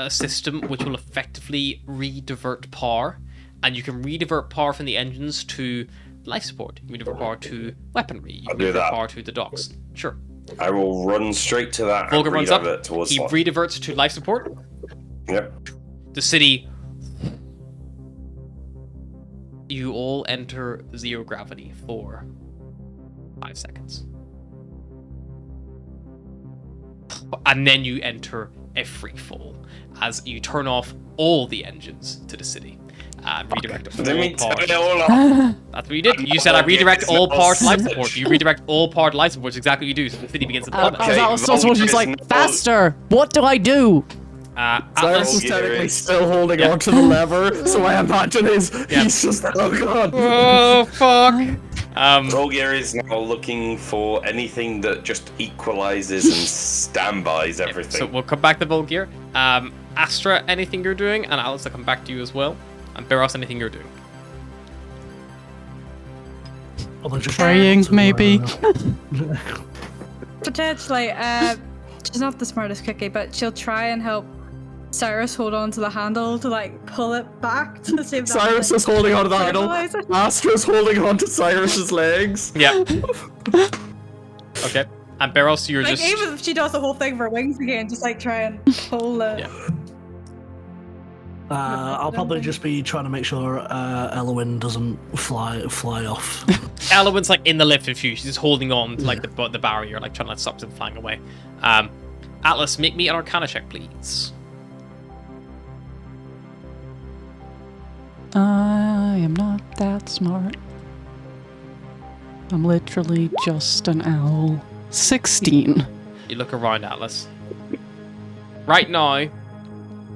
system which will effectively redivert power, and you can redivert power from the engines to life support. You can redivert power to weaponry. You can redivert power to the docks. Sure. I will run straight to that. Volgear runs up. Towards He rediverts to life support. Yep. The city. You all enter zero gravity for 5 seconds. And then you enter a free fall as you turn off all the engines to the city. Redirect all power. That's what you did. You said I redirect all power to life support. You redirect all power to life support. It's exactly what you do. So the city begins to plummet. He's like, faster! What do I do? Cyrus is technically still holding onto the lever, so I imagine he's just, oh god. Oh, fuck. Volgear is now looking for anything that just equalizes and standbys everything. So we'll come back to Volgear. Astra, anything you're doing, and Alex, I'll come back to you as well. And Beros, anything you're doing. Praying, maybe. Potentially, she's not the smartest cookie, but she'll try and help Cyrus hold on to the handle to like pull it back to save that. Cyrus is holding on to the handle. Astra's holding on to Cyrus's legs. Yeah. Okay. And Beros, you're like, just... even if she does the whole thing for wings again, just like try and pull it. Yeah. I'll probably just be trying to make sure Elwyn doesn't fly off. Elwyn's like in the lift with you. She's just holding on to like the barrier, like trying to like, stop them flying away. Atlas, make me an Arcana check, please. I am not that smart. I'm literally just an owl. 16. You look around, Atlas. Right now,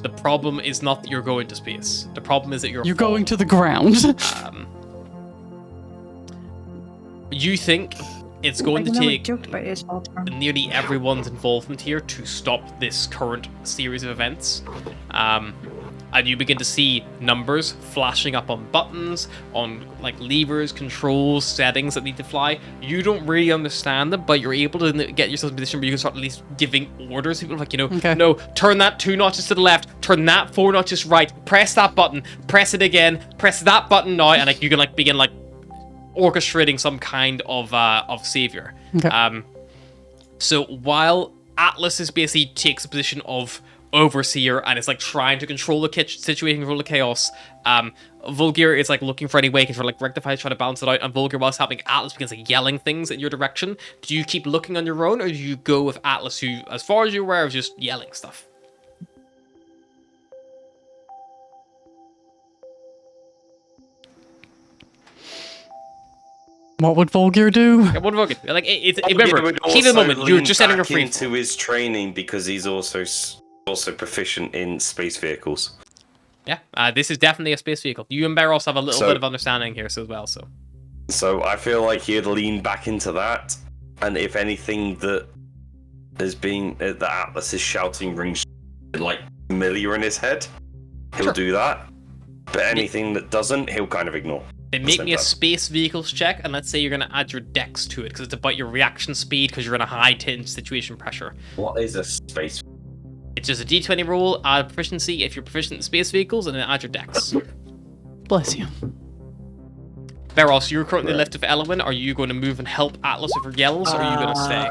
the problem is not that you're going to space. The problem is that you're going to the ground. You think it's going to take about nearly everyone's involvement here to stop this current series of events. And you begin to see numbers flashing up on buttons, on like levers, controls, settings that need to fly. You don't really understand them, but you're able to get yourself in a position where you can start at least giving orders to people, like, Okay. no, turn that 2 notches to the left, turn that 4 notches right, press that button, press it again, press that button now, and like you can like begin like orchestrating some kind of savior. Okay. So while Atlas is basically takes a position of overseer and is like trying to control the situation, control the chaos, Volgear is like looking for any way he can try to like rectify, trying to balance it out, and Volgear, while it's happening, Atlas begins like yelling things in your direction. Do you keep looking on your own, or do you go with Atlas, who, as far as you're aware, is just yelling stuff? What would Volgear do? Yeah, what Volgear? Like, remember, keep in the moment, you're just entering a free into his training because he's also proficient in space vehicles. Yeah, this is definitely a space vehicle. You and Barros have a little bit of understanding here as well, so. So I feel like he'd lean back into that, and if anything that that Atlas is shouting rings like familiar in his head, he'll do that. But anything that doesn't, he'll kind of ignore. Then make me a space vehicles check, and let's say you're going to add your dex to it, because it's about your reaction speed, because you're in a high-tense situation pressure. What is a space? It's just a d20 roll, add proficiency if you're proficient in space vehicles, and then add your dex. Bless you. Beros, you're currently left with Elwyn. Are you going to move and help Atlas with her yells, or are you going to stay?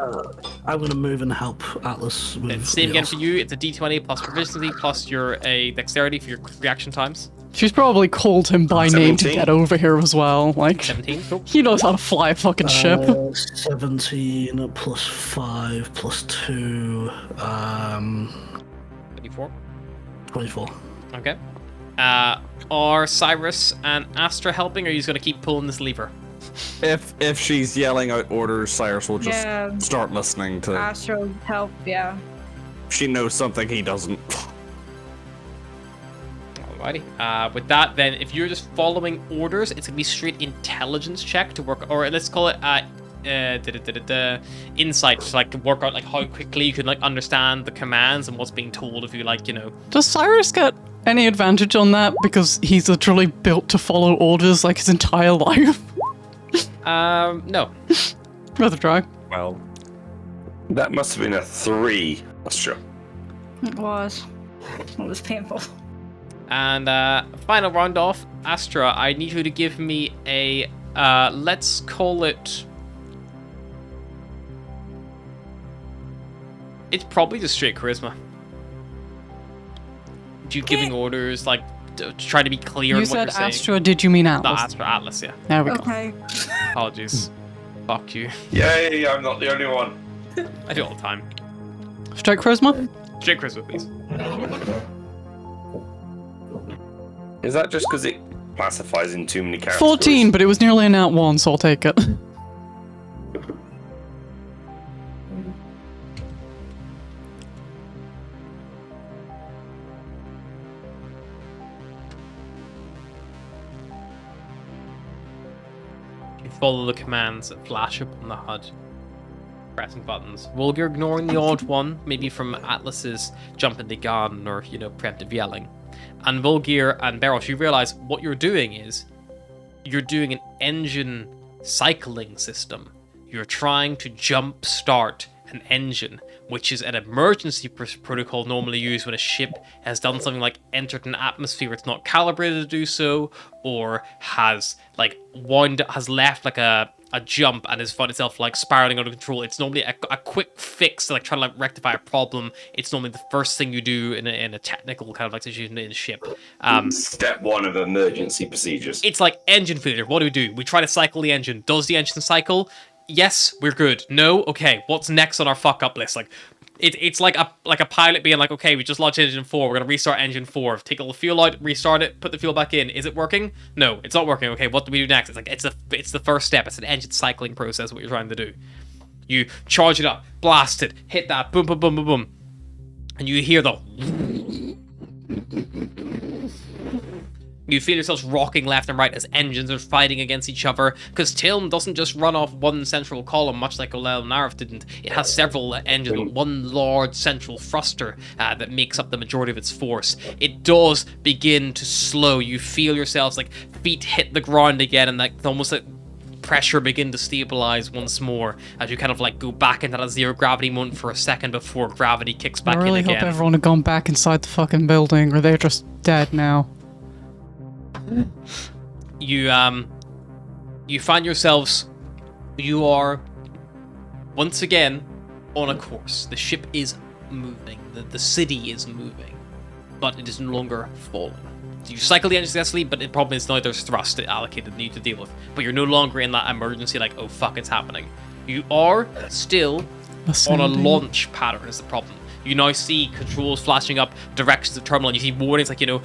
I'm going to move and help Atlas with It's same again yells. for you. It's a d20 plus proficiency plus your a dexterity for your reaction times. She's probably called him by name to 17. get over here as well. Like, 17. Cool. he knows how to fly a fucking ship. 17 plus 5 plus 2, 24. 24. Okay. Are Cyrus and Astra helping, or are you just going to keep pulling this lever? If she's yelling out orders, Cyrus will just Yeah. start listening to. Astro help, yeah. She knows something he doesn't. Alrighty. With that, then, if you're just following orders, it's going to be straight intelligence check to work, or let's call it insight, to like work out like how quickly you can like understand the commands and what's being told of you, like, you know. Does Cyrus get any advantage on that because he's literally built to follow orders like his entire life? No. Rather drag. Well, that must have been a 3. That's true. It was painful. And final round off, Astra, I need you to give me a let's call it. It's probably just straight charisma. You giving orders, like trying to be clear You on what said you're saying. Astra, did you mean Not Atlas? Astra, Atlas, yeah. There we go. Okay. Apologies. Fuck you. Yay, I'm not the only one. I do it all the time. Straight charisma? Straight charisma, please. Is that just because it classifies in too many characters? 14, but it was nearly an out one, so I'll take it. You follow the commands that flash up on the HUD. Pressing buttons. Vulgar ignoring the odd one, maybe from Atlas's jumping the gun or, you know, preemptive yelling. And Volgir and Beros, you realize what you're doing is you're doing an engine cycling system. You're trying to jump start an engine, which is an emergency protocol normally used when a ship has done something like entered an atmosphere it's not calibrated to do so, or has like has left like a jump and has found itself like spiraling out of control. It's normally a quick fix to like try to like rectify a problem. It's normally the first thing you do in a technical kind of like situation in a ship. Step 1 of emergency procedures. It's like engine failure. What do? We try to cycle the engine. Does the engine cycle? Yes, we're good. No? Okay, what's next on our fuck up list? Like, it's like a pilot being like, okay, we just launched engine 4, we're gonna restart engine 4, take all the fuel out, restart it, put the fuel back in. Is it working? No, it's not working. Okay, what do we do next? It's like it's the first step. It's an engine cycling process. What you're trying to do, you charge it up, blast it, hit that, boom, boom, boom, boom, boom, and you hear the. You feel yourselves rocking left and right as engines are fighting against each other, because Tilm doesn't just run off one central column, much like Olel Narif didn't. It has several engines, but one large central thruster that makes up the majority of its force. It does begin to slow. You feel yourselves like feet hit the ground again, and like almost like pressure begin to stabilize once more as you kind of like go back into that zero gravity moment for a second before gravity kicks back I really in hope again. everyone had gone back inside the fucking building, or they're just dead now. You find yourselves, you are once again on a course. The ship is moving, the city is moving, but it is no longer falling. So you cycle the engine successfully, but the problem is now there's thrust allocated that you need to deal with. But you're no longer in that emergency like, oh fuck, it's happening. You are still on a Ascending. launch pattern is the problem. You now see controls flashing up directions of terminal, and you see warnings like, you know,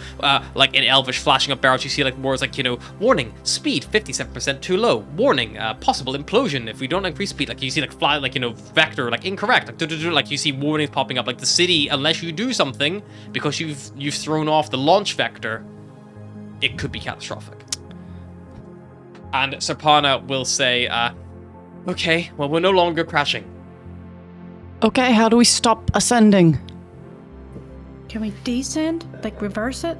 like in Elvish flashing up barrels. You see like words like, you know, warning, speed 57% too low, warning, possible implosion if we don't increase speed. Like you see like fly, like, you know, vector, like incorrect, like you see warnings popping up, like the city, unless you do something because you've thrown off the launch vector, it could be catastrophic. And Saparna will say, okay, well, we're no longer crashing. Okay, how do we stop ascending? Can we descend? Like reverse it?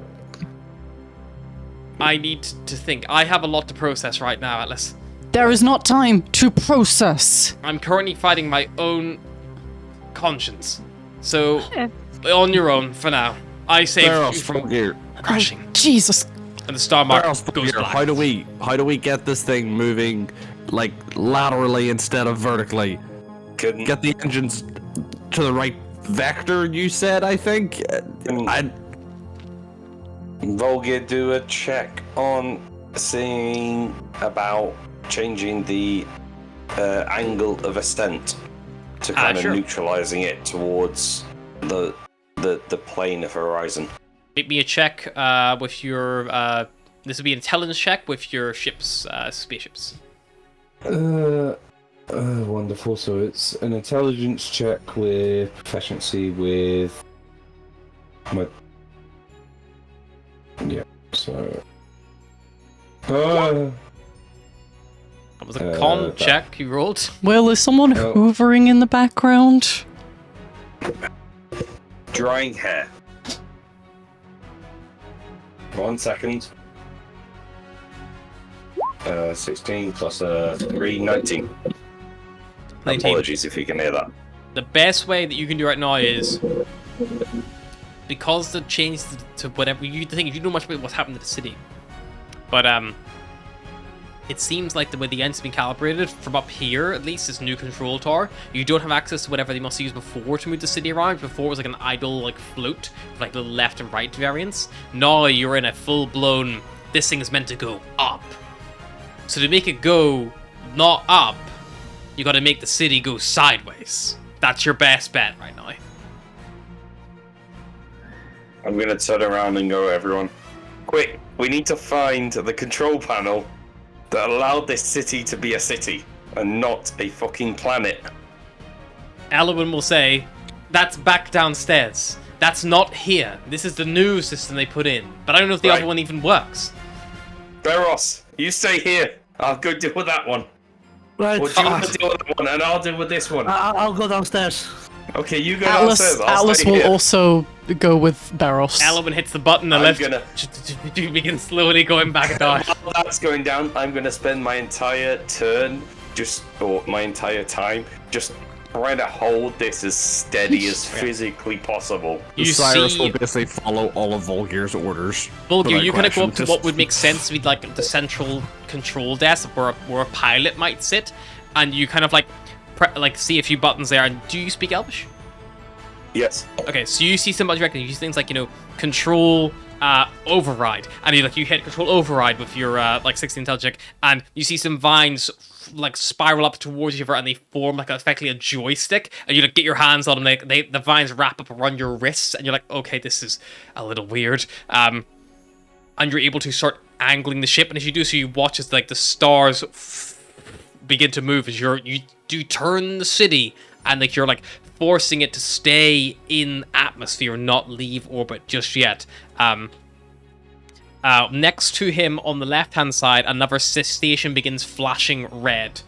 I need to think. I have a lot to process right now, Atlas. There is not time to process. I'm currently fighting my own conscience. So, Eh. on your own for now. I saved you Barrels, from gear. crashing. Oh, Jesus. And the star mark Barrels goes here. black. How do we get this thing moving like laterally instead of vertically? Couldn't Get the engines to the right vector, you said, I think. I Volgir do a check on seeing about changing the angle of ascent to kind of sure. neutralizing it towards the plane of horizon. Make me a check with your. This would be an intelligence check with your ships, spaceships. Wonderful. So it's an intelligence check with proficiency with my. Yeah. So. That was a con that- check you rolled. Will, is someone Oh. hoovering in the background? Drying hair. 1 second. 16 plus 3, 19. 19. Apologies if you can hear that. The best way that you can do right now is because the change to whatever you think you know much about what's happened to the city, but it seems like the way the end's been calibrated from up here, at least this new control tower, you don't have access to whatever they must use before to move the city around. Before it was like an idle like float with like little left and right variants. Now you're in a full-blown, this thing is meant to go up. So to make it go not up, you gotta make the city go sideways. That's your best bet right now. I'm gonna turn around and go, everyone. Quick, we need to find the control panel that allowed this city to be a city and not a fucking planet. Elwyn will say, that's back downstairs. That's not here. This is the new system they put in. But I don't know if the Right. other one even works. Beros, you stay here. I'll go deal with that one. Right. Or do you want to deal with that one and I'll deal with this one? I'll go downstairs. Okay, you go Atlas, downstairs. I'll Atlas stay will here. also go with Barros. Elwyn hits the button and I'm left. gonna- You begin slowly going back down. While that's going down, I'm gonna spend my entire turn, or my entire time, just trying to hold this as steady as physically possible. You Cyrus see, will basically follow all of Volgir's orders. Bulgur, without you kind of go up question. to what would make sense to be like the central control desk where a pilot might sit, and you kind of like see a few buttons there. And do you speak Elvish? Yes. Okay, so you see some directly. You see things like control override, and you hit control override with your 16 intelligence check, and you see some vines spiral up towards you, and they form effectively a joystick, and you get your hands on them. The vines wrap up around your wrists, and you're like, okay, this is a little weird. And you're able to start angling the ship, and as you do so, you watch as the stars begin to move as you do turn the city, and you're forcing it to stay in atmosphere, not leave orbit just yet. Next to him on the left-hand side, another station begins flashing red.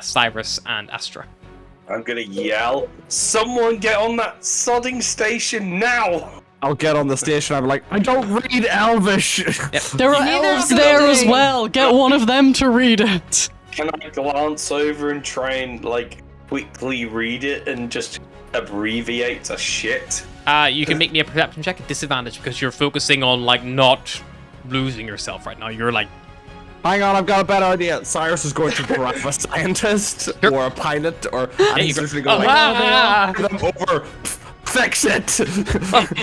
Cyrus and Astra. I'm gonna yell, someone get on that sodding station now! I'll get on the station. I'm like, I don't read Elvish. There are Neither elves do there as they. well. Get one of them to read it. Can I glance over and try and quickly read it and just abbreviate a shit? You can make me a perception check at disadvantage because you're focusing on not losing yourself right now. You're Hang on, I've got a better idea. Cyrus is going to grab a scientist or a pilot, and he's you just go. going to go Ah! knock them over. Fix it.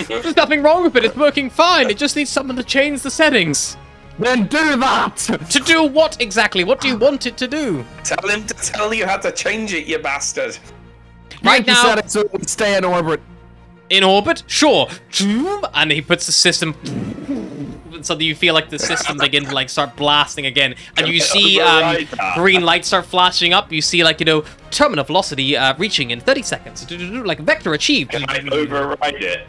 There's nothing wrong with it. It's working fine. It just needs someone to change the settings. Then do that. To do what exactly? What do you want it to do? Tell him to tell you how to change it, you bastard! Right Make the now, settings so it would stay in orbit. in orbit? Sure. And he puts the system so that you feel like the system begin to start blasting again. And you see Override that. green lights start flashing up. You see terminal velocity reaching in 30 seconds. Vector achieved. Can I override it?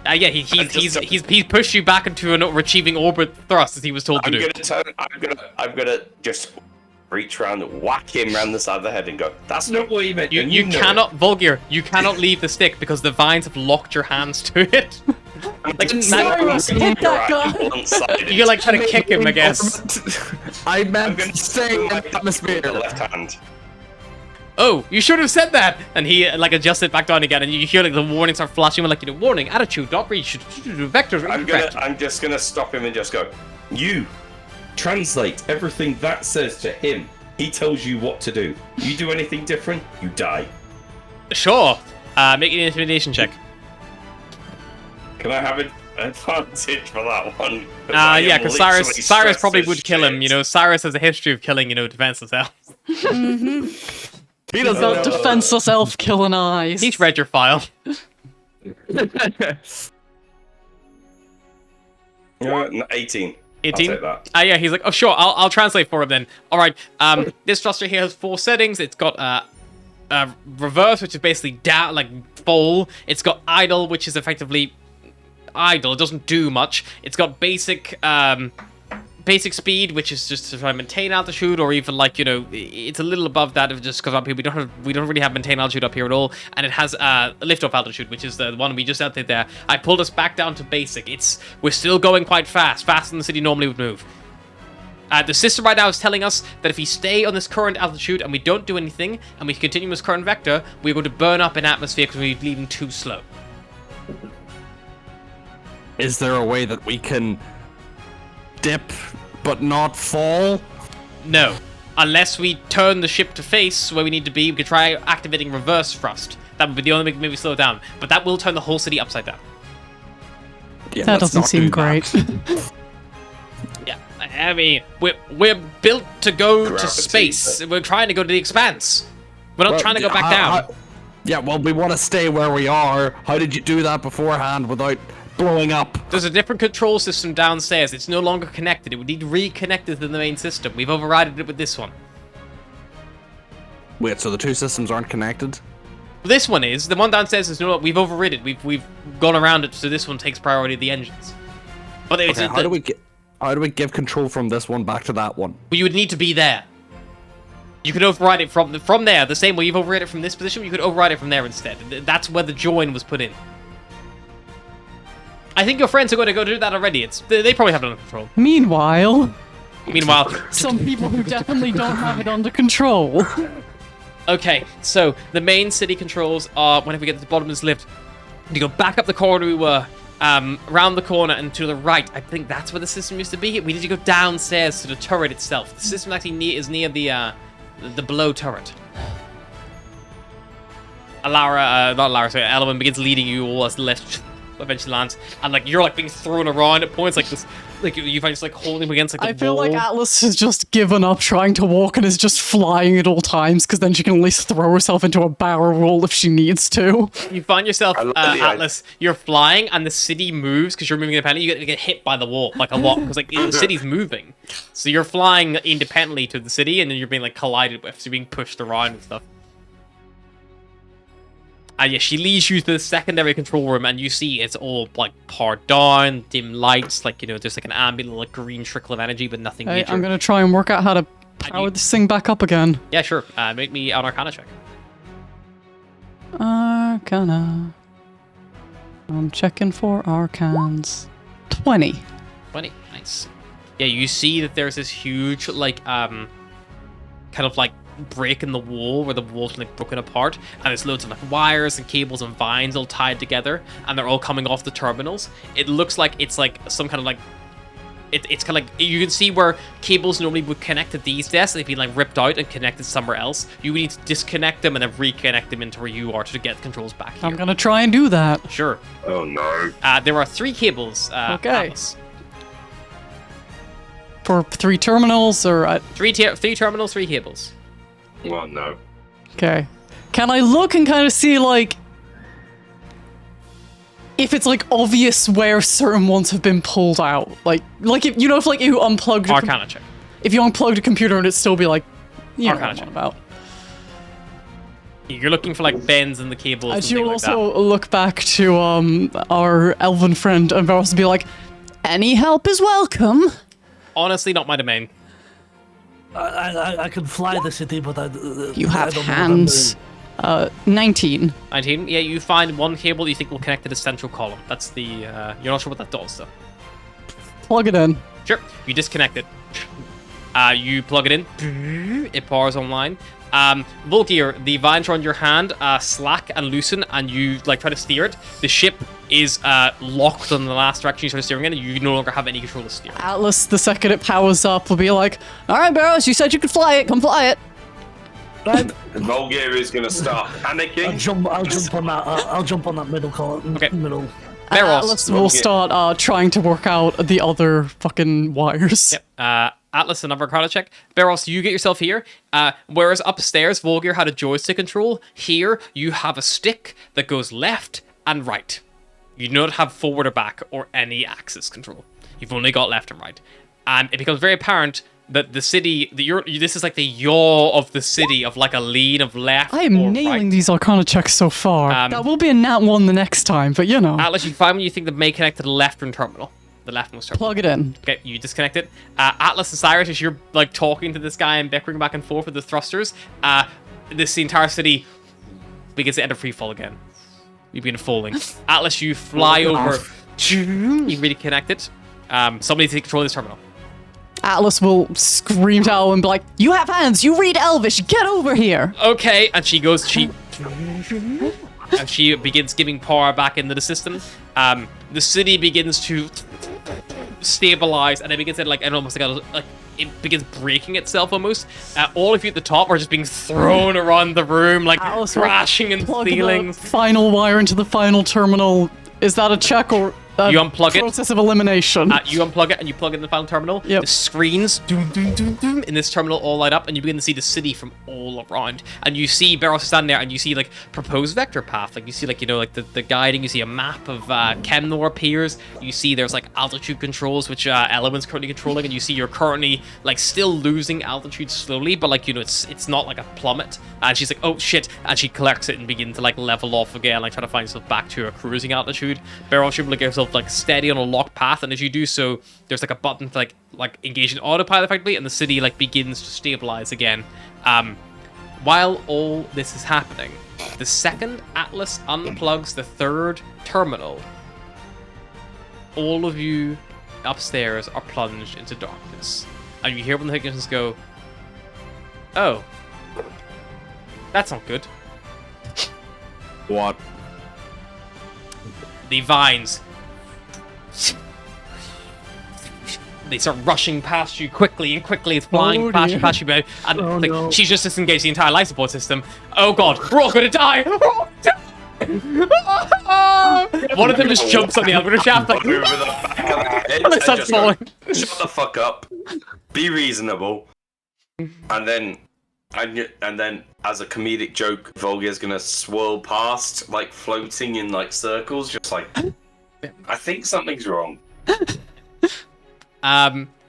Yeah, he's pushed you back into an overachieving orbit thrust as he was told to do. I'm gonna just reach around and whack him round the side of the head and go, that's not what you meant. and You know cannot, Vulgar, you cannot leave the stick because the vines have locked your hands to it. it. Cyrus, hit that guy. One-sided. You're trying to kick him, I guess. I I'm meant gonna to stay in my the atmosphere. with the left hand. oh, you should have said that. And he like adjusts it back down again, and you hear like the warnings are flashing, like, warning, attitude, not reach, vectors are incorrect. I'm just gonna stop him and just go, You translate everything that says to him. He tells you what to do. You do anything different, you die. Sure. Make an intimidation check. can I have an advantage for that one? Yeah, because Cyrus probably would kill him. Cyrus has a history of killing, defenseless elves. He doesn't That defenseless elf killing eyes. He's read your file. You know what? 18. 18? I'll take that. Yeah, he's like, oh, sure, I'll translate for him then. All right, this thruster here has 4 settings. It's got reverse, which is basically down, like full. It's got idle, which is effectively idle. It doesn't do much. It's got basic speed, which is just to try and maintain altitude, or even like it's a little above that of just because we don't really have maintain altitude up here at all. And it has lift off altitude, which is the one we just outdid there. I pulled us back down to basic. We're still going quite fast, faster than the city normally would move. The system right now is telling us that if we stay on this current altitude and we don't do anything and we continue this current vector, we're going to burn up in atmosphere because we're leaving too slow. Is there a way that we can dip but not fall? No. Unless we turn the ship to face where we need to be, we could try activating reverse thrust. That would be the only way maybe slow it down. But that will turn the whole city upside down. Yeah, That let's doesn't not seem do that. great. Yeah, I mean, we're built to go to Gravity, space. We're trying to go to the Expanse. We're not Well, trying to go back down. Yeah, well, we want to stay where we are. How did you do that beforehand without blowing up? There's a different control system downstairs. It's no longer connected. It would need reconnected to the main system. We've overridden it with this one. Wait, so the two systems aren't connected? This one is. The one downstairs is no. We've overridden. We've gone around it, so this one takes priority of the engines. But it's Okay, how do we give control from this one back to that one? you would need to be there. You could override it from there, the same way you've overridden it from this position. You could override it from there instead. That's where the join was put in. I think your friends are going to go do that already. They probably have it under control. Meanwhile, Some people who definitely don't have it under control. Okay, so the main city controls are whenever we get to the bottom of this lift, you go back up the corridor we were, around the corner and to the right. I think that's where the system used to be. We need to go downstairs to the turret itself. The system actually is near the below turret. Element begins leading you all as the lift eventually lands, and you're being thrown around at points like this. You find just holding him against the I feel wall. like Atlas has just given up trying to walk and is just flying at all times, because then she can at least throw herself into a barrel roll if she needs to. You find yourself, I love the idea. Atlas, you're flying and the city moves because you're moving independently. You get hit by the wall, a lot, because the city's moving. So you're flying independently to the city and then you're being collided with, so you're being pushed around and stuff. Yeah, she leads you to the secondary control room, and you see it's all powered down, dim lights, there's an ambient little green trickle of energy, but nothing Hey, major. I'm gonna try and work out how to power this thing back up again. Yeah, sure. Make me an Arcana check. Arcana. I'm checking for arcans. 20. 20. Nice. Yeah, you see that there's this huge, break in the wall where the wall's broken apart, and there's loads of wires and cables and vines all tied together, and they're all coming off the terminals. It looks like it's some kind of it's kind of you can see where cables normally would connect to these desks. They've been ripped out and connected somewhere else. You would need to disconnect them and then reconnect them into where you are to get controls back here. I'm gonna try and do that. Sure. Oh no. There are 3 cables. Okay. Atlas. For 3 terminals, or... 3 terminals, 3 cables. Oh no. Okay. Can I look and kind of see, if it's, obvious where certain ones have been pulled out? If you unplugged... Arcana check. If you unplugged a computer and it'd still be, you know what Arcana I'm check. on about. You're looking for, bends in the cables and As things you like that. also look back to, our elven friend and also be like, any help is welcome. Honestly, not my domain. I can fly the city, but You I have don't hands. 19. 19. Yeah, you find one cable you think will connect to the central column. That's the... you're not sure what that does, though. Plug it in. Sure. You disconnect it. You plug it in. It powers online. Volkir, the vines around your hand slack and loosen, and you like try to steer it. The ship is locked on the last direction you started steering in, and you no longer have any control to steer. Atlas, the second it powers up, will be like, all right, Barrows, you said you could fly it. Come fly it. Right. Volgir is gonna start panicking. I'll jump on that middle column. Okay. Middle. Beros. Atlas will start trying to work out the other fucking wires. Yep. Atlas, another Arcana check. Beros, you get yourself here. Whereas upstairs, Volgir had a joystick control. Here, you have a stick that goes left and right. You do not have forward or back or any axis control. You've only got left and right. And it becomes very apparent that the city, this is like the yaw of the city, of like a lean of left I am or nailing right. these Arcana checks so far. That will be a nat 1 the next time, but you know. Atlas, you find when you think that may connect to the leftern terminal. The leftmost terminal. Plug it in. Okay, you disconnect it. Atlas and Cyrus, as you're like talking to this guy and bickering back and forth with the thrusters, the entire city begins to enter free fall again. You begin falling. Atlas, you fly over. You reconnect it. Somebody take control of this terminal. Atlas will scream to Owl and be like, you have hands, you read Elvish, get over here. Okay, and she goes, and she begins giving power back into the system. The city begins to stabilize, and it begins to like, and almost like it begins breaking itself almost. All of you at the top are just being thrown around the room, like Atlas will crashing in plug ceilings. the final wire into the final terminal. Is that a check or a You unplug it. process of elimination? You unplug it and you plug it in the final terminal. Yep. The screens doom, doom, doom, doom, in this terminal all light up, and you begin to see the city from all around. And you see Barrows standing there, and you see like proposed vector path. Like you see like like the guiding. You see a map of Chemnor appears. You see there's like altitude controls, which Element's currently controlling, and you see you're currently like still losing altitude slowly, but like it's not like a plummet. And she's like, oh shit, and she collects it and begins to like level off again, like try to find yourself back to a cruising altitude. Barrows should get yourself like steady on a locked path, and as you do so, there's like a button to like engage in autopilot effectively, and the city like begins to stabilize again. While all this is happening, the second Atlas unplugs the third terminal, all of you upstairs are plunged into darkness, and you hear one of the technicians go, "Oh, that's not good." What? The vines, they start rushing past you quickly, and quickly it's flying past you, and like, she's just disengaged the entire life support system. Oh god, we're all gonna die! One of them just jumps on the elevator shaft like, Over the back of the head and it and starts just go, falling. shut the fuck up. Be reasonable. And then as a comedic joke, Volgir's gonna swirl past, like floating in like circles, just like I think something's wrong.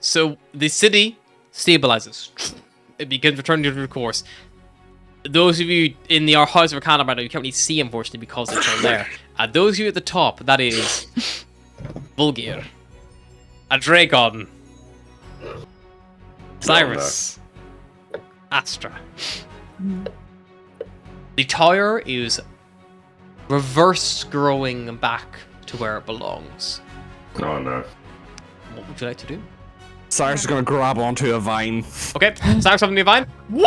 So the city stabilizes. It begins returning to the course. Those of you in the House of Arcana right now, you can't really see, unfortunately, because it's all there. Those of you at the top, that is Volgir, a Dragon, Cyrus, Astra. The tower is reverse growing back to where it belongs. Oh no. What would you like to do? Cyrus is gonna grab onto a vine. Okay, Cyrus on the vine. Woo!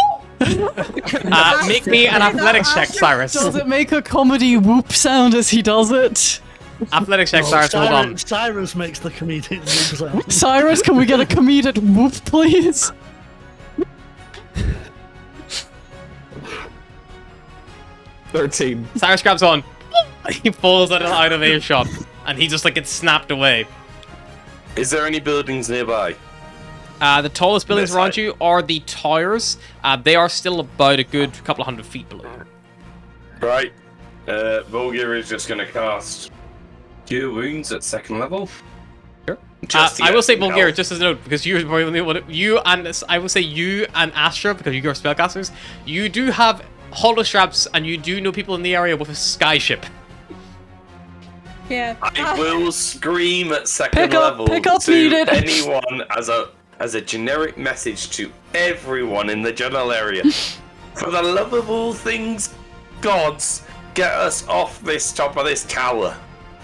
Make me an athletics check, Cyrus. Does it make a comedy whoop sound as he does it? Athletics check, Cyrus. Hold on. Cyrus makes the comedic sound. Cyrus, can we get a comedic whoop, please? 13. Cyrus grabs on. He falls out of earshot, and he just like gets snapped away. Is there any buildings nearby? The tallest buildings This around side. you are the towers. They are still about a good couple of 100 feet below. Right. Volgir is just gonna cast Cure Wounds at second level. Sure. Just to I get will say some Bulgaria, health. just as a note, because you and I will say you and Astra, because you are spellcasters, you do have hollow straps, and you do know people in the area with a skyship. Yeah. I will scream at second Pick up, level pick up, to needed. anyone as a generic message to everyone in the general area. For the love of all things gods, get us off this top of this tower.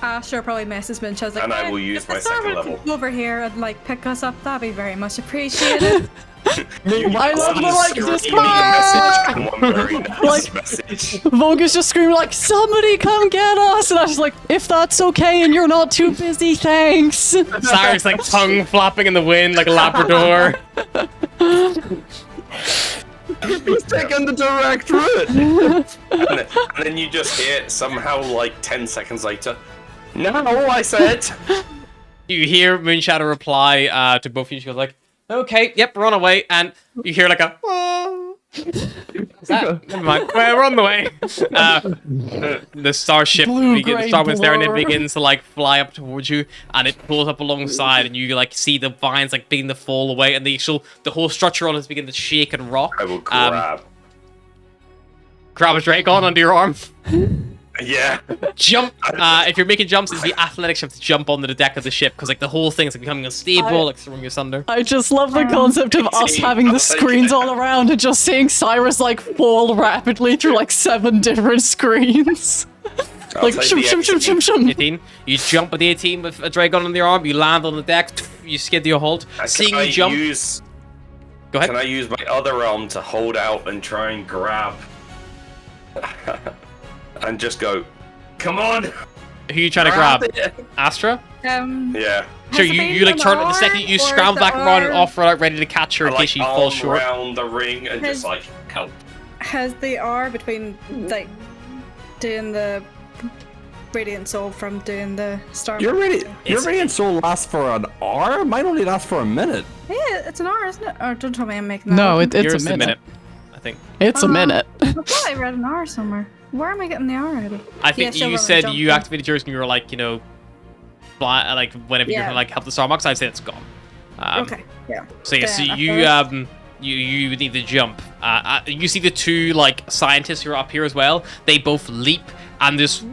Asher probably messes me and she's like, And I will use if the my second server level. could come over here and like pick us up, that'd be very much appreciated. I love the, like, screaming discord! message and one very nice Like- message. Vogel's just screaming like, somebody come get us! And I was like, if that's okay and you're not too busy, thanks! Cyrus like tongue flapping in the wind like a Labrador. He's taking the direct route. And then you just hear somehow like 10 seconds later, no, I said. You hear Moonshadow reply to both of you. She goes like, "Okay, yep, we're on our way." And you hear like a, "Oh." Is that? Never mind. We're on the way. The starship, Blue-gray Starwind's there, and it blur. begins to like fly up towards you, and it pulls up alongside, and you like see the vines like begin to fall away, and the whole structure on it begin to shake and rock. I will grab. Grab a Dragon under your arm. Yeah. Jump. If you're making jumps, it's the athletics you have to jump onto the deck of the ship because like the whole thing's like becoming unstable, like throwing you asunder. I just love the concept of us having the screens all around and just seeing Cyrus like fall rapidly through like 7 different screens. Like take shum the shum shum shum shum. 18. You jump with the 18 with a Dragon on your arm. You land on the deck. You skid to your hold. Seeing Can you jump. Go ahead. Can I use my other arm to hold out and try and grab? And just go, come on! Who are you trying to grab? it. Astra? Yeah. Sure, Has it you like been turn an the second arm, you or scramble is the back around and arm- off like ready to catch her in I case she like falls arm short. around the ring and just like, help. Has the R between like doing the Radiant Soul from doing the Star? Your It's- radiant soul lasts for an hour? Mine only lasts for a minute. Yeah, it's an R, isn't it? Or don't tell me I'm making that No, up. it's Yours a minute. I think. It's a minute. I thought I read an R somewhere. Where am I getting the R out of? I think she'll you run said and you jump. activated yours and you were like, you know, fly, like whenever you're Yeah. gonna like help the Star Mox, I'd say it's gone. Okay, yeah. So yeah, so Then you after- you need to jump. You see the two like scientists who are up here as well. They both leap and just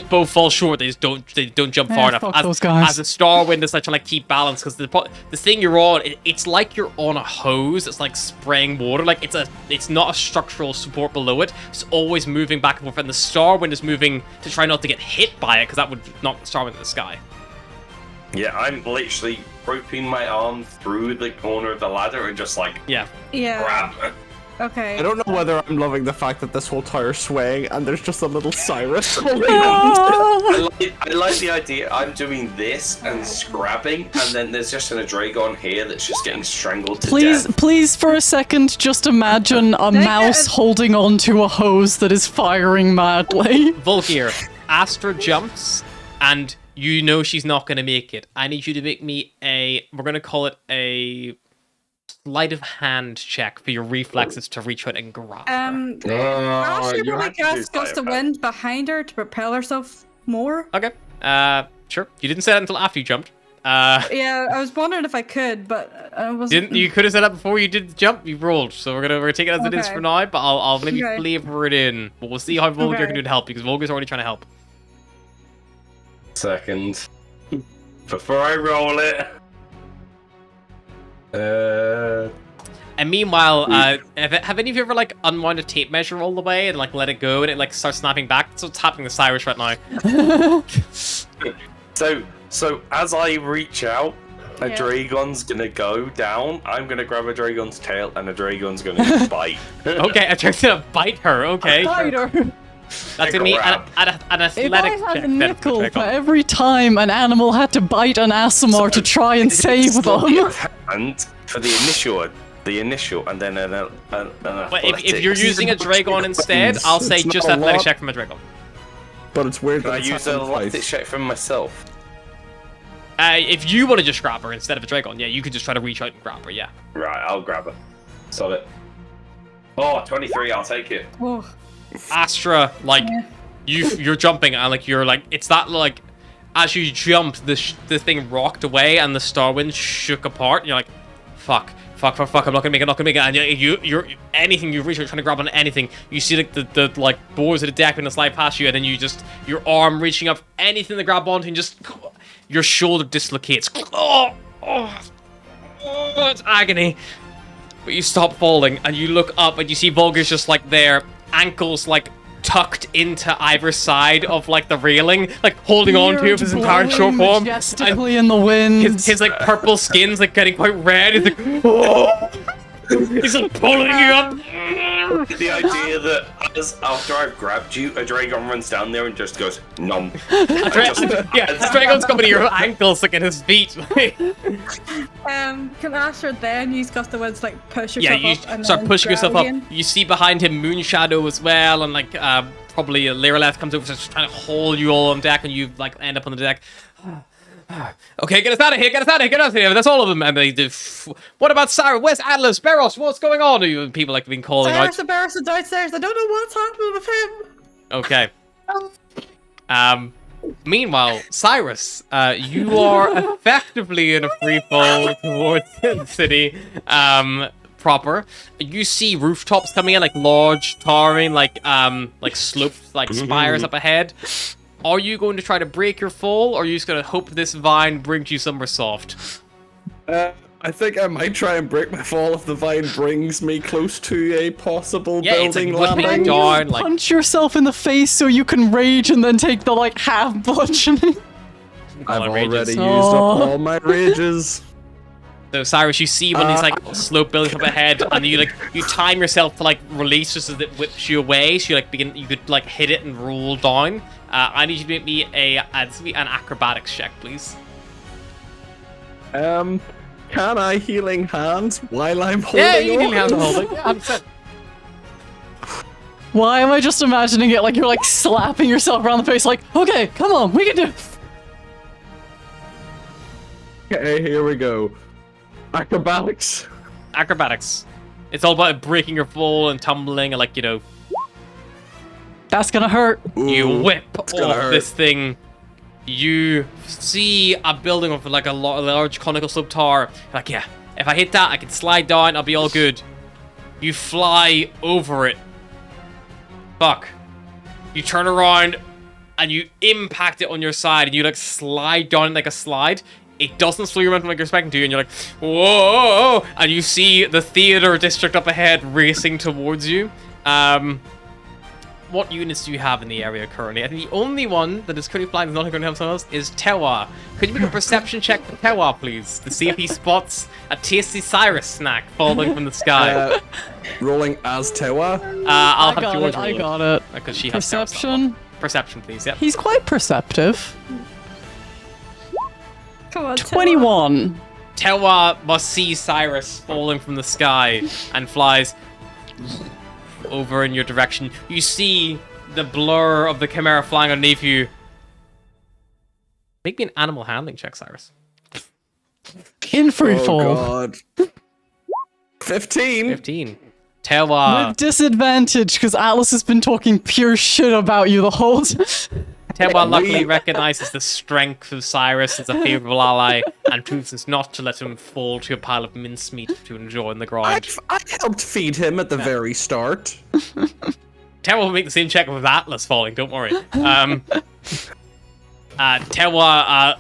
both fall short. They don't jump Yeah, far enough. fuck those guys. As a star wind is like trying to like, keep balance because the thing you're on, it's like you're on a hose. It's like spraying water. Like it's not a structural support below it. It's always moving back and forth, and the star wind is moving to try not to get hit by it because that would knock the star wind in the sky. Yeah, I'm literally roping my arm through the corner of the ladder and just like, Yeah. Yeah. grab. Okay. I don't know whether I'm loving the fact that this whole tower's swaying and there's just a little Cyrus holding on. I like the idea. I'm doing this and scrabbing, and then there's just a Dragon here that's just getting strangled to Please, death. please, for a second, just imagine a mouse holding onto a hose that is firing madly. Volkir, Astra jumps, and you know she's not going to make it. I need you to make me we're going to call it a sleight of hand check for your reflexes to reach out and grab her. Astra you probably have to cast do gust of fire wind behind her to propel herself more. Okay, sure. You didn't say that until after you jumped. Yeah, I was wondering if I could, but I wasn't. You could have said that before you did the jump. You rolled, so we're gonna take it as it is Okay. for now. But I'll maybe Okay. flavor it in. But we'll see how Volkir Okay. can do to help because Volkir's already trying to help. Second. Before I roll it. And meanwhile, have any of you ever like unwound a tape measure all the way and like let it go and it like starts snapping back? That's what's happening to Cyrus right now. So as I reach out, a Yeah. Dragon's gonna go down. I'm gonna grab a Dragon's tail, and a Dragon's gonna bite. Okay, I'm trying to bite her. Okay, Spider. that's gonna be an If athletic I had check. a then for nickel Dragon. for every time an animal had to bite an Asimar to try and save them. And for the initial, and then an But if you're athletics. using a Dragon instead, I'll say It's just not a athletic lot. check from a Dragon. But it's weird Can that I it's use a happened twice. athletics check from myself? If you want to just grab her instead of a Dragon, yeah, you could just try to reach out and grab her, yeah. Right, I'll grab her. Solid. Oh, 23, I'll take it. Oh, Astra, like, you're jumping and like you're like it's that like as you jumped the thing rocked away and the Starwind shook apart and you're like fuck I'm not gonna make it and you're anything you reach out trying to grab on anything you see like the like boards of the deck and slide past you and then you just your arm reaching up anything to grab onto and just your shoulder dislocates. It's agony. But you stop falling and you look up and you see Volgar's just like there, ankles like tucked into either side of like the railing, like holding on to it with his entire short form. Majestically in the wind. His like purple skin's like getting quite red. He's like, oh! He's like pulling you up. The idea that after I've grabbed you, a dragon runs down there and just goes nom. The dragon's coming to your ankles, like at his feet. Can Asher then use gust of wind to like push yourself Yeah, you up and start then pushing grab yourself up. again? You see behind him Moonshadow as well, and like probably Liraleth comes over, just trying to hold you all on deck, and you like end up on the deck. Okay, get us out of here! Get us out of here! Get us out of here! That's all of them. And they do. What about Sarah? Where's Atlas? Beros? What's going on? People like been calling out. Barris is downstairs. I don't know what's happening with him. Okay. Meanwhile, Cyrus, you are effectively in a free fall towards the city proper. You see rooftops coming in, like large, towering, like sloped, like spires up ahead. Are you going to try to break your fall, or are you just going to hope this vine brings you somewhere soft? I think I might try and break my fall if the vine brings me close to a possible It's building like whipping landing. down, like Punch yourself in the face so you can rage and then take the like half bludgeoning. I've All rages. already used up all my rages. So Cyrus, you see one of these like slope buildings up ahead, and you time yourself to like release just as it whips you away. So you could like hit it and roll down. I need you to make me an acrobatics check, please. Can I healing hands while I'm holding Yeah, you on? can handle hold it. Yeah, 100%. Why am I just imagining it like you're like slapping yourself around the face like, okay, come on, we can do it. Okay, here we go. Acrobatics. Acrobatics. It's all about breaking your fall and tumbling and like, you know, That's gonna hurt. you Ooh, whip it's gonna off hurt. this thing. You see a building with like a large conical slope tower. You're like, yeah, if I hit that, I can slide down, I'll be all good. You fly over it. Fuck. You turn around and you impact it on your side and you like slide down like a slide. It doesn't slow your momentum like you're expecting to, and you're like, whoa! And you see the theater district up ahead racing towards you. What units do you have in the area currently? I think the only one that is currently flying is not going to help someone else is Tewa. Could you make a perception check for Tewa, please, to see if he spots a tasty Cyrus snack falling from the sky? Rolling as Tewa. I'll I have George got it. I roll got it. because she has Tewa's stuff. Perception. Perception, please. Yep. He's quite perceptive. Come on, 21. Tewa must see Cyrus falling from the sky and flies over in your direction. You see the blur of the chimera flying underneath you. Make me an animal handling check, Cyrus. In free Oh fall. god. 15. 15. Tewa. With disadvantage, because Atlas has been talking pure shit about you the whole time. Tewa luckily recognizes the strength of Cyrus as a favorable ally and chooses not to let him fall to a pile of mincemeat to enjoy on the ground. I helped feed him at the very start. Tewa will make the same check with Atlas falling, don't worry. Tewa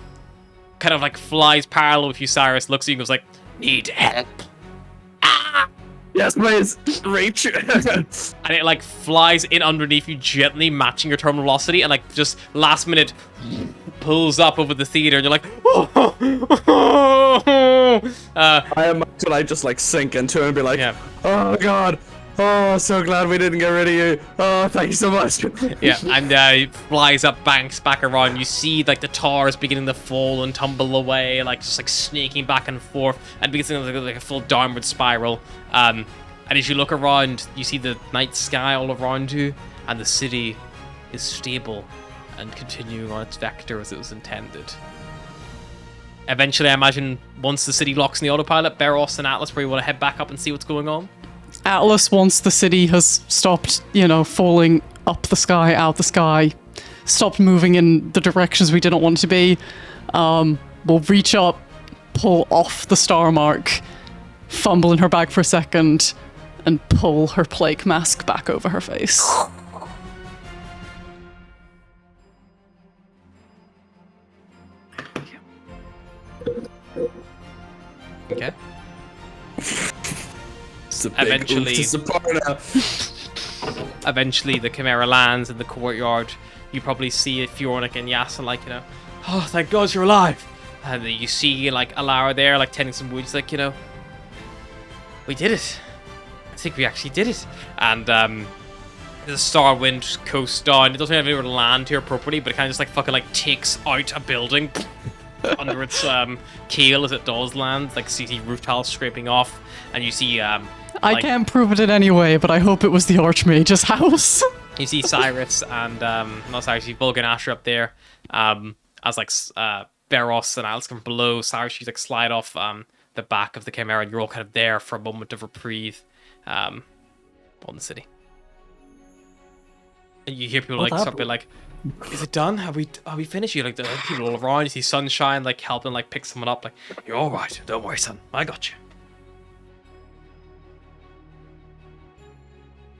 kind of like flies parallel with you, Cyrus, looks at you and goes like, need help. Yes, please. Reach. And it like flies in underneath you gently, matching your terminal velocity, and like just last minute pulls up over the theater, and you're like, I imagine I just like sink into it and be like, Yeah. oh god, oh so glad we didn't get rid of you. Oh, thank you so much. yeah, and it flies up, banks back around. You see like the towers beginning to fall and tumble away, like just like snaking back and forth, and beginning like a full downward spiral. And as you look around, you see the night sky all around you, and the city is stable and continuing on its vector as it was intended. Eventually, I imagine once the city locks in the autopilot, Beros and Atlas probably want to head back up and see what's going on. Atlas, once the city has stopped, falling up the sky, out the sky, stopped moving in the directions we didn't want to be, will reach up, pull off the star mark, fumble in her bag for a second, and pull her plague mask back over her face. Okay. It's a big Eventually- oof to Saparna. eventually the Chimera lands in the courtyard. You probably see Fiornik and Yasin like, oh, thank God you're alive. And then you see like Alara there, like tending some wood. He's like, we did it. I think we actually did it. And the Starwind coasts down. It doesn't have anywhere to land here properly, but it kind of just like fucking like takes out a building under its keel as it does land. Like see roof tiles scraping off, and you see I can't prove it in any way, but I hope it was the Archmage's house. you see Cyrus and not Cyrus, you see Vulcan Asher up there, as like Veros and Alice come below. Cyrus, you like slide off the back of the Chimera, and you're all kind of there for a moment of reprieve on the city. And you hear people like start being like, "Is it done? Are we finished?" You like the people all around. You see Sunshine like helping like pick someone up. Like, "You're all right. Don't worry, son. I got you."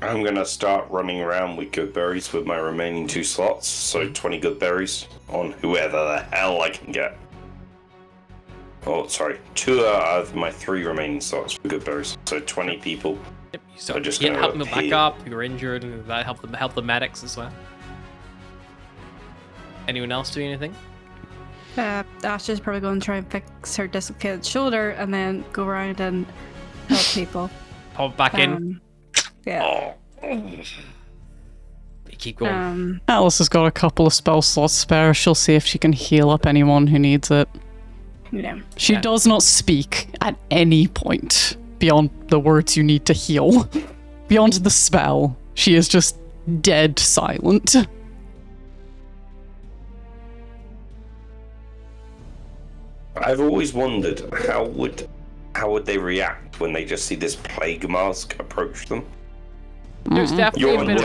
I'm gonna start running around with good berries with my remaining 2 slots, so 20 good berries on whoever the hell I can get. Oh, sorry, 2 out of my 3 remaining slots for good berries, so 20 people. Yep, you start just helping them gonna back up. You were injured, and that help the medics as well. Anyone else doing anything? Ashley's probably going to try and fix her dislocated shoulder and then go around and help people. Pop back in. Yeah. You keep going. Alice has got a couple of spell slots spare. She'll see if she can heal up anyone who needs it. Yeah. She does not speak at any point beyond the words you need to heal. Beyond the spell, she is just dead silent. I've always wondered how would they react when they just see this plague mask approach them. There's definitely a bit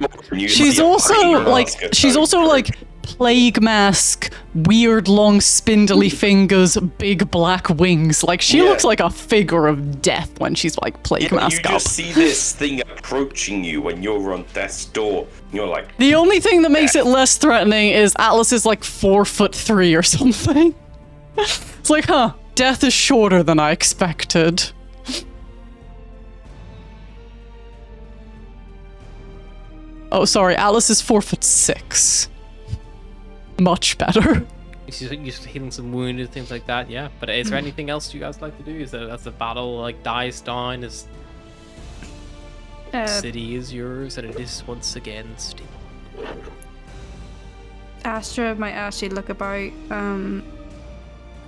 of fear. She's also like plague mask, weird long spindly fingers, big black wings. Like she looks like a figure of death when she's like plague mask you up. just see this thing approaching you when you're on death's door. And you're like, The only thing that makes it less threatening is Atlas is like 4'3" or something. It's like, death is shorter than I expected. Oh, sorry, Atlas is 4'6". Much better. She's used to healing some wounded, things like that, yeah. But is there anything else you guys like to do? Is that as the battle like dies down, as the city is yours and it is once again stable? Astra might actually look about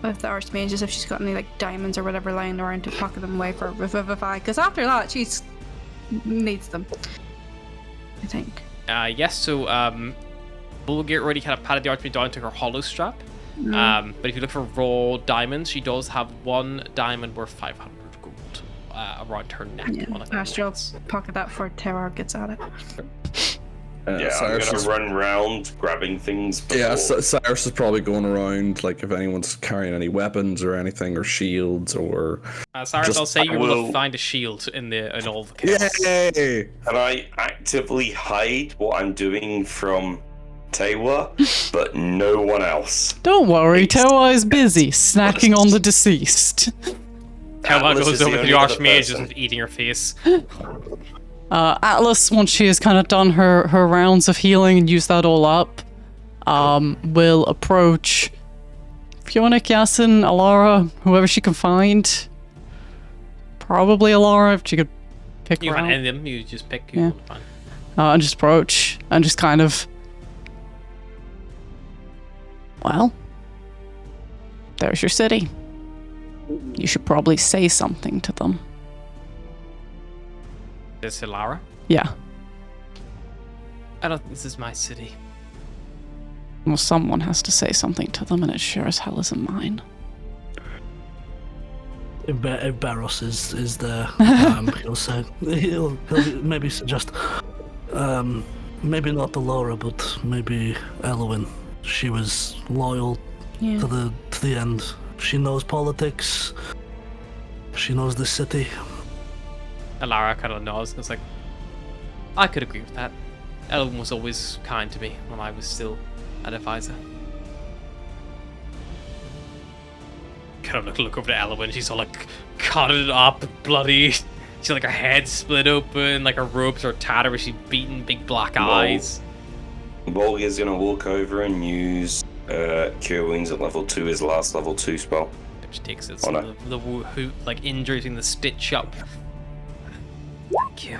with the Archmages if she's got any like diamonds or whatever lying around to pocket them away for Revivify, because after that she needs them, I think. Yes, so we'll get ready, kind of patted the Archmage down to her hollow strap. But if you look for raw diamonds, she does have 1 diamond worth 500 gold around her neck. On a Astra will pocket that before Terror gets at it. I'm gonna run round grabbing things. Yeah, Cyrus is probably going around, like, if anyone's carrying any weapons or anything, or shields, or... Cyrus, I'll say you will find a shield in all the chaos. Yay! Can I actively hide what I'm doing from Tewa, but no one else? Don't worry, Tewa is busy snacking on the deceased. Tewa Atlas goes is the over to only the other Archmage person. and eating her face. Atlas, once she has kind of done her rounds of healing and used that all up, will approach Fiona, Yasin, Alara, whoever she can find. Probably Alara, if she could pick You her can't out. end them, you just pick. Yeah. Fine. And just approach and just kind of... Well, there's your city. You should probably say something to them. This is Lara. Yeah. I don't think this is my city. Well, someone has to say something to them, and it sure as hell isn't mine. If Barros is there, he'll maybe suggest, maybe not the Laura, but maybe Elwyn. She was loyal to the end. She knows politics. She knows the city. Alara kind of nods and is like, I could agree with that. Elwyn was always kind to me when I was still an advisor. Kind of look over to Elwyn. She's all like cutted up, bloody. See, like, her head split open, like, her robes are tattered where she's beaten, big black eyes. Volga's gonna walk over and use Cure Wounds at level 2, his last level 2 spell. She takes it, Oh, so no. like, injuries in the stitch up. Thank you.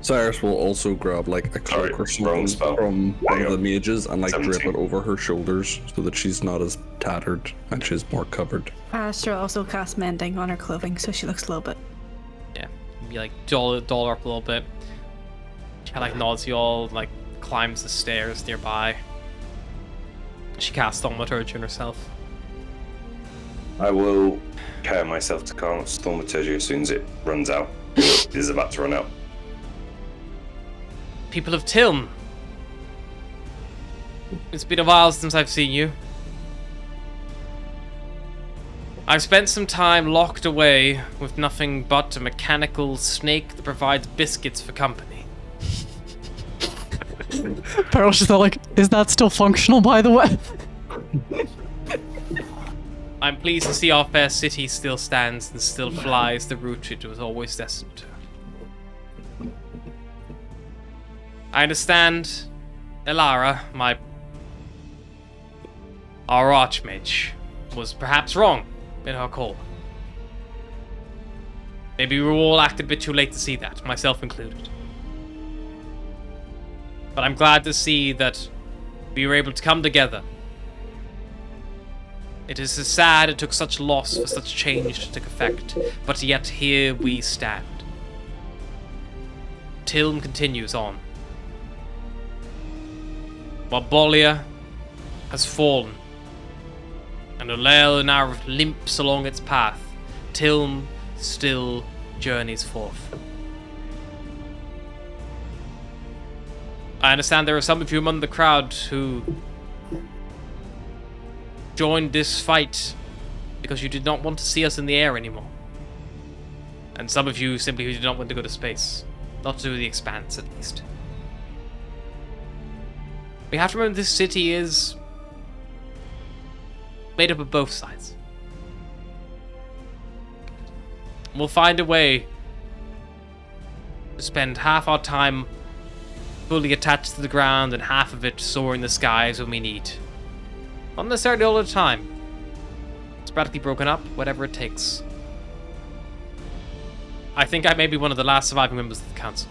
Cyrus will also grab like a Sorry, cloak or wrong something spell. from one There of you the mages and like drape 17. it over her shoulders so that she's not as tattered and she's more covered. Astra also casts mending on her clothing, so she looks a little bit. Yeah, you like doll up a little bit. She kind of like nods you all, like climbs the stairs nearby. She casts Thaumaturgy on herself. I will prepare myself to cast Thaumaturgy as soon as it runs out. It is about to run out. People of Tilm, it's been a while since I've seen you. I've spent some time locked away with nothing but a mechanical snake that provides biscuits for company. Peril's just like, is that still functional, by the way? I'm pleased to see our fair city still stands and still flies the route it was always destined to. I understand Elara, our archmage, was perhaps wrong in her call. Maybe we were all acted a bit too late to see that, myself included. But I'm glad to see that we were able to come together. It is sad it took such loss for such change to take effect, but yet here we stand. Tilm continues on. While Bolia has fallen, and Olel now limps along its path, Tilm still journeys forth. I understand there are some of you among the crowd who joined this fight because you did not want to see us in the air anymore. And some of you simply who did not want to go to space. Not to the Expanse, at least. We have to remember this city is made up of both sides. We'll find a way to spend half our time fully attached to the ground and half of it soaring the skies when we need. Not necessarily all the time. Sporadically broken up, whatever it takes. I think I may be one of the last surviving members of the council.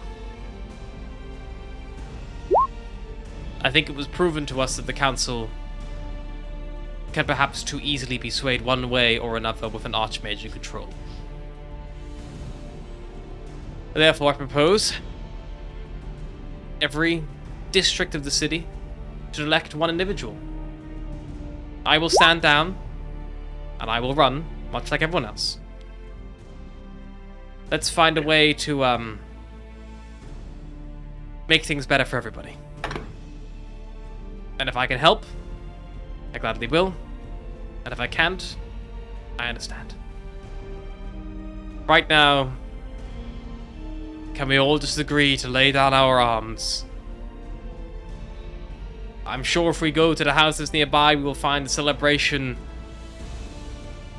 I think it was proven to us that the council can perhaps too easily be swayed one way or another with an archmage in control. Therefore, I propose every district of the city should elect one individual. I will stand down, and I will run, much like everyone else. Let's find a way to make things better for everybody. And if I can help, I gladly will. And if I can't, I understand. Right now, can we all just agree to lay down our arms? I'm sure if we go to the houses nearby, we will find a celebration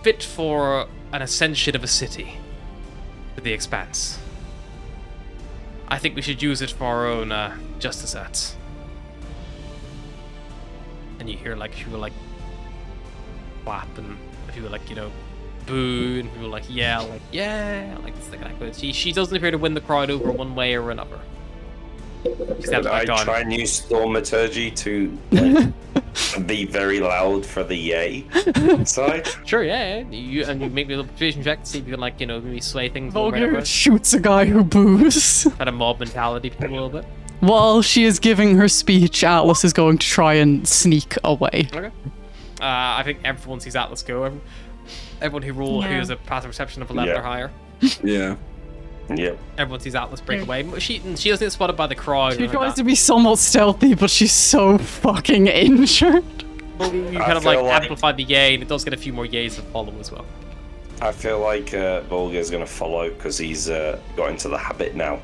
fit for an ascension of a city to the Expanse. I think we should use it for our own just desserts. And you hear like people like clap and people like, you know, boo and people like yell like yeah, like it's like that. She doesn't appear to win the crowd over one way or another. Could I try and use Thaumaturgy to be very loud for the yay side? Sure, yeah. You make me a little persuasion check to see if you can like, you know, maybe sway things or Volgar whatever. shoots a guy who boos. Kind of mob mentality people a little bit. While she is giving her speech, Atlas is going to try and sneak away. Okay. I think everyone sees Atlas go. Everyone who has a passive perception of 11 or higher. Yeah. Yep. Everyone sees Atlas break away. She doesn't get spotted by the crowd. She tries to be somewhat stealthy, but she's so fucking injured. Well, you I kind of feel like- amplify the yay, and it does get a few more yays that follow as well. I feel like Volga's going to follow because he's got into the habit now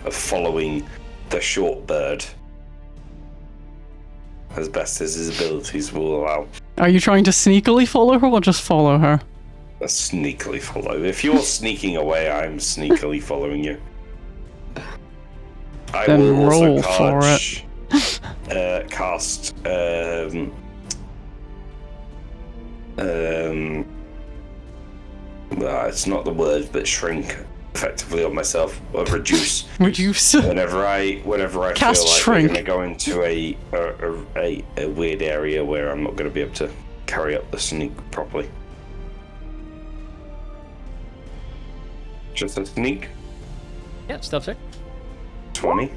of following the short bird as best as his abilities will allow. Are you trying to sneakily follow her or just follow her? Sneakily follow. If you're sneaking away, I'm sneakily following you. I Then will also roll for cast it's not the word, but shrink effectively on myself, or reduce. Reduce. Whenever I Cast feel like shrink. we're going to go into a weird area where I'm not going to be able to carry up the sneak properly. Just a sneak. Yeah, stealth check. 20.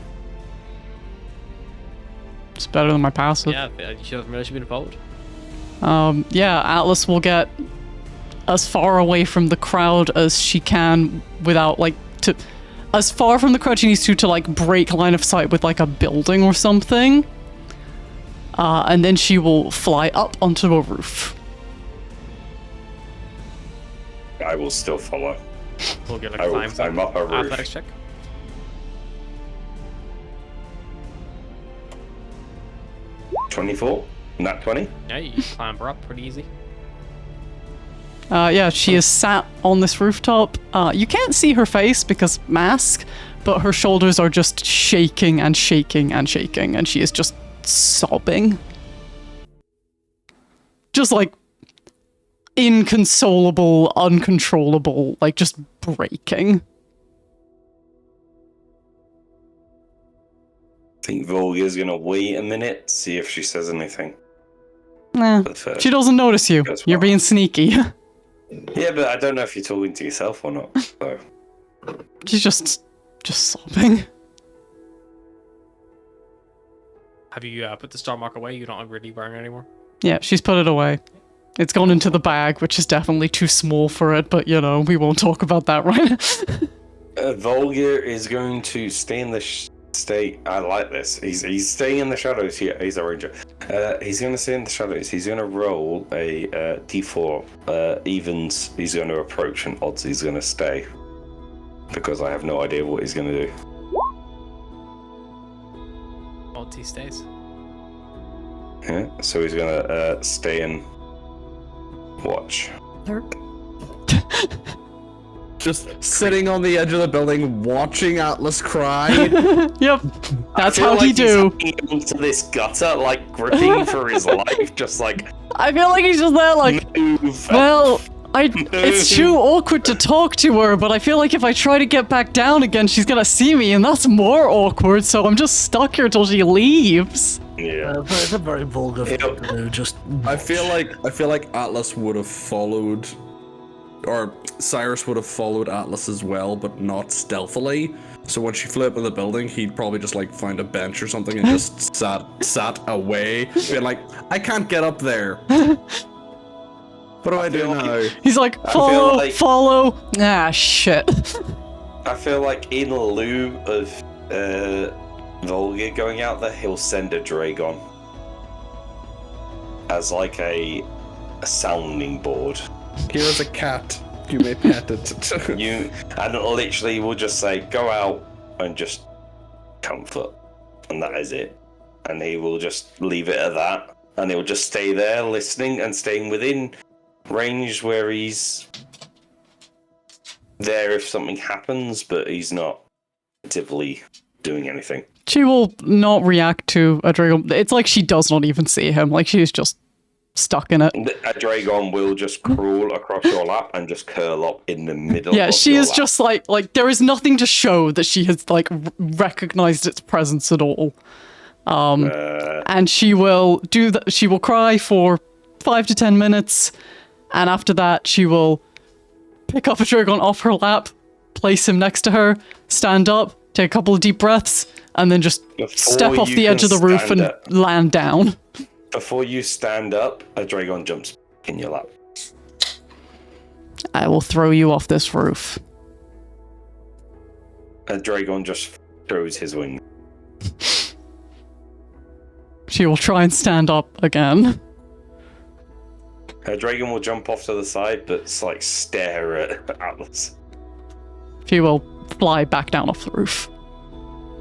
It's better than my passive. Yeah, you should have realized you've been followed. Yeah, Atlas will get as far away from the crowd as she can without, like, as far from the crowd she needs to, like, break line of sight with, like, a building or something. And then she will fly up onto a roof. I will still follow. We'll get I will climbs climb up a roof. Athletics check. 24. Not 20. Yeah, you clamber up pretty easy. Yeah, she is sat on this rooftop. You can't see her face because mask, but her shoulders are just shaking and shaking and shaking, and she is just sobbing. Just like inconsolable, uncontrollable, like just breaking. I think Volga's gonna wait a minute, see if she says anything. Nah, But first, she doesn't notice you. Goes You're well. being sneaky. Yeah, but I don't know if you're talking to yourself or not. So She's just sobbing. Have you put the star mark away? You're not really wearing it anymore? Yeah, she's put it away. It's gone into the bag, which is definitely too small for it, but you know, we won't talk about that right now. Volga is going to stay in the stay. I like this. He's staying in the shadows here. He's a ranger. He's going to stay in the shadows. He's going to roll a d4 evens. He's going to approach, and odds he's going to stay because I have no idea what he's going to do. Odds he stays. Yeah, so he's going to stay and watch. Just sitting on the edge of the building, watching Atlas cry. Yep, that's I feel how he like do. He's hanging onto this gutter, like gripping for his life, just like I feel like he's just there like, move. well, it's too awkward to talk to her, but I feel like if I try to get back down again, she's gonna see me, and that's more awkward, so I'm just stuck here till she leaves. Yeah. It's a very vulgar thing to do. Just I feel like Atlas would have followed, or Cyrus would have followed Atlas as well, but not stealthily. So when she flew up in the building, he'd probably just like find a bench or something and just sat away, being like, I can't get up there. What do I do now? He's like, feel like- follow. Ah, shit. I feel like in lieu of Volga going out there, he'll send a Dragon as like a sounding board. Here is a cat. You may pet it. And literally will just say, go out and just comfort. And that is it. And he will just leave it at that. And he'll just stay there listening and staying within range where he's there if something happens, but he's not actively doing anything. She will not react to a dragon. It's like she does not even see him. Like she's just stuck in it. A Dragon will just crawl across your lap and just curl up in the middle. Yeah, of she your is lap. just like there is nothing to show that she has like recognized its presence at all. And she will do that. She will cry for 5 to 10 minutes, and after that, she will pick up a dragon off her lap, place him next to her, stand up, take a couple of deep breaths, and then just step off the edge of the roof and land down. Before you stand up, a Dragon jumps in your lap. I will throw you off this roof. A Dragon just throws his wing. She will try and stand up again. A Dragon will jump off to the side, but it's like stare at Atlas. She will fly back down off the roof.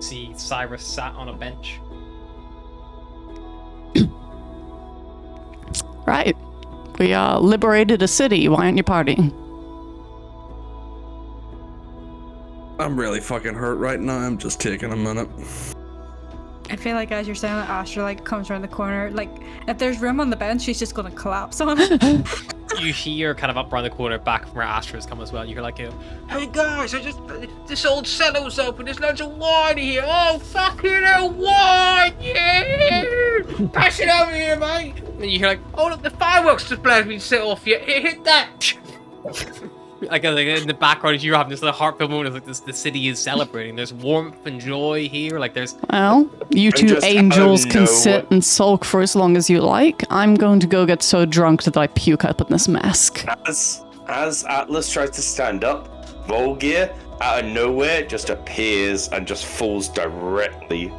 See Cyrus sat on a bench. Right. We liberated a city. Why aren't you partying? I'm really fucking hurt right now. I'm just taking a minute. I feel like as you're saying that, Astra like comes around the corner. Like, if there's room on the bench, she's just gonna collapse on it. You hear kind of up around the corner, back from where Astra's come as well. You hear like, "Hey guys, this old cellar's open. There's loads of wine here. Oh fucking hell, wine! Yeah, pass it over here, mate." And you hear like, "Oh look, the fireworks display has been set off here. Hit that!" Like in the background, you're having this little heartfelt moment. Like the city is celebrating. There's warmth and joy here. Like there's. Well, you two just angels don't can know sit and sulk for as long as you like. I'm going to go get so drunk that I puke up in this mask. As Atlas tries to stand up, Volgear out of nowhere just appears and just falls directly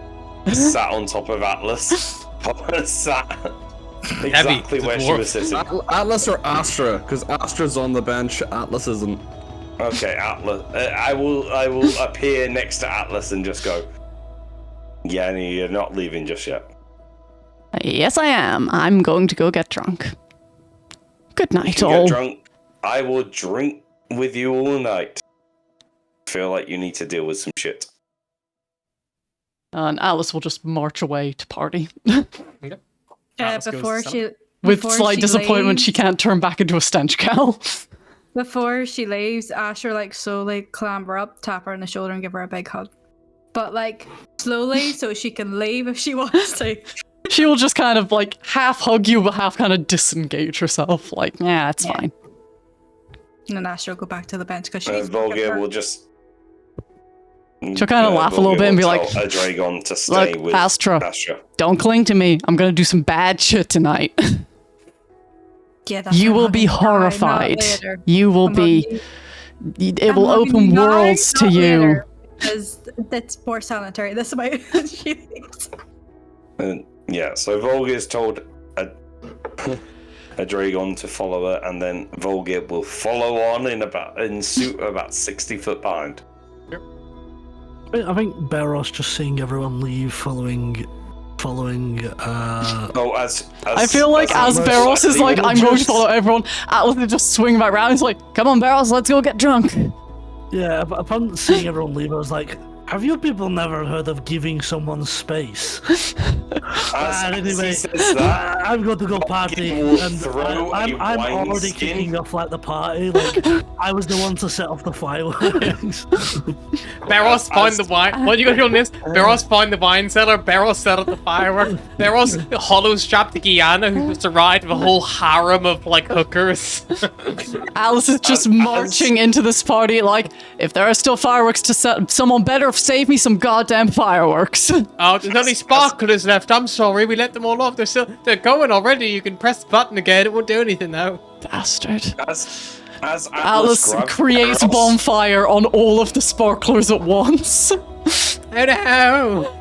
sat on top of Atlas. Sat exactly where she was sitting. Atlas or Astra? Because Astra's on the bench, Atlas isn't. Okay, Atlas. I will appear next to Atlas and just go. Yeah, no, you're not leaving just yet. Yes, I am. I'm going to go get drunk. Good night, You all. get drunk. I will drink with you all night. Feel like you need to deal with some shit. And Alice will just march away to party. Okay. Atlas goes Before to she, With before slight she disappointment, leaves, she can't turn back into a stench cow. Before she leaves, Asher like slowly clamber up, tap her on the shoulder, and give her a big hug. But like slowly, so she can leave if she wants to. She will just kind of like half hug you, but half kind of disengage herself. Like, yeah, it's fine. And then Asher will go back to the bench because she's. Volgear will just. She'll kind of laugh a little Volgear bit and be will like, tell Dragon to stay look, with Astra, Astra. don't cling to me. I'm going to do some bad shit tonight. Yeah, that's You what will be happens now, not horrified. later. You will I'm be. It will open worlds to you. Because that's more sanitary this way. She thinks. And yeah, so Volgear's told a Dragon to follow her, and then Volgear will follow on in suit about 60 foot behind. I think Beros just seeing everyone leave following. Oh, as I feel like as Beros is like, I'm going to follow everyone, Atlas will just swing back around. He's like, come on, Beros, let's go get drunk. Yeah, upon seeing everyone leave, I was like, have you people never heard of giving someone space? As Anyway, he says that, I'm going to go party, will and throw I'm a wine already skin. kicking off like the party. Like I was the one to set off the fireworks. Beros find the wine. What are you gonna do on this? Beros find the wine cellar. Beros set up the firework. Beros hollow strap to Guyana, who just arrived with a whole harem of like hookers. Alice is just marching into this party like, if there are still fireworks to set, someone better save me some goddamn fireworks. Oh, there's only sparklers left. I'm sorry, we let them all off. They're going already. You can press the button again. It won't do anything now. Bastard. as Alice grabs creates Beros, bonfire on all of the sparklers at once. Oh no!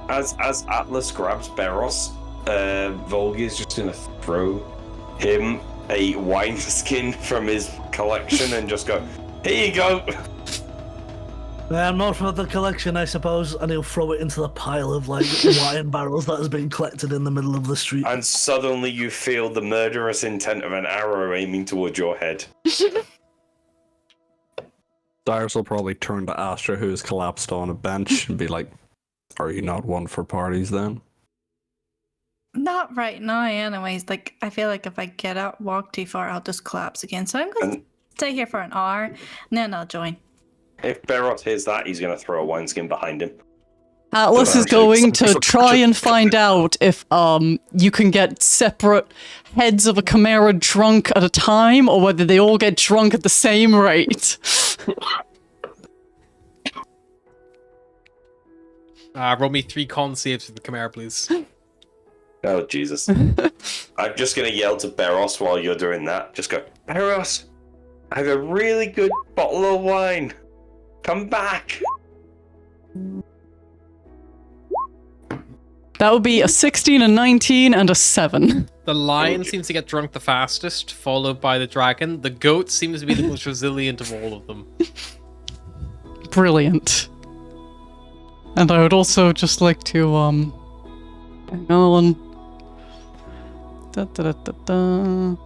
As Atlas grabs Beros, Volgear's just gonna throw him a wine skin from his collection and just go, here you go. More for the collection, I suppose, and he'll throw it into the pile of like wine barrels that has been collected in the middle of the street. And suddenly you feel the murderous intent of an arrow aiming towards your head. Cyrus will probably turn to Astra, who has collapsed on a bench, and be like, are you not one for parties then? Not right now, anyways. Like, I feel like if I get out, walk too far, I'll just collapse again. So I'm going to stay here for an hour, and then I'll join. If Beros hears that, he's going to throw a wineskin behind him. Atlas is going to try and find out if you can get separate heads of a chimera drunk at a time, or whether they all get drunk at the same rate. Roll me 3 con saves for the Chimera, please. Oh, Jesus. I'm just going to yell to Beros while you're doing that. Just go, Beros, I have a really good bottle of wine. Come back. That would be a 16, a 19, and a 7. The lion seems to get drunk the fastest, followed by the dragon. The goat seems to be the most resilient of all of them. Brilliant. And I would also just like to, hang on. Da, da, da, da, da.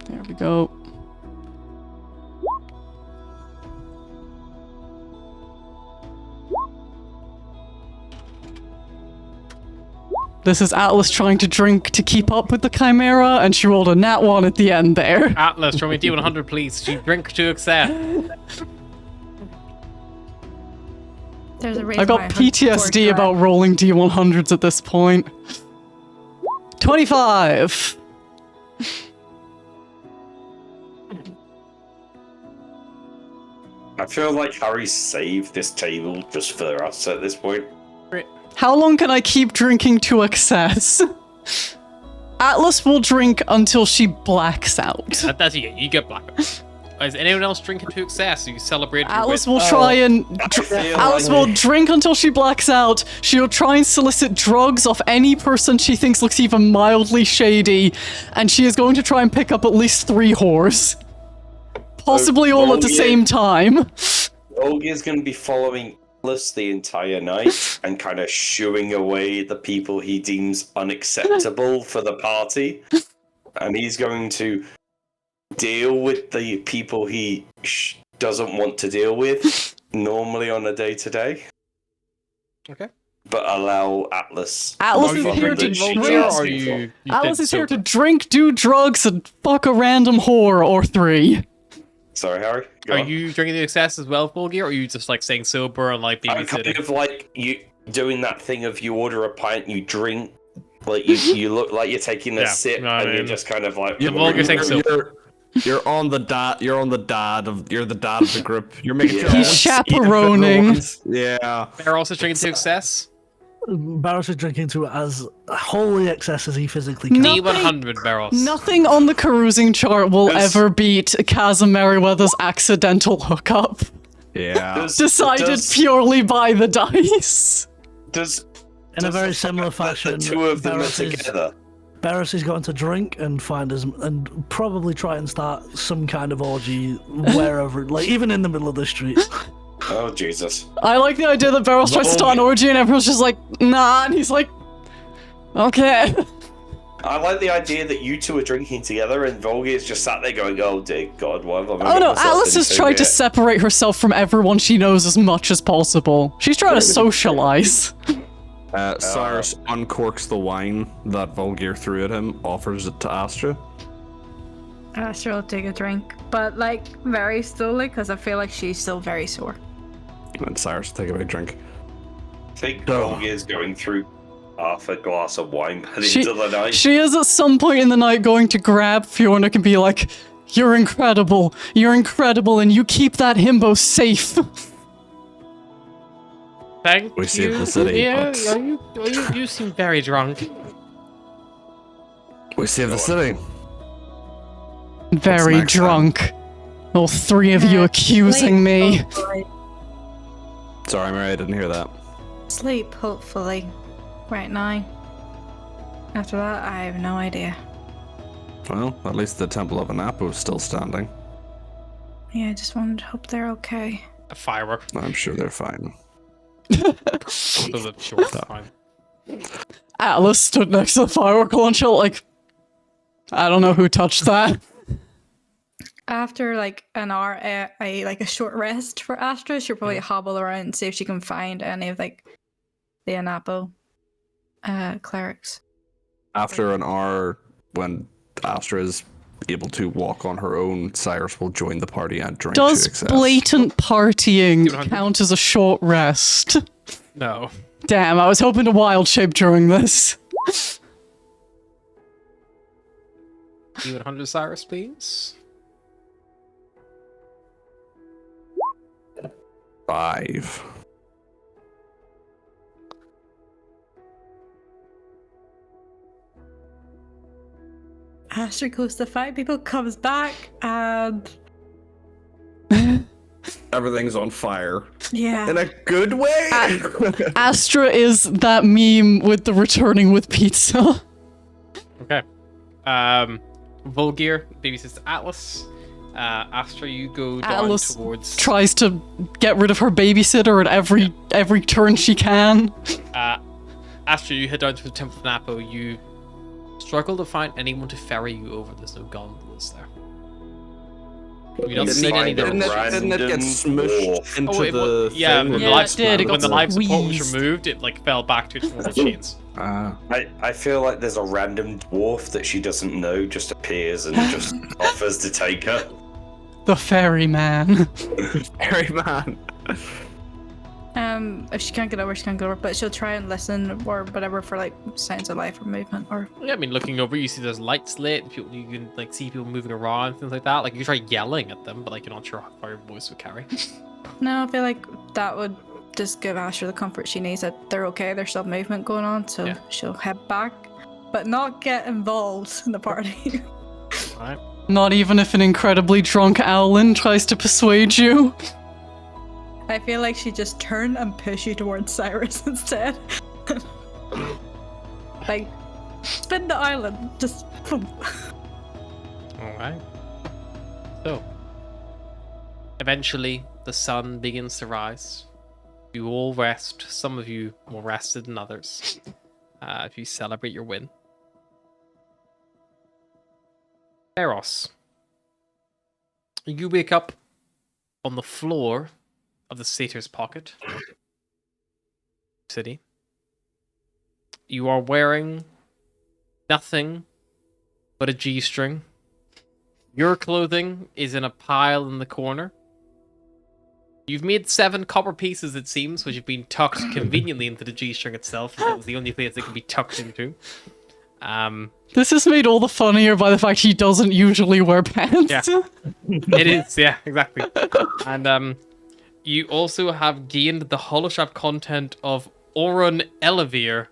There we go. This is Atlas trying to drink to keep up with the Chimera, and she rolled a nat 1 at the end there. Atlas, show me D100, please. You drink to excess. There's a reason I got why I PTSD about rolling D100s at this point. 25! I feel like Harry saved this table just for us at this point. How long can I keep drinking to excess? Atlas will drink until she blacks out. That's you. You get blackout. Is anyone else drinking to excess? You celebrate. Alice will try and Alice will drink until she blacks out. She'll try and solicit drugs off any person she thinks looks even mildly shady, and she is going to try and pick up at least 3 whores, possibly all at the same time. Olga's going to be following Alice the entire night and kind of shooing away the people he deems unacceptable for the party, and he's going to deal with the people he doesn't want to deal with normally on a day-to-day. Okay. But allow Atlas. Atlas Are is you here to drinking drink. or are you Atlas is here to sober? drink, do drugs, and fuck a random whore or 3. Sorry, Harry. Go Are on. you drinking the excess as well, Volgear, or are you just like staying sober and like I'm kind babysitting? of like you doing that thing of you order a pint, you drink, like you look like you're taking a Yeah, sip, no, I and you're mean- just kind of like. The Volgear saying sober. You're the dad of the group. You're making sure He's chaperoning. Yeah. They're also drinking to excess. Barros is drinking to as wholly excess as he physically can. No. D100 barrels. Nothing on the carousing chart will Does- ever beat Chasm Merriweather's accidental hookup. Yeah. Decided purely by the dice. Does In a does very the similar fact that fashion, the two of them are Barros is- together. Barros is going to drink and find us and probably try and start some kind of orgy wherever, like even in the middle of the street. Oh Jesus! I like the idea that Barros tries to start an orgy and everyone's just like, nah, and he's like, okay. I like the idea that you two are drinking together, and Volga's just sat there going, "Oh dear God, what have I Oh got no, myself Alice has into tried to here?" separate herself from everyone she knows as much as possible. She's trying to socialize. Cyrus uncorks the wine that Volgear threw at him, offers it to Astra. Astra will take a drink, but like very slowly because I feel like she's still very sore. And Cyrus will take a big drink. I think Volga's going through half a glass of wine by the She, end of the night. she is at some point in the night going to grab Fiona and be like, you're incredible, and you keep that himbo safe. Thank We you. saved the city, Yeah, but- you seem very drunk. We save the city. Very next drunk. All 3 of you accusing me. Sorry, Mary, I didn't hear that. Sleep, hopefully, right now. After that, I have no idea. Well, at least the Temple of Anapo is still standing. Yeah, I just wanted to hope they're okay. A firework. I'm sure they're fine. Was a short time. Atlas stood next to the firework launcher like, I don't know who touched that. After like an hour, a short rest for Astra, she'll probably hobble around and see if she can find any of like the Anapo clerics. After an hour, when Astra is able to walk on her own, Cyrus will join the party and drink to Does excess. blatant partying 200. count as a short rest? No. Damn, I was hoping to wild shape during this. D100 Cyrus, please. 5. Astra goes to fight people, comes back, and Everything's on fire. yeah. In a good way? Astra is that meme with the returning with pizza. Okay. Volgear babysits Atlas. Astra, you go down Atlas towards. tries to get rid of her babysitter at every turn she can. Astra, you head down to the Temple of Napo. You struggle to find anyone to ferry you over. There's no gondolas there. You don't see any. Didn't it get smushed into the yeah, thing? when the Yeah, life it did. It got when the life support was squeezed. removed, it like fell back to its normal chains. I feel like there's a random dwarf that she doesn't know just appears and just offers to take her. The ferryman. Harry man. If she can't get over, she can't get over, but she'll try and listen or whatever for like signs of life or movement or. Yeah, I mean, looking over, you see there's lights lit. People, you can like see people moving around, things like that. Like you try yelling at them, but like you're not sure how far your voice would carry. No, I feel like that would just give Asher the comfort she needs that they're okay, there's some movement going on, so Yeah. she'll head back, but not get involved in the party. Right. Not even if an incredibly drunk Owlin tries to persuade you. I feel like she just turn and push you towards Cyrus instead. Like, spin the island, just. Boom. All right. So, eventually, the sun begins to rise. You all rest. Some of you more rested than others. If you celebrate your win. Eros. You wake up on the floor of the Satyr's Pocket City. You are wearing nothing but a G-string. Your clothing is in a pile in the corner. You've made 7 copper pieces, it seems, which have been tucked conveniently into the G-string itself. That was the only place they can be tucked into. This is made all the funnier by the fact he doesn't usually wear pants. Yeah. It is, yeah, exactly. And you also have gained the holoshop content of Oron Elevir,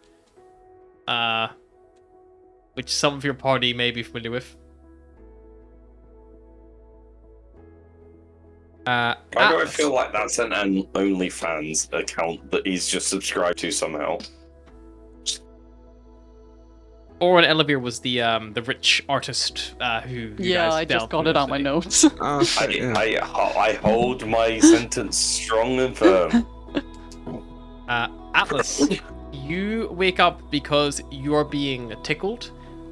which some of your party may be familiar with. Why do I Atlas. feel like that's an OnlyFans account that he's just subscribed to somehow? Oron Elevir was the rich artist who you Yeah, guys I just dealt got with it on my recently. notes. Oh, shit, yeah. I hold my sentence strong and firm. Atlas, you wake up because you're being tickled.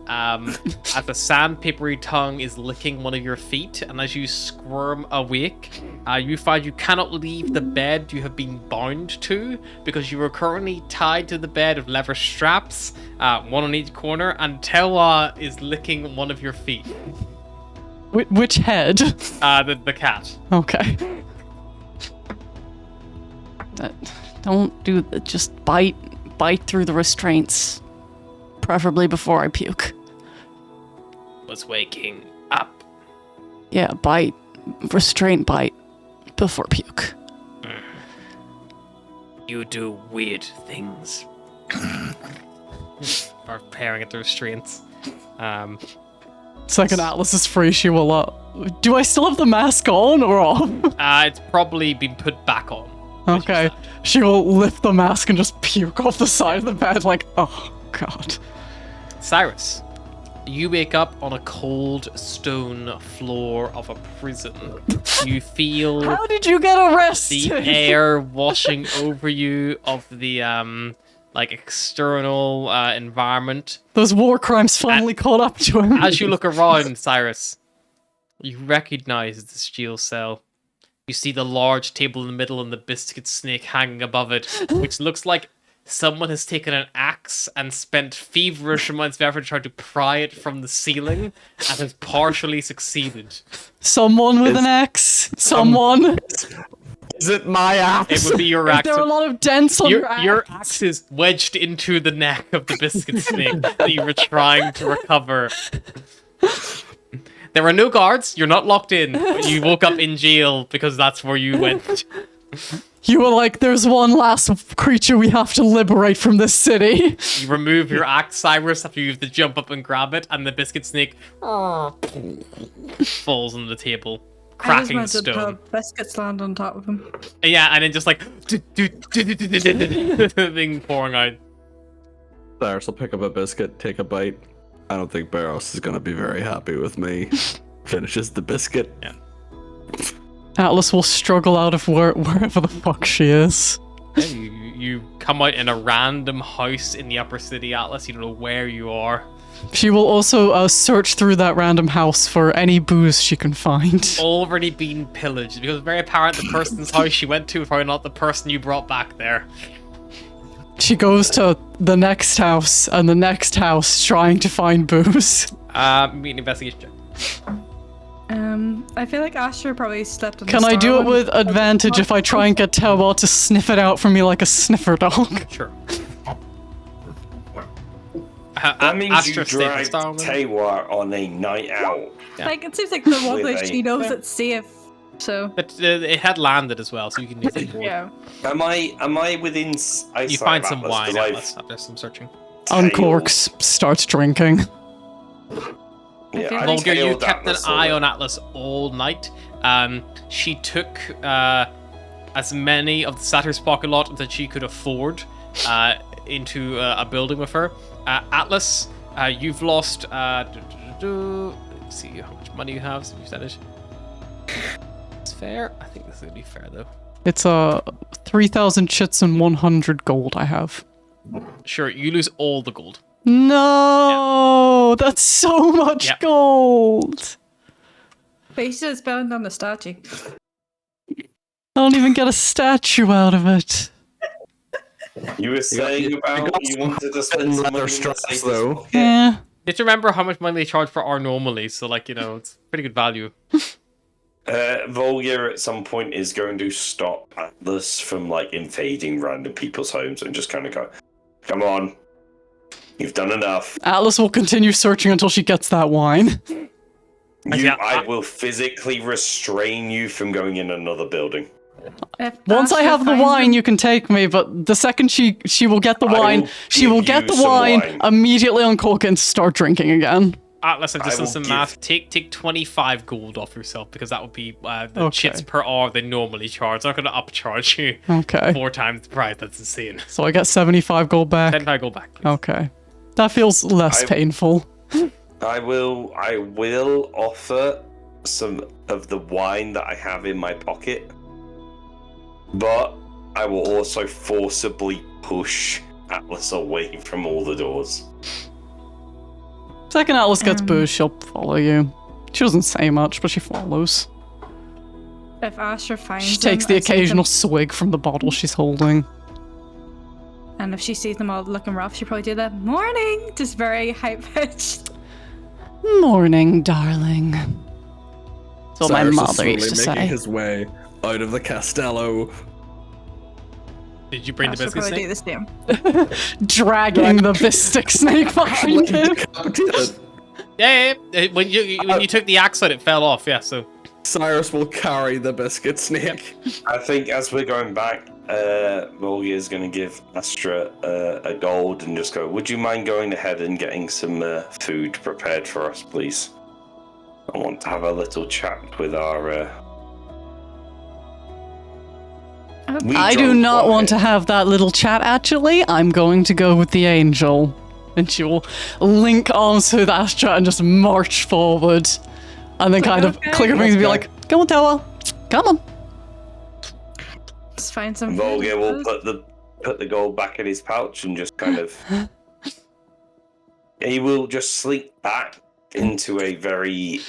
As the sandpapery tongue is licking one of your feet, and as you squirm awake, you find you cannot leave the bed you have been bound to because you are currently tied to the bed with leather straps, one on each corner, and Tewa is licking one of your feet. Which head? The cat. Okay. Don't do that. Just bite through the restraints. Preferably before I puke. Was waking up. Yeah, bite. Restraint bite. Before puke. You do weird things. Are pairing at the restraints. Second Atlas is free, she will do I still have the mask on or off? It's probably been put back on. Okay. She will lift the mask and just puke off the side of the bed like, oh god. Cyrus, you wake up on a cold stone floor of a prison. You feel How did you get arrested? the air washing over you of the like external environment. Those war crimes finally caught up to him. As you look around, Cyrus, you recognize the steel cell. You see the large table in the middle and the biscuit snake hanging above it, which looks like someone has taken an axe and spent feverish amounts of effort trying to pry it from the ceiling and has partially succeeded. Someone with an axe. Someone. Is it my axe? It would be your Is axe. there a lot of dents on your axe? Your axe is wedged into the neck of the biscuit snake that you were trying to recover. There are no guards. You're not locked in. You woke up in jail because that's where you went. You were like, there's one last creature we have to liberate from this city. You remove your axe, Cyrus, after you have to jump up and grab it, and the biscuit snake falls on the table, cracking I just stone. wanted to put biscuits land on top of him. Yeah, and then just like thing pouring out. Cyrus will pick up a biscuit, take a bite. I don't think Barros is gonna be very happy with me. finishes the biscuit. Yeah. Atlas will struggle out of wherever the fuck she is. Yeah, you come out in a random house in the upper city, Atlas. You don't know where you are. She will also search through that random house for any booze she can find. Already been pillaged. Because it's very apparent the person's house she went to is probably not the person you brought back there. She goes to the next house and the next house trying to find booze. Meet an investigation check. I feel like Asher probably slept in the Can I star do it one. with advantage if I try and get Tewa to sniff it out for me like a sniffer dog? Sure. That means Astra you stayed in dragged Star Wars. Tewa on a night out. Yeah. Like, it seems like the one With that a- she knows it's safe, so... But it had landed as well, so you can use it. Yeah. Am I within eyesight You find of some Atlas? wine, 'Cause I've Atlas, after some searching. Uncorks, starts drinking. Yeah, feel I like- Volger, you tailed kept an Atlas eye over. on Atlas all night. She took as many of the Satyr's pocket lot that she could afford into a building with her. Atlas, you've lost. Let's see how much money you have. So you said it. It's fair. I think this is gonna be fair though. It's 3,000 chits and 100 gold I have. Sure, you lose all the gold. No, that's so much Yep. gold. But you should spend on the statue. I don't even get a statue out of it. You were saying you about got you some wanted to spend thin some leather money in the straps, safest though. pocket. Yeah. You have to remember how much money they charge for R normally, so like, you know, it's pretty good value. Volger at some point is going to stop Atlas from like invading random people's homes and just kind of go, "Come on, you've done enough. Atlas will continue searching until she gets that wine. Yeah, I will physically restrain you from going in another building." If Once I Asher have the finds wine, him- you can take me, but the second she will get the I wine, will she will give get you the some wine, wine. immediately uncork it and start drinking again. Atlas, I've just I done will some give- math. Take 25 gold off yourself because that would be the Okay. chits per hour they normally charge. They're not going to upcharge you Okay. 4 times the price. That's insane. So I get 75 gold back. 75 gold back. Please. Okay. That feels less I- painful. I will offer some of the wine that I have in my pocket, but I will also forcibly push Atlas away from all the doors. Second Atlas gets booze, she'll follow you. She doesn't say much, but she follows. If Asher finds She him takes the and sees them- occasional swig from the bottle she's holding. And if she sees them all looking rough, she'll probably do the morning, just very high pitched. Morning, darling. That's what my Cyrus is mother slowly used to making say. his way out of the castello. Did you bring the Asher biscuit probably snake? do the same. Dragging the bistic snake behind him. Decapitated. Yeah. When you took the axe out, it fell off. Yeah, so. Cyrus will carry the biscuit snake. I think as we're going back, Volger is going to give Astra a gold and just go, "Would you mind going ahead and getting some food prepared for us, please? I want to have a little chat with our." We I do drunk not wine. want to have that little chat, actually. I'm going to go with the angel. And she will link arms with Astra and just march forward. And then kind of okay. click her fingers and be Okay. like, come on, Toa. Come on. Just find some. Volger will put the gold back in his pouch and just kind of. He will just sleep back into a very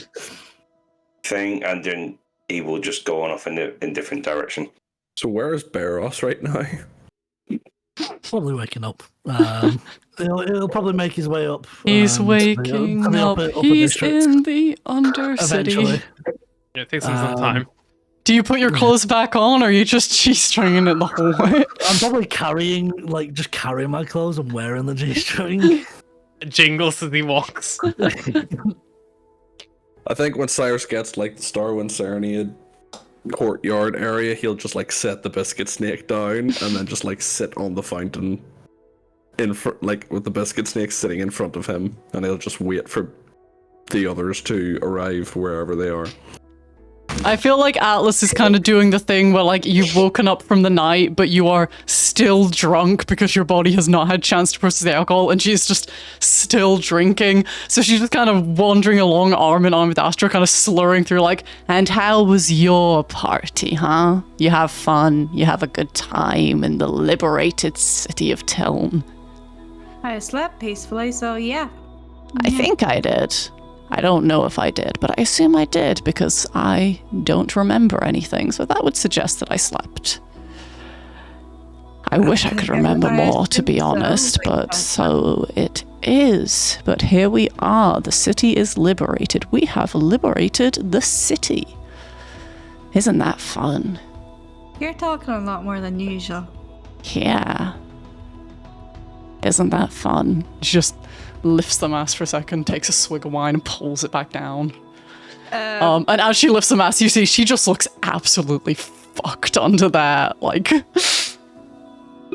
thing, and then he will just go on off in a different direction. So where is Barros right now? Probably waking up. He'll probably make his way up. He's to the waking up. upper He's district in the Undercity. eventually. Yeah, it takes them some time. Do you put your clothes back on, or are you just G-stringing it the whole way? I'm probably carrying my clothes and wearing the G-string. Jingles as he walks. I think when Cyrus gets like the Starwind Serenade courtyard area, he'll just like set the biscuit snake down and then just like sit on the fountain in front, like with the biscuit snake sitting in front of him, and he'll just wait for the others to arrive wherever they are. I feel like Atlas is kind of doing the thing where like you've woken up from the night, but you are still drunk because your body has not had chance to process the alcohol, and she's just still drinking. So she's just kind of wandering along arm in arm with Astra, kind of slurring through like, and how was your party, huh? You have fun, you have a good time in the liberated city of Teln. I slept peacefully, so yeah. I think I did. I don't know if I did, but I assume I did because I don't remember anything, so that would suggest that I slept. I wish I could remember more, to be honest, but so it is. But here we are. The city is liberated. We have liberated the city. Isn't that fun? You're talking a lot more than usual. Yeah. Isn't that fun? Just lifts the mask for a second, takes a swig of wine, and pulls it back down. And as she lifts the mask, you see she just looks absolutely fucked under there. Like,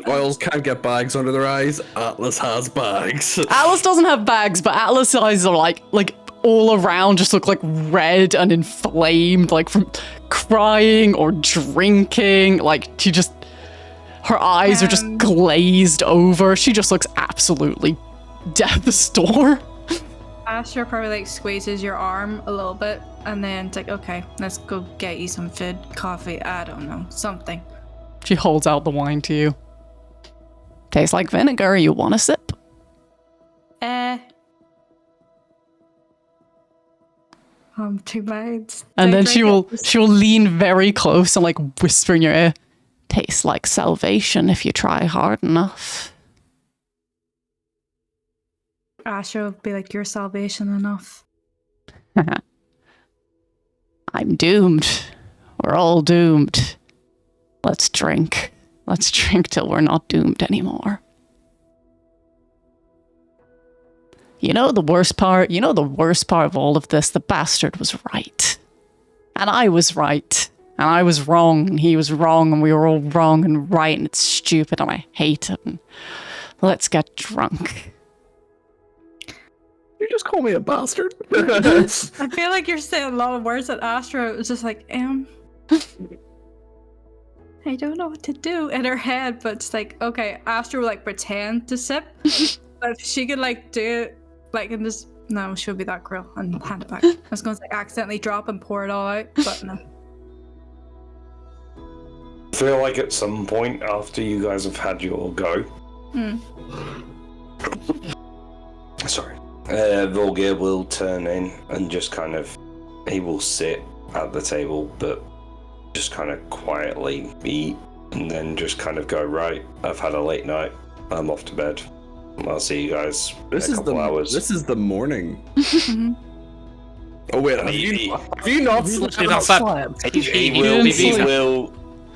Oils can't get bags under their eyes. Atlas has bags. Atlas doesn't have bags, but Atlas' eyes are like all around just look like red and inflamed, like from crying or drinking. Like she just, her eyes are just glazed over. She just looks absolutely death's door. Asher probably like squeezes your arm a little bit and then it's like, okay, let's go get you some food, coffee, I don't know, something. She holds out the wine to you. Tastes like vinegar. You want a sip? I'm too bad. And then she will lean very close and like whisper in your ear, tastes like salvation if you try hard enough. Asher will be like, you're salvation enough. I'm doomed. We're all doomed. Let's drink. Let's drink till we're not doomed anymore. You know the worst part? You know the worst part of all of this? The bastard was right. And I was right. And I was wrong. And he was wrong. And we were all wrong and right. And it's stupid. And I hate it. And let's get drunk. You just call me a bastard. I feel like you're saying a lot of words that Astra was just like, I don't know what to do in her head, but it's like, okay, Astra will like pretend to sip. But if she could like do it like in this, no, she'll be that girl and hand it back. I was going to like accidentally drop and pour it all out, but no. I feel like at some point after you guys have had your go, sorry, Volgir will turn in and just kind of, he will sit at the table, but just kind of quietly eat, and then just kind of go, right, I've had a late night, I'm off to bed. I'll see you guys in a couple hours. This is the morning. Oh wait, have you not slept?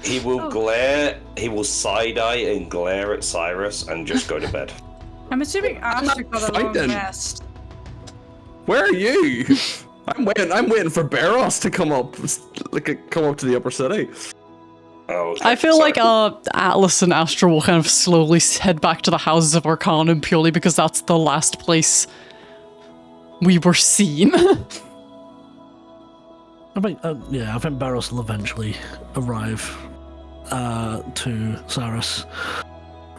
He will glare, he will side eye and glare at Cyrus and just go to bed. I'm assuming Astra got a long rest. Where are you? I'm waiting for Barros to come up to the upper city. Oh, okay. I feel like Atlas and Astra will kind of slowly head back to the Houses of Arcanum purely because that's the last place we were seen. I think Barros will eventually arrive to Cyrus.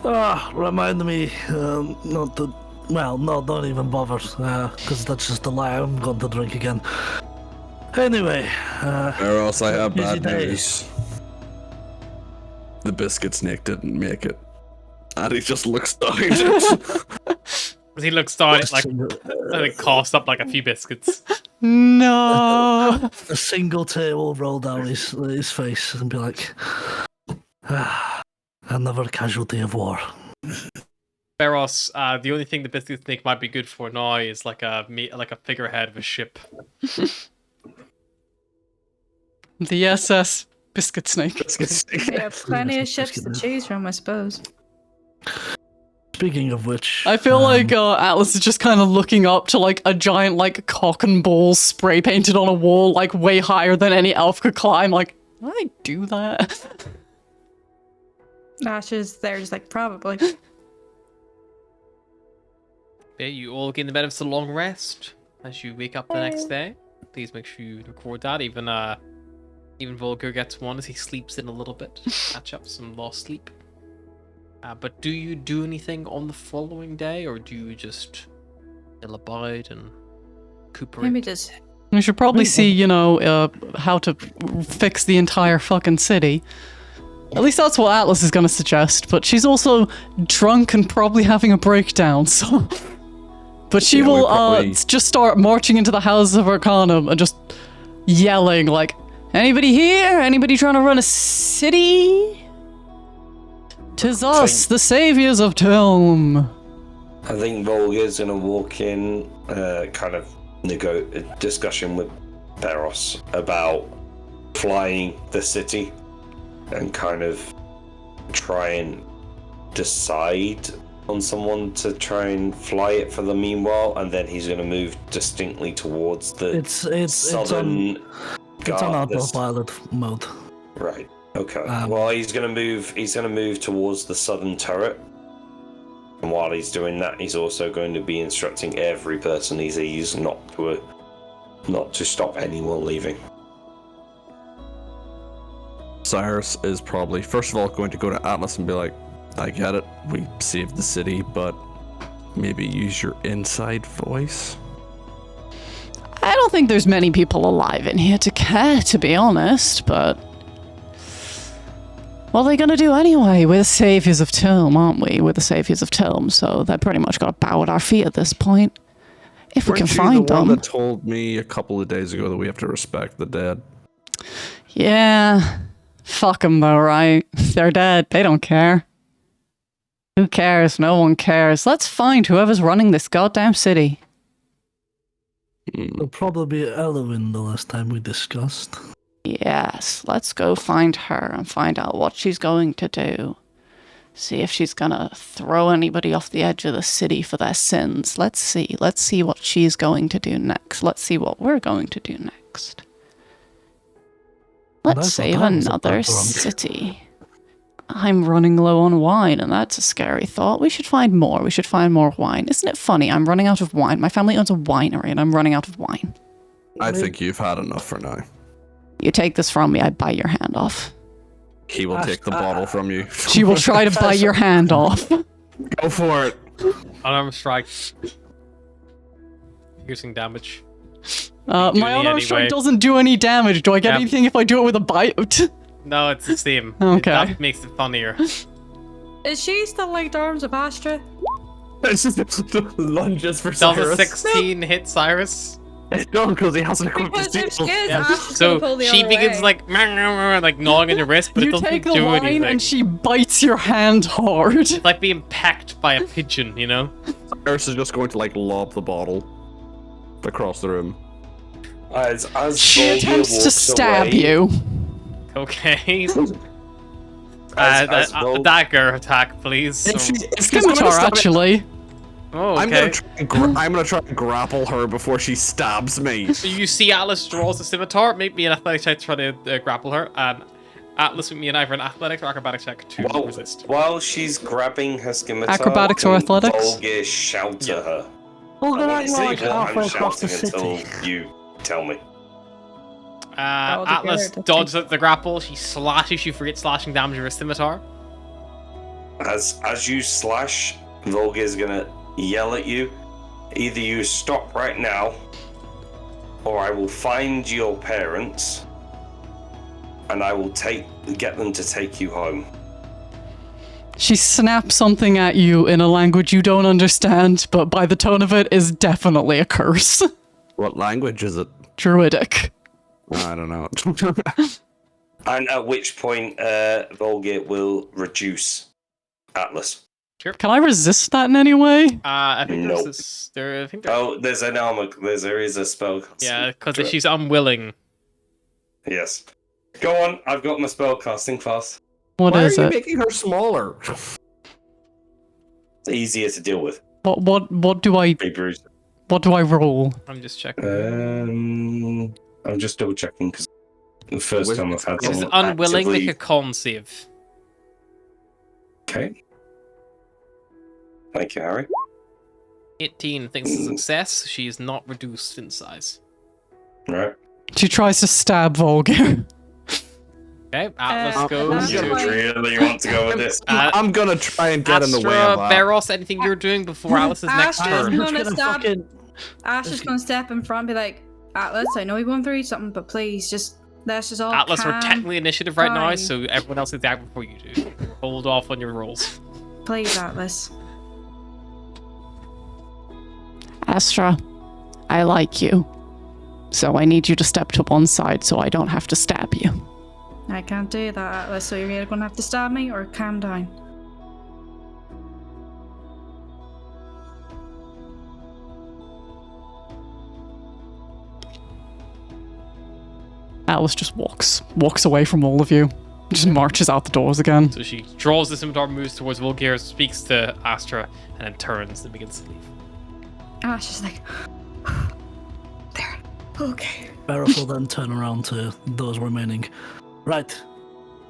Remind me not to. Well, no, don't even bother, because that's just a lie. I'm going to drink again. Anyway, Barros, I have busy bad day. news. The biscuit snake didn't make it. And he just looks down. He looks down, like, I think coughs up like a few biscuits. No. A single tear will roll down his face and be like, another casualty of war. Beros, the only thing the biscuit snake might be good for now is like a figurehead of a ship. The SS Biscuit Snake. Yeah, plenty of ships to choose from, I suppose. Speaking of which, I feel like Atlas is just kind of looking up to like a giant like cock and ball spray painted on a wall like way higher than any elf could climb. Like, did I do that? Ashes there just like, probably. Yeah, you all get the benefits of a long rest as you wake up the next day. Please make sure you record that. Even Even Volker gets one as he sleeps in a little bit, catch up some lost sleep. But do you do anything on the following day, or do you just still abide and recuperate? Maybe just We should probably see, how to fix the entire fucking city. At least that's what Atlas is going to suggest, but she's also drunk and probably having a breakdown, so... But she Yeah, we will probably- just start marching into the houses of Arcanum and just yelling, like, anybody here? Anybody trying to run a city? 'Tis us, the saviors of Tilm. I think Volga's gonna walk in, kind of discussion with Beros about flying the city, and kind of try and decide on someone to try and fly it for the meanwhile, and then he's gonna move distinctly towards the It's southern. on autopilot mode. Right. Okay. Um, Well, he's gonna move. He's gonna move towards the southern turret, and while he's doing that, he's also going to be instructing every person he sees not to stop anyone leaving. Cyrus is probably, first of all, going to go to Atlas and be like, I get it, we saved the city, but maybe use your inside voice? I don't think there's many people alive in here to care, to be honest, but... What are they gonna do anyway? We're the saviors of Tilm, aren't we? We're the saviors of Tilm, so they pretty much gotta bow at our feet at this point. If we can Weren't you find the one them. that told me a couple of days ago that we have to respect the dead? Yeah. Fuck them though, right? They're dead. They don't care. Who cares? No one cares. Let's find whoever's running this goddamn city. It'll probably be Elwin the last time we discussed. Yes, let's go find her and find out what she's going to do. See if she's gonna throw anybody off the edge of the city for their sins. Let's see. Let's see what she's going to do next. Let's see what we're going to do next. Let's That's what save I was another about to run. city. I'm running low on wine, and that's a scary thought. We should find more. We should find more wine. Isn't it funny? I'm running out of wine. My family owns a winery, and I'm running out of wine. I think you've had enough for now. You take this from me, I bite your hand off. He will take the bottle from you. She will try to bite your hand off. Go for it. Unarmed strike. Piercing damage. My any unarmed strike anyway. doesn't do any damage. Do I get Yep. anything if I do it with a bite? No, it's the same. Okay. That makes it funnier. is she still like the arms of Astra? It's just lunges for Does a Cyrus. 16 hit Cyrus? No, because he hasn't equipped his Because if she deal. is, Yeah. Astra's gonna pull So the she other begins way. like gnawing on your wrist, but it You doesn't take the do wine anything. and she bites your hand hard. It's like being pecked by a pigeon, you know? Cyrus is just going to lob the bottle across the room. As She Volga attempts to walks stab away, you. Okay. As Vol- Dagger attack, please. If she- if she's Scimitar, gonna stab- actually. Oh, I'm okay. gonna try and grapple her before she stabs me. So you see Atlas draws the scimitar. Make me an athletics check to try to grapple her. Atlas with me and either an athletics or acrobatics check to resist. While she's grabbing her scimitar, Acrobatics or can athletics? Volga shouts at her. Well, I then want to I'm see like what halfway I'm across the shouting city. until you tell me. Oh, the Atlas bird, dodges at the grapple. She slashes you for 8 slashing damage with her scimitar. As you slash, Volga is gonna yell at you. Either you stop right now, or I will find your parents, and I will get them to take you home. She snaps something at you in a language you don't understand, but by the tone of it is definitely a curse. What language is it? Druidic. I don't know. And at which point, Volga will reduce Atlas. Can I resist that in any way? I think Nope. there's There is a spell. yeah, because she's unwilling. Yes. Go on, I've got my spell casting class. What Why is are you it? making her smaller? It's easier to deal with. What do I Be bruised. roll? I'm just checking. I'm just double checking because the first time I've had If it's someone unwilling, actively... make a con save. Okay. Thank you, Harry. 18 thinks it's a success. She is not reduced in size. Right. She tries to stab Volga. Okay, Atlas Uh, goes that's You to why- really want to go with this? I'm gonna try and get in the way Astra, of that. Veros, anything you're doing before Alice's next Astra's turn? gonna stab. fucking... Ash is gonna step in front and be like, Atlas, I know you're going through something, but please, let's just all Atlas, we're calm. technically initiative right now, fine. so everyone else is out before you do. Hold off on your rolls. Please, Atlas. Astra, I like you. So I need you to step to one side so I don't have to stab you. I can't do that, Atlas, so you're either gonna have to stab me or calm down. Alice just walks away from all of you. Just marches out the doors again. So she draws the scimitar, moves towards Volgear, speaks to Astra, and then turns and begins to leave. Ash is like, there. Okay. Barrows will then turn around to those remaining. Right.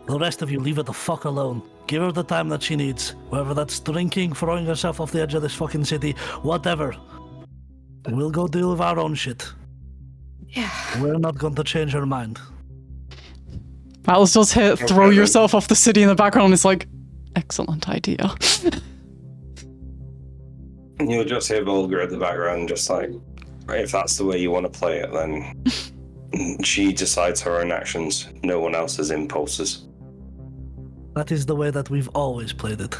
The rest of you leave her the fuck alone. Give her the time that she needs. Whether that's drinking, throwing herself off the edge of this fucking city, whatever. We'll go deal with our own shit. Yeah. We're not going to change her mind. Alice does hit throw Okay. yourself off the city in the background. It's like, excellent idea. You'll just hear Volga at the background, just like, if that's the way you want to play it, then she decides her own actions, no one else's impulses. That is the way that we've always played it.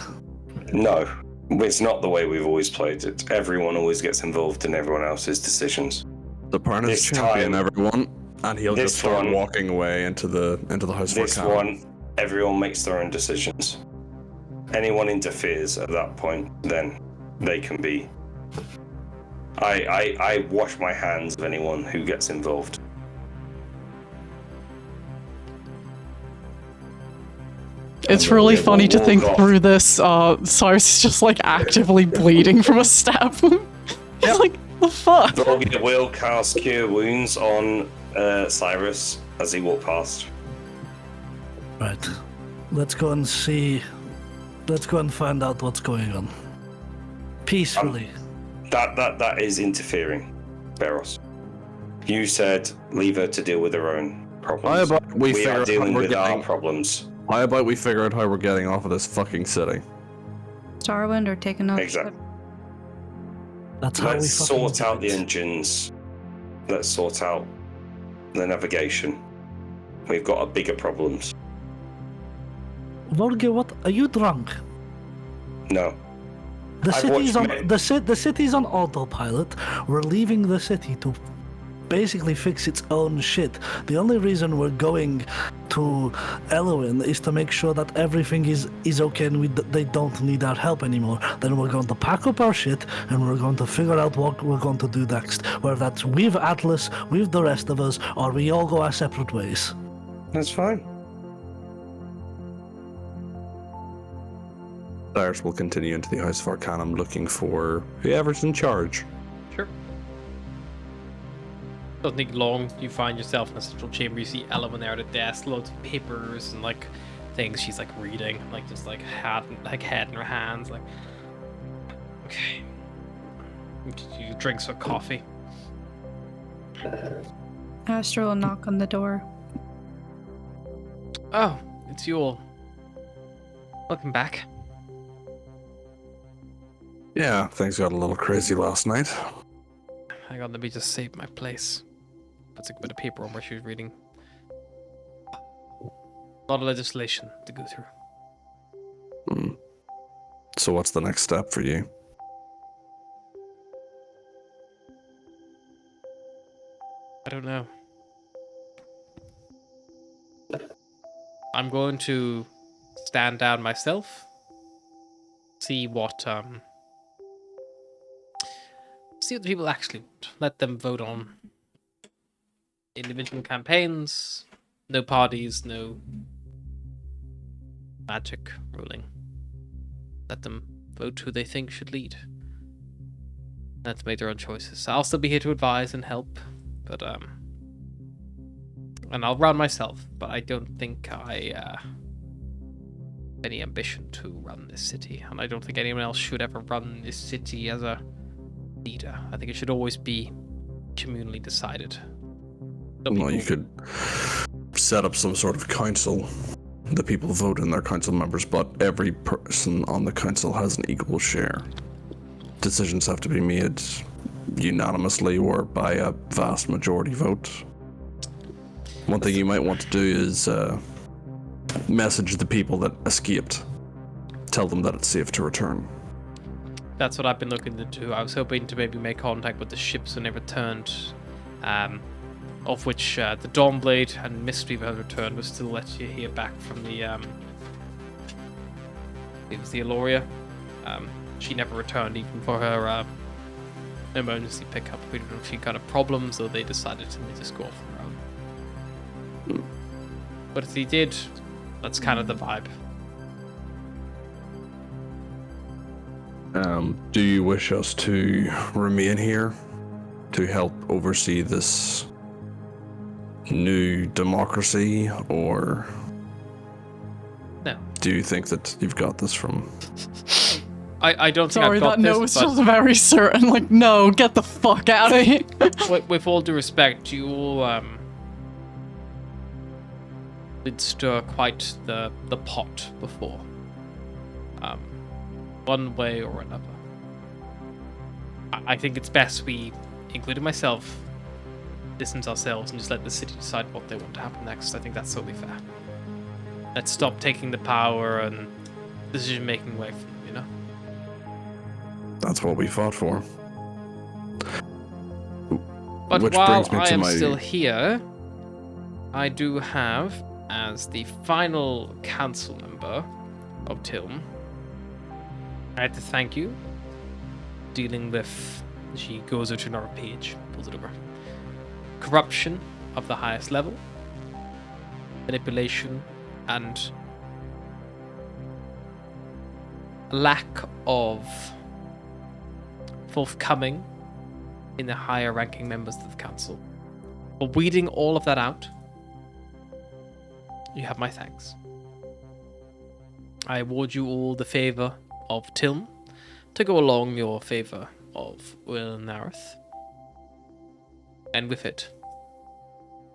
No, it's not the way we've always played it. Everyone always gets involved in everyone else's decisions. Saparna's This champion, time- everyone, and he'll this just start one- walking away into the house for This one, everyone makes their own decisions. Anyone interferes at that point, then they can be. I wash my hands of anyone who gets involved. It's We'll really get funny one to walk think off. through this. Cyrus is just like actively bleeding from a stab. It's like, the fuck? Volga will cast Cure Wounds on Cyrus as he walks past. Right. Let's go and see. Let's go and find out what's going on. Peacefully. That is interfering, Beros. You said leave her to deal with her own problems. How about we figure are out how dealing we're with our getting- problems. How about we figure out how we're getting off of this fucking city? Starwind or take another Exactly. step. That's how we Let's fucking sort do out the it. engines. Let's sort out the navigation. We've got bigger problems. Volga, what? Are you drunk? No. The I've city's watched on the city's on autopilot. We're leaving the city to basically fix its own shit. The only reason we're going to Elwyn is to make sure that everything is okay and they don't need our help anymore. Then we're going to pack up our shit and we're going to figure out what we're going to do next. Whether that's with Atlas, with the rest of us, or we all go our separate ways. That's fine. Cyrus will continue into the house of Arcanum looking for whoever's in charge. Sure. Doesn't take long. You find yourself in a central chamber. You see Ella there at a desk, loads of papers and like things she's like reading, like just like head in her hands, like. Okay. You drink some coffee. Astra will knock on the door. Oh, it's you all. Welcome back. Yeah, things got a little crazy last night. Hang on, let me just save my place. Puts a bit of paper on where she was reading. A lot of legislation to go through. So what's the next step for you? I don't know. I'm going to stand down myself. See what the people actually want. Let them vote on individual campaigns. No parties, no magic ruling. Let them vote who they think should lead. Let them make their own choices. I'll still be here to advise and help, but and I'll run myself, but I don't think I have any ambition to run this city, and I don't think anyone else should ever run this city as a leader. I think it should always be communally decided. Well, you could set up some sort of council. The people vote in their council members, but every person on the council has an equal share. Decisions have to be made unanimously or by a vast majority vote. One thing you might want to do is message the people that escaped. Tell them that it's safe to return. That's what I've been looking into. I was hoping to maybe make contact with the ships when they returned, of which the Dawnblade and Mistweaver have returned. We'll still let you hear back from the it was the Aloria. She never returned even for her emergency pickup. We don't know if she got a problem, so they decided to just go off on their own. But if they did, that's kind of the vibe. Do you wish us to remain here to help oversee this new democracy, or No. do you think that you've got this from... I don't think Sorry, I've got that this, no was but just very certain. Like, no, get the fuck out of here. with all due respect, you all did stir quite the pot before. One way or another. I think it's best we, including myself, distance ourselves and just let the city decide what they want to happen next. I think that's totally fair. Let's stop taking the power and decision-making away from them, you know? That's what we fought for. But Which while brings me I to am my... still here, I do have, as the final council member of Tilm, I had to thank you. Dealing with, she goes over to another page, pulls it over. Corruption of the highest level, manipulation, and lack of forthcoming in the higher ranking members of the council. For weeding all of that out, you have my thanks. I award you all the favor of Tilm to go along your favor of Will and Nareth. And with it,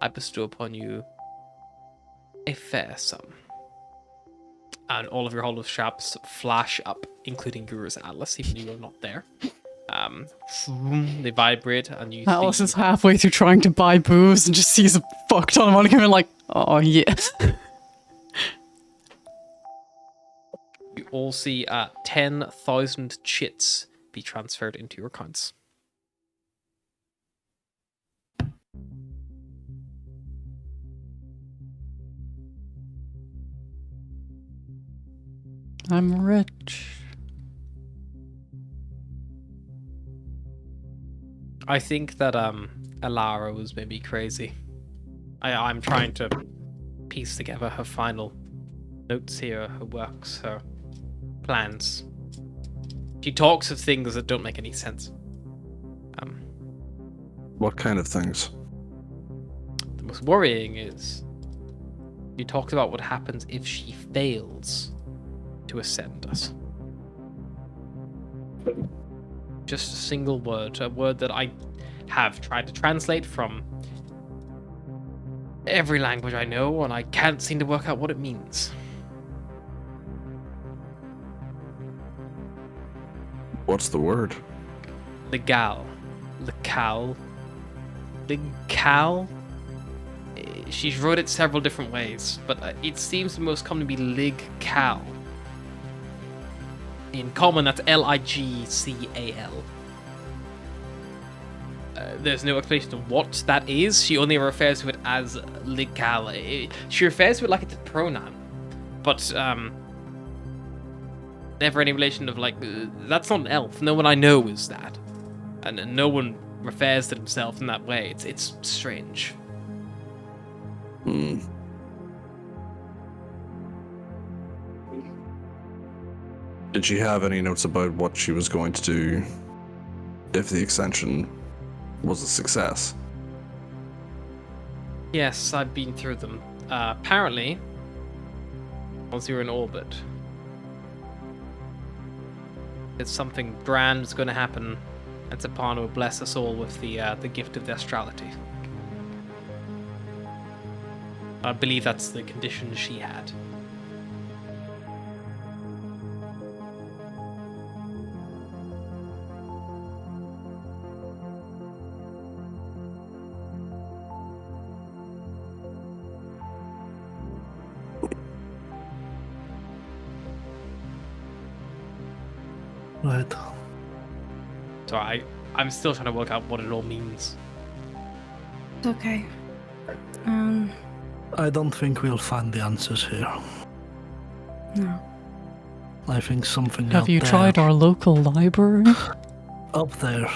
I bestow upon you a fair sum. And all of your hollow shops flash up, including Guru's Atlas, even though you're not there. They vibrate, and you Atlas see is halfway through trying to buy booze and just sees a fuck ton of money coming like, oh yeah. you all see 10,000 chits be transferred into your accounts. I'm rich. I think that Alara was maybe crazy. I'm trying to piece together her final notes here, her works, her plans. She talks of things that don't make any sense. What kind of things? The most worrying is she talks about what happens if she fails to ascend us. Just a single word, a word that I have tried to translate from every language I know, and I can't seem to work out what it means. What's the word? Legal. Legal. Legal? She's wrote it several different ways, but it seems to most commonly be Lig-Cal. In common, that's Ligcal. There's no explanation of what that is. She only refers to it as Legal. She refers to it like it's a pronoun, but never any relation of like, that's not an elf. No one I know is that. And no one refers to himself in that way. It's strange. Did she have any notes about what she was going to do if the extension was a success? Yes, I've been through them. Apparently, once you're in orbit, it's something grand is going to happen, and Saparna will bless us all with the gift of the astrality. I believe that's the condition she had. Right. So I'm still trying to work out what it all means. It's okay. I don't think we'll find the answers here. No. I think something Have out you there, tried our local library? up there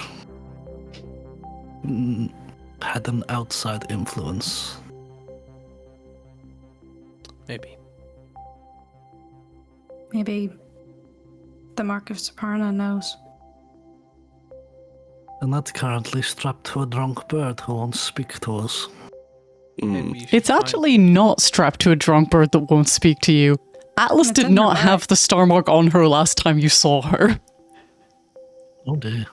had an outside influence. Maybe. Maybe the Mark of Saparna knows. And that's currently strapped to a drunk bird who won't speak to us. Maybe you should It's find- actually not strapped to a drunk bird that won't speak to you. Atlas It's did in not her have the star mark on her last time you saw her. Oh dear.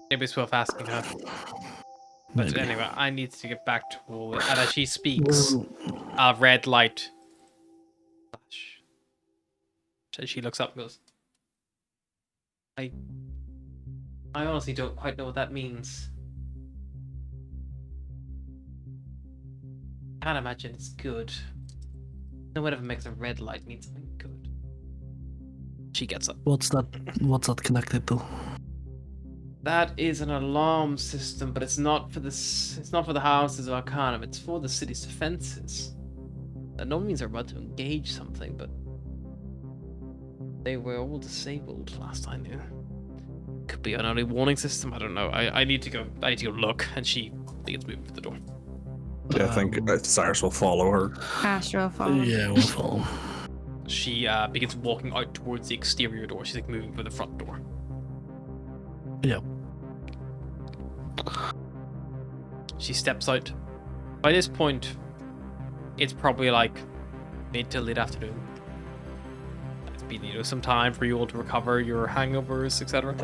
Maybe it's worth asking her. But Maybe. anyway, I need to get back to all. And as she speaks, Well, a red light flash. So she looks up and goes, I honestly don't quite know what that means. Can't imagine it's good. No whatever makes a red light mean something good. She gets up. what's that connected to? That is an alarm system, but it's not for the houses of Arcanum, it's for the city's defenses. That no means they're about to engage something, but they were all disabled last I knew. Could be an early warning system, I don't know. I need to go look, and she begins moving to the door. Yeah, I think Cyrus will follow her. Astral follow. Yeah, we'll follow. She begins walking out towards the exterior door. She's like moving for the front door. Yeah. She steps out. By this point, it's probably like mid to late afternoon. It's been, some time for you all to recover your hangovers, etc.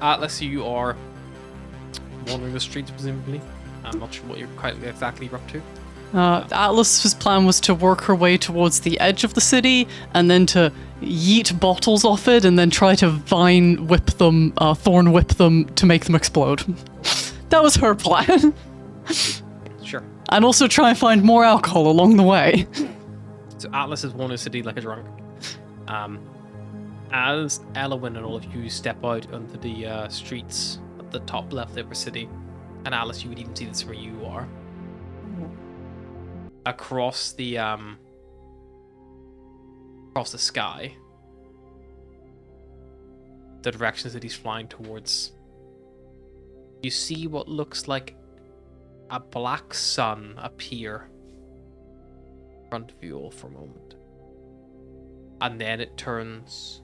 Atlas, you are wandering the streets, presumably. I'm not sure what you're quite exactly up to. Atlas's plan was to work her way towards the edge of the city and then to yeet bottles off it and then try to thorn whip them to make them explode. That was her plan. Sure. And also try and find more alcohol along the way. So Atlas is wandering the city like a drunk. As Elwyn and all of you step out onto the streets at the top left of the city, and Alice, you would even see this where you are. Across the sky, the direction that he's flying towards, you see what looks like a black sun appear in front of you all for a moment, and then it turns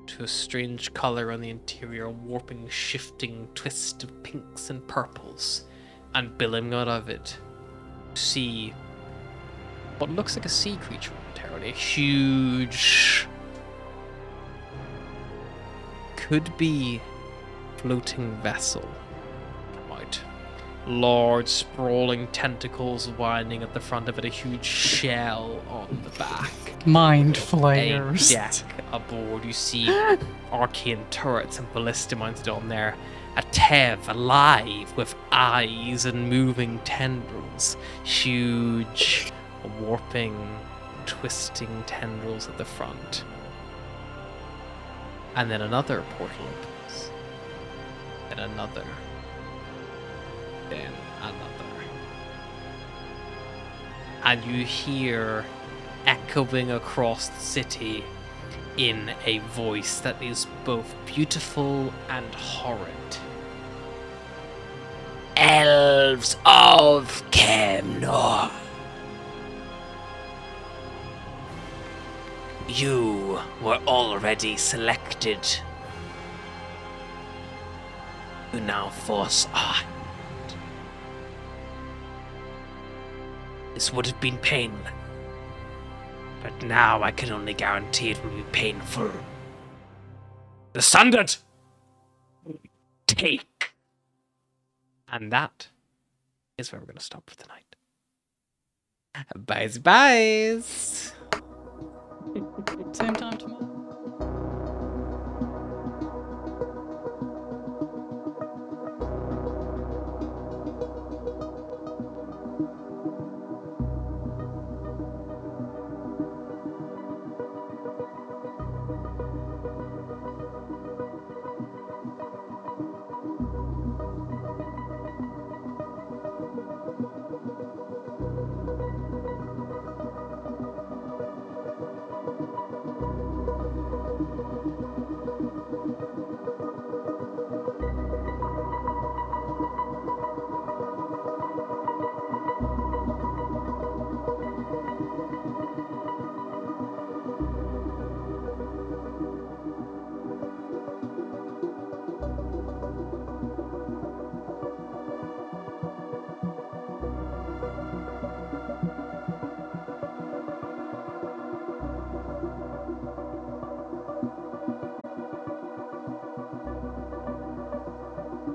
to a strange color on the interior, a warping, shifting twist of pinks and purples, and billowing out of it, see what looks like a sea creature momentarily. A huge, could be floating vessel come out. Large, sprawling tentacles winding at the front of it, a huge shell on the back. Mind A flayers. deck aboard. You see arcane turrets and ballista mounted on there. A Tev alive with eyes and moving tendrils. Huge, warping, twisting tendrils at the front. And then another portal opens. And another. Then another. And you hear echoing across the city in a voice that is both beautiful and horrid. Elves of Kemnor. You were already selected to now force our hand. This would have been painless, but now I can only guarantee it will be painful. The Sundered! cake. And that is where we're going to stop for the night. Byes, byes. Same time tomorrow.